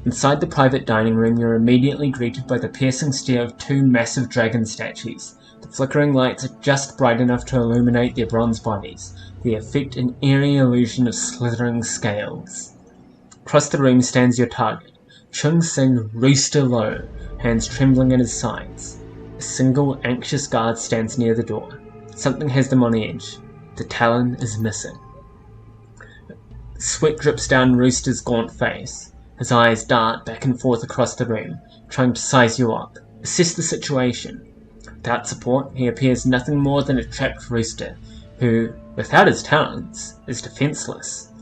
Inside the private dining room, you're immediately greeted by the piercing stare of two massive dragon statues. The flickering lights are just bright enough to illuminate their bronze bodies. They effect an eerie illusion of slithering scales. Across the room stands your target, Chung Sing Rooster Low, hands trembling at his sides. A single anxious guard stands near the door. Something has them on edge. The Talon is missing. Sweat drips down Rooster's gaunt face. His eyes dart back and forth across the room, trying to size you up, assess the situation. Without support, he appears nothing more than a trapped rooster, who, without his talents, is defenseless.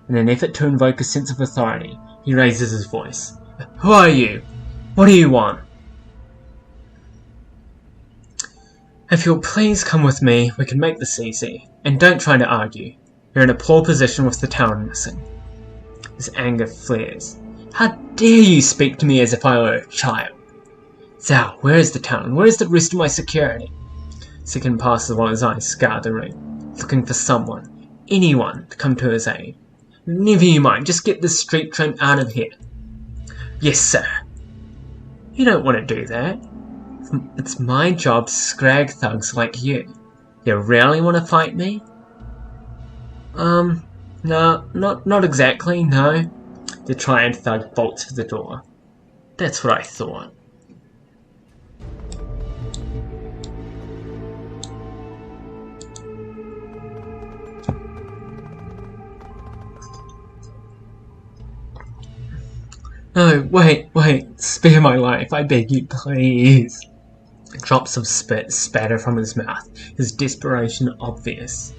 In an effort to invoke a sense of authority, he raises his voice. Who are you? What do you want? If you'll please come with me, we can make this easy, and don't try to argue. You're in a poor position with the Talon missing. His anger flares. How dare you speak to me as if I were a child? Zhao, where is the Talon? Where is the rest of my security? Second passes while his eyes scour the room, looking for someone, anyone, to come to his aid. Never you mind, just get this street train out of here. Yes, sir. You don't want to do that. It's my job to scrag thugs like you. You really want to fight me? No, not exactly, no. The Triad thug bolts for the door. That's what I thought. No, wait, spare my life, I beg you, please. Drops of spit spatter from his mouth, his desperation obvious.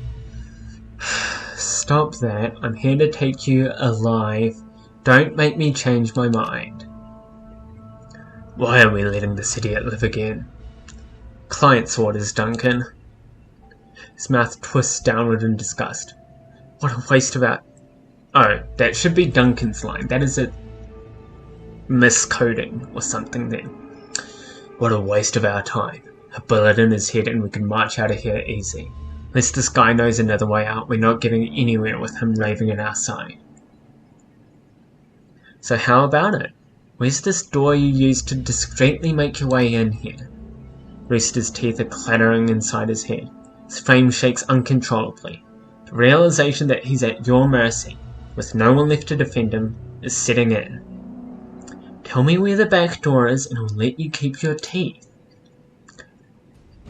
Stop that, I'm here to take you alive. Don't make me change my mind. Why are we letting this idiot live again? Client's orders, Duncan. His mouth twists downward in disgust. What a waste of our... Oh, that should be Duncan's line. That is a miscoding or something then. What a waste of our time. A bullet in his head and we can march out of here easy. Unless this guy knows another way out, we're not getting anywhere with him raving at our side. So how about it? Where's this door you used to discreetly make your way in here? Rooster's teeth are clattering inside his head. His frame shakes uncontrollably. The realization that he's at your mercy, with no one left to defend him, is setting in. Tell me where the back door is and I'll let you keep your teeth.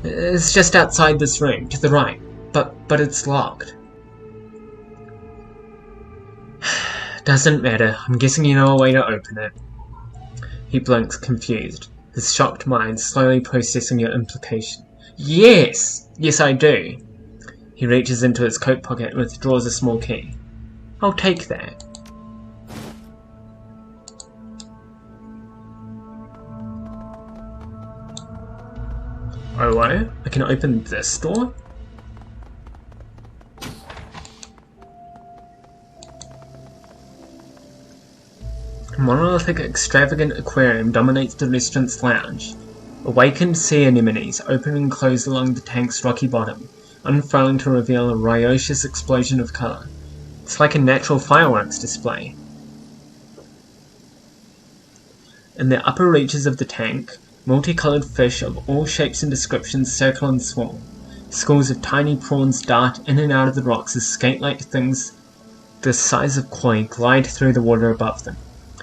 It's just outside this room, to the right, but it's locked. Doesn't matter, I'm guessing you know a way to open it. He blinks, confused, his shocked mind slowly processing your implication. Yes! Yes, I do. He reaches into his coat pocket and withdraws a small key. I'll take that. Oh, I can open this door? A monolithic, extravagant aquarium dominates the restaurant's lounge. Awakened sea anemones open and close along the tank's rocky bottom, unfurling to reveal a riotous explosion of colour. It's like a natural fireworks display. In the upper reaches of the tank, multicoloured fish of all shapes and descriptions circle and swarm. Schools of tiny prawns dart in and out of the rocks as skate-like things the size of koi glide through the water above them.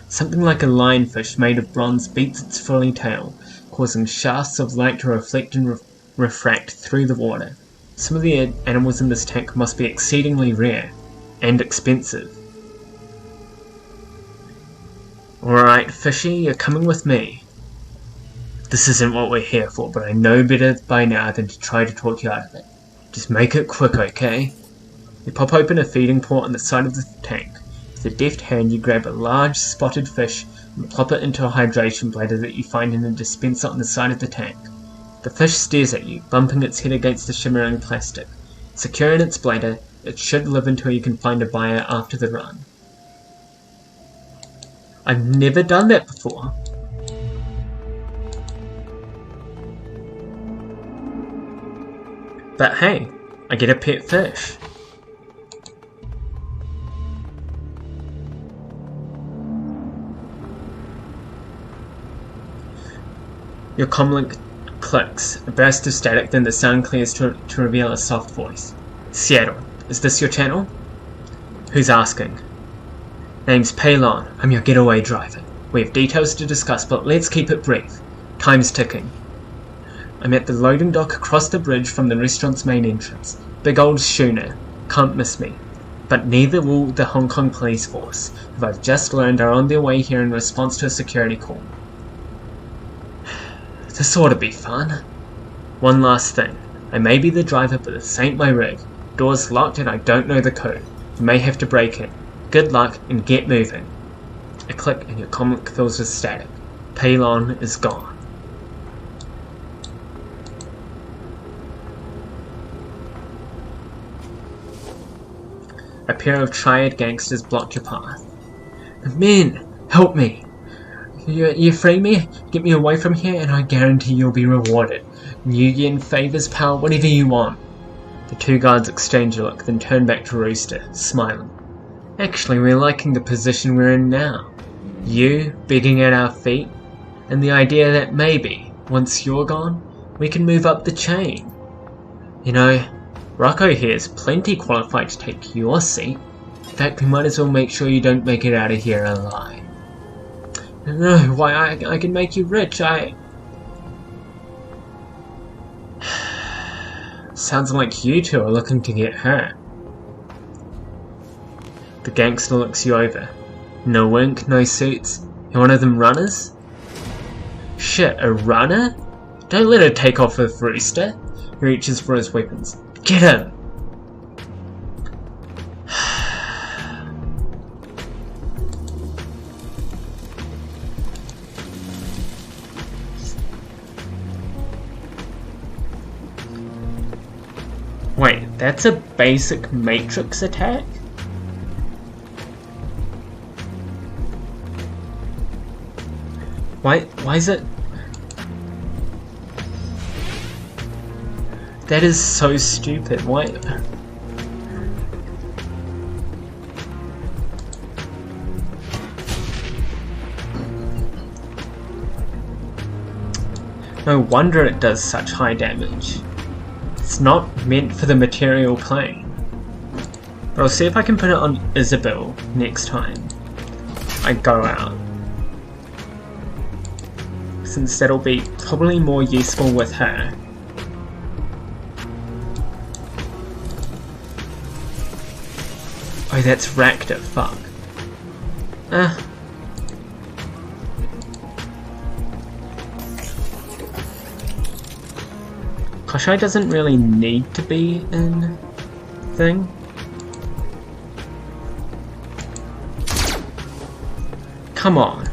Something like a lionfish made of bronze beats its frilly tail, causing shafts of light to reflect and refract through the water. Some of the animals in this tank must be exceedingly rare and expensive. Alright, fishy, you're coming with me. This isn't what we're here for, but I know better by now than to try to talk you out of it. Just make it quick, okay? You pop open a feeding port on the side of the tank. With a deft hand you grab a large spotted fish and plop it into a hydration bladder that you find in a dispenser on the side of the tank. The fish stares at you, bumping its head against the shimmering plastic. Secure in its bladder, it should live until you can find a buyer after the run. I've never done that before. But hey, I get a pet fish. Your comlink clicks, a burst of static, then the sound clears to reveal a soft voice. Seattle, is this your channel? Who's asking? Name's Paylon, I'm your getaway driver. We have details to discuss, but let's keep it brief. Time's ticking. I'm at the loading dock across the bridge from the restaurant's main entrance. Big old schooner. Can't miss me. But neither will the Hong Kong police force, who I've just learned are on their way here in response to a security call. This ought to be fun. One last thing. I may be the driver, but this ain't my rig. Door's locked and I don't know the code. You may have to break it. Good luck and get moving. A click and your comlink fills with static. Paylon is gone. A pair of triad gangsters blocked your path. Men, help me! You free me, get me away from here, and I guarantee you'll be rewarded. New yen, favors, power, whatever you want. The two guards exchange a look, then turn back to Rooster, smiling. Actually, we're liking the position we're in now. You, begging at our feet, and the idea that maybe, once you're gone, we can move up the chain. You know, Rocco here's plenty qualified to take your seat. In fact, we might as well make sure you don't make it out of here alive. No, why, I can make you rich, Sounds like you two are looking to get hurt. The gangster looks you over. No wink, no suits. You one of them runners? Shit, a runner? Don't let her take off with Rooster. He reaches for his weapons. Get him! Wait, that's a basic Matrix attack? Why is it... That is so stupid, why... No wonder it does such high damage. It's not meant for the material plane. But I'll see if I can put it on Isabel next time. I go out, since that'll be probably more useful with her. Oh, that's Ractor, fuck. Koshai doesn't really need to be in thing. Come on.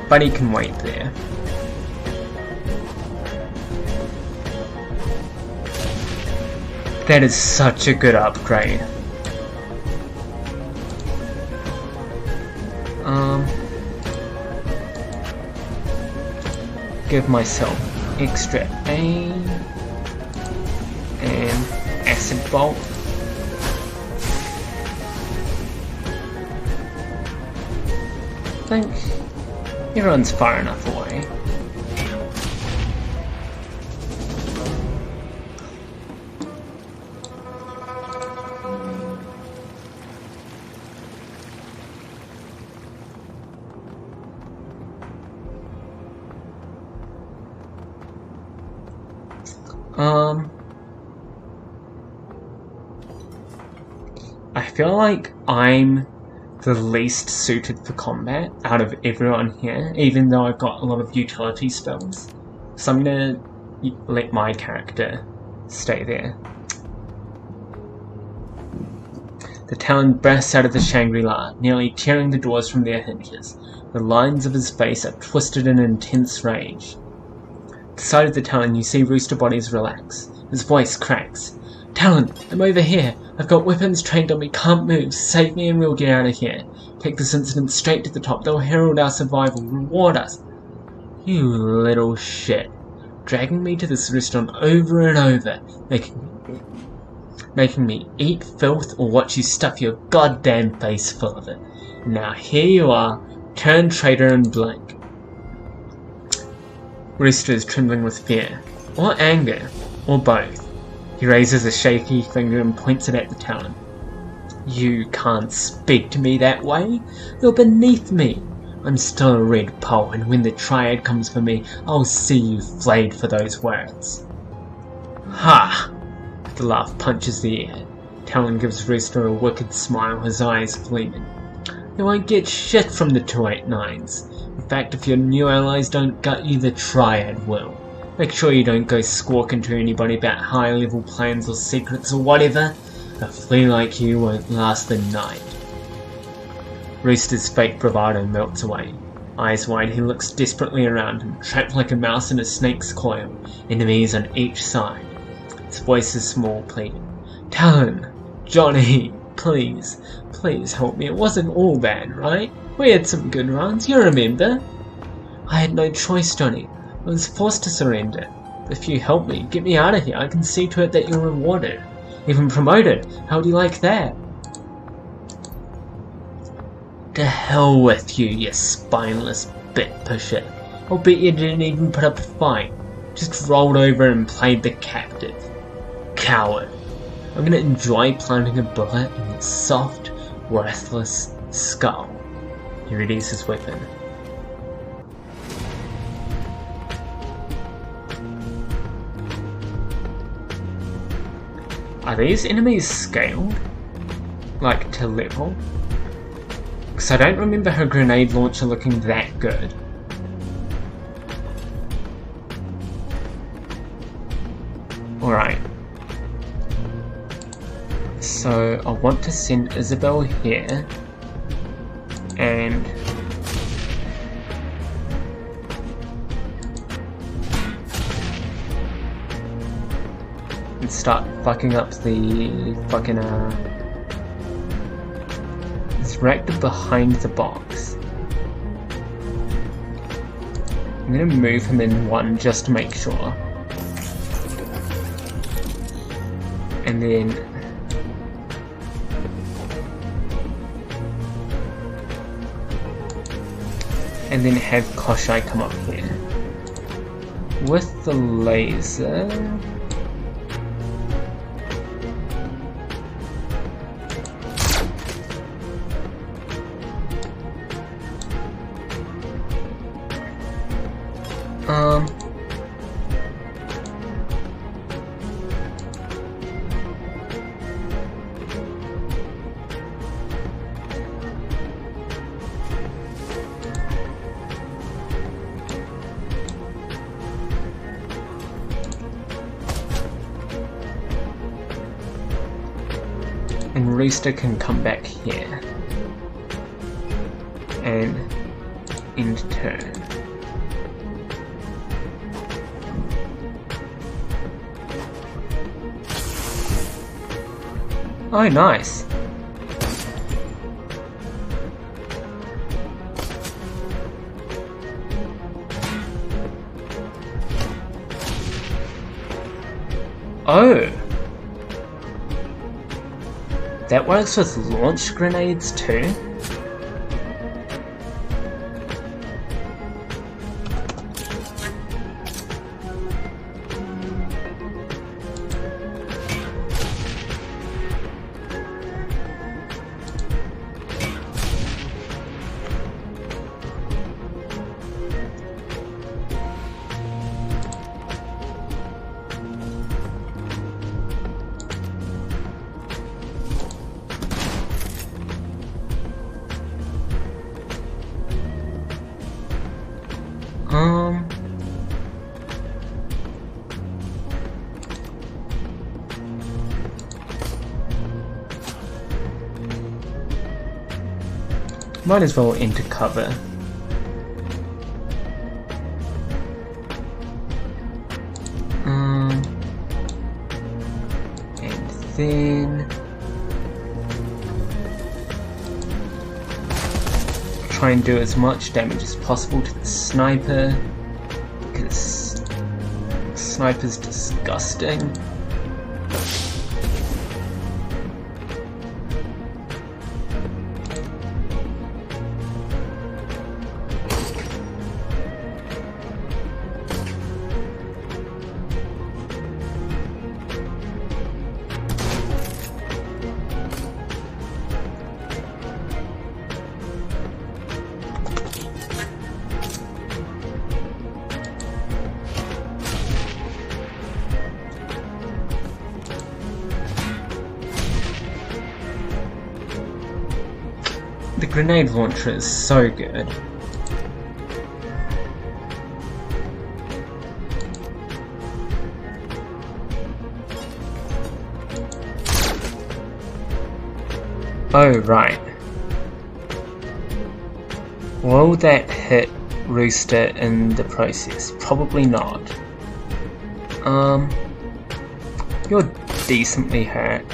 Buddy can wait there. That is such a good upgrade. Give myself extra aim and acid bolt. I think everyone's far enough away. I feel like I'm the least suited for combat out of everyone here, even though I've got a lot of utility spells. So I'm gonna let my character stay there. The Talon bursts out of the Shangri-La, nearly tearing the doors from their hinges. The lines of his face are twisted in intense rage. At the side of the Talon, you see Rooster Bodies relax. His voice cracks. Talon, I'm over here. I've got weapons trained on me, can't move. Save me and we'll get out of here. Take this incident straight to the top. They'll herald our survival. Reward us. You little shit. Dragging me to this restaurant over and over. Making me eat filth or watch you stuff your goddamn face full of it. Now here you are, turn traitor and blank. Rooster is trembling with fear. Or anger. Or both. He raises a shaky finger and points it at the Talon. You can't speak to me that way. You're beneath me. I'm still a red pole, and when the Triad comes for me, I'll see you flayed for those words. Ha! The laugh punches the air. Talon gives Rooster a wicked smile, his eyes gleaming. You won't get shit from the 289s. In fact, if your new allies don't gut you, the Triad will. Make sure you don't go squawking to anybody about high-level plans or secrets or whatever. A flea like you won't last the night. Rooster's fake bravado melts away. Eyes wide, he looks desperately around him, trapped like a mouse in a snake's coil, enemies on each side. His voice is small, pleading. Talon! Johnny! Please, please help me. It wasn't all bad, right? We had some good runs, you remember? I had no choice, Johnny. I was forced to surrender. If you help me, get me out of here, I can see to it that you're rewarded. Even promoted. How do you like that? To hell with you, you spineless bit pusher. I'll bet you didn't even put up a fight. Just rolled over and played the captive. Coward. I'm gonna enjoy planting a bullet in your soft, worthless skull. He readies his weapon. Are these enemies scaled? Like, to level? Because I don't remember her grenade launcher looking that good. Alright. So, I want to send Isabel here. And start fucking up the fucking it's Ractor behind the box. I'm gonna move him in one just to make sure. And then have Koshai come up here. With the laser... and Rooster can come back here and end turn. Oh, nice. Oh. That works with launch grenades too? Might as well enter cover. And then try and do as much damage as possible to the sniper, because the sniper's disgusting. The grenade launcher is so good. Oh, right. Will that hit Rooster in the process? Probably not. You're decently hurt.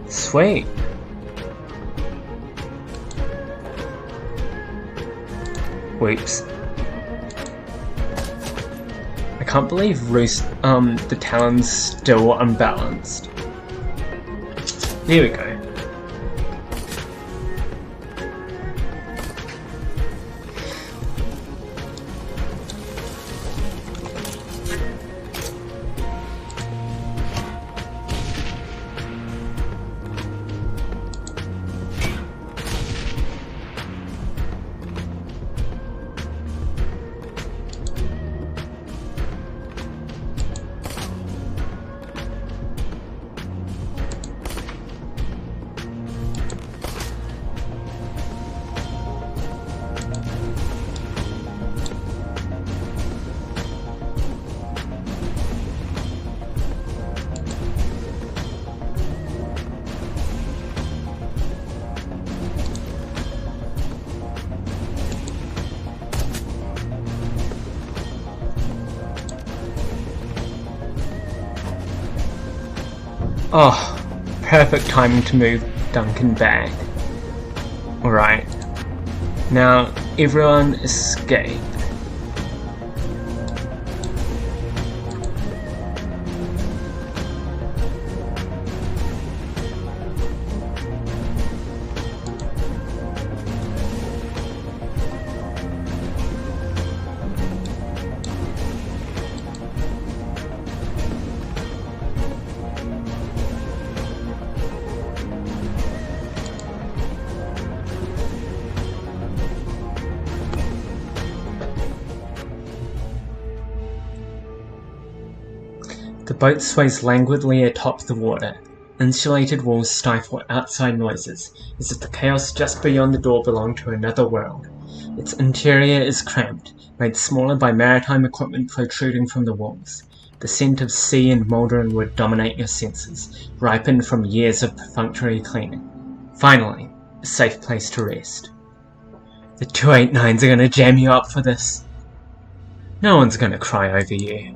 Sweet. Whoops. I can't believe the Talon's still unbalanced. There we go. Oh, perfect timing to move Duncan back. Alright. Now, everyone escape. The boat sways languidly atop the water. Insulated walls stifle outside noises, as if the chaos just beyond the door belonged to another world. Its interior is cramped, made smaller by maritime equipment protruding from the walls. The scent of sea and mouldering wood dominate your senses, ripened from years of perfunctory cleaning. Finally, a safe place to rest. The 289s are gonna jam you up for this. No one's gonna cry over you.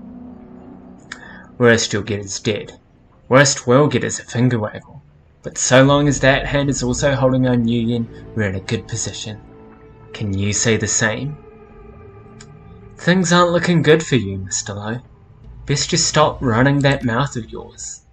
Worst you'll get is dead. Worst we'll get is a finger waggle. But so long as that hand is also holding our new yen, we're in a good position. Can you say the same? Things aren't looking good for you, Mr. Lowe. Best just stop running that mouth of yours.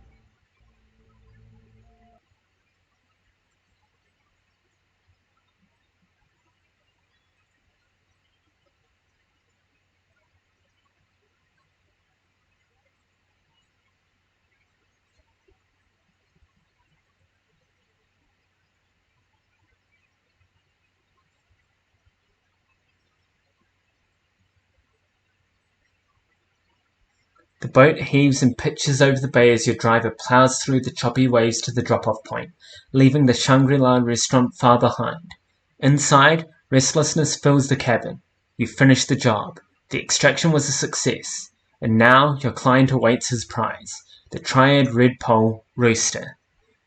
The boat heaves and pitches over the bay as your driver plows through the choppy waves to the drop-off point, leaving the Shangri-La restaurant far behind. Inside, restlessness fills the cabin. You finish the job. The extraction was a success. And now your client awaits his prize, the Triad Red Pole Rooster.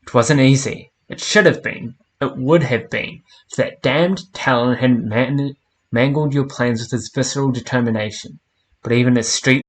It wasn't easy. It should have been. It would have been, if that damned Talon hadn't mangled your plans with his visceral determination. But even as street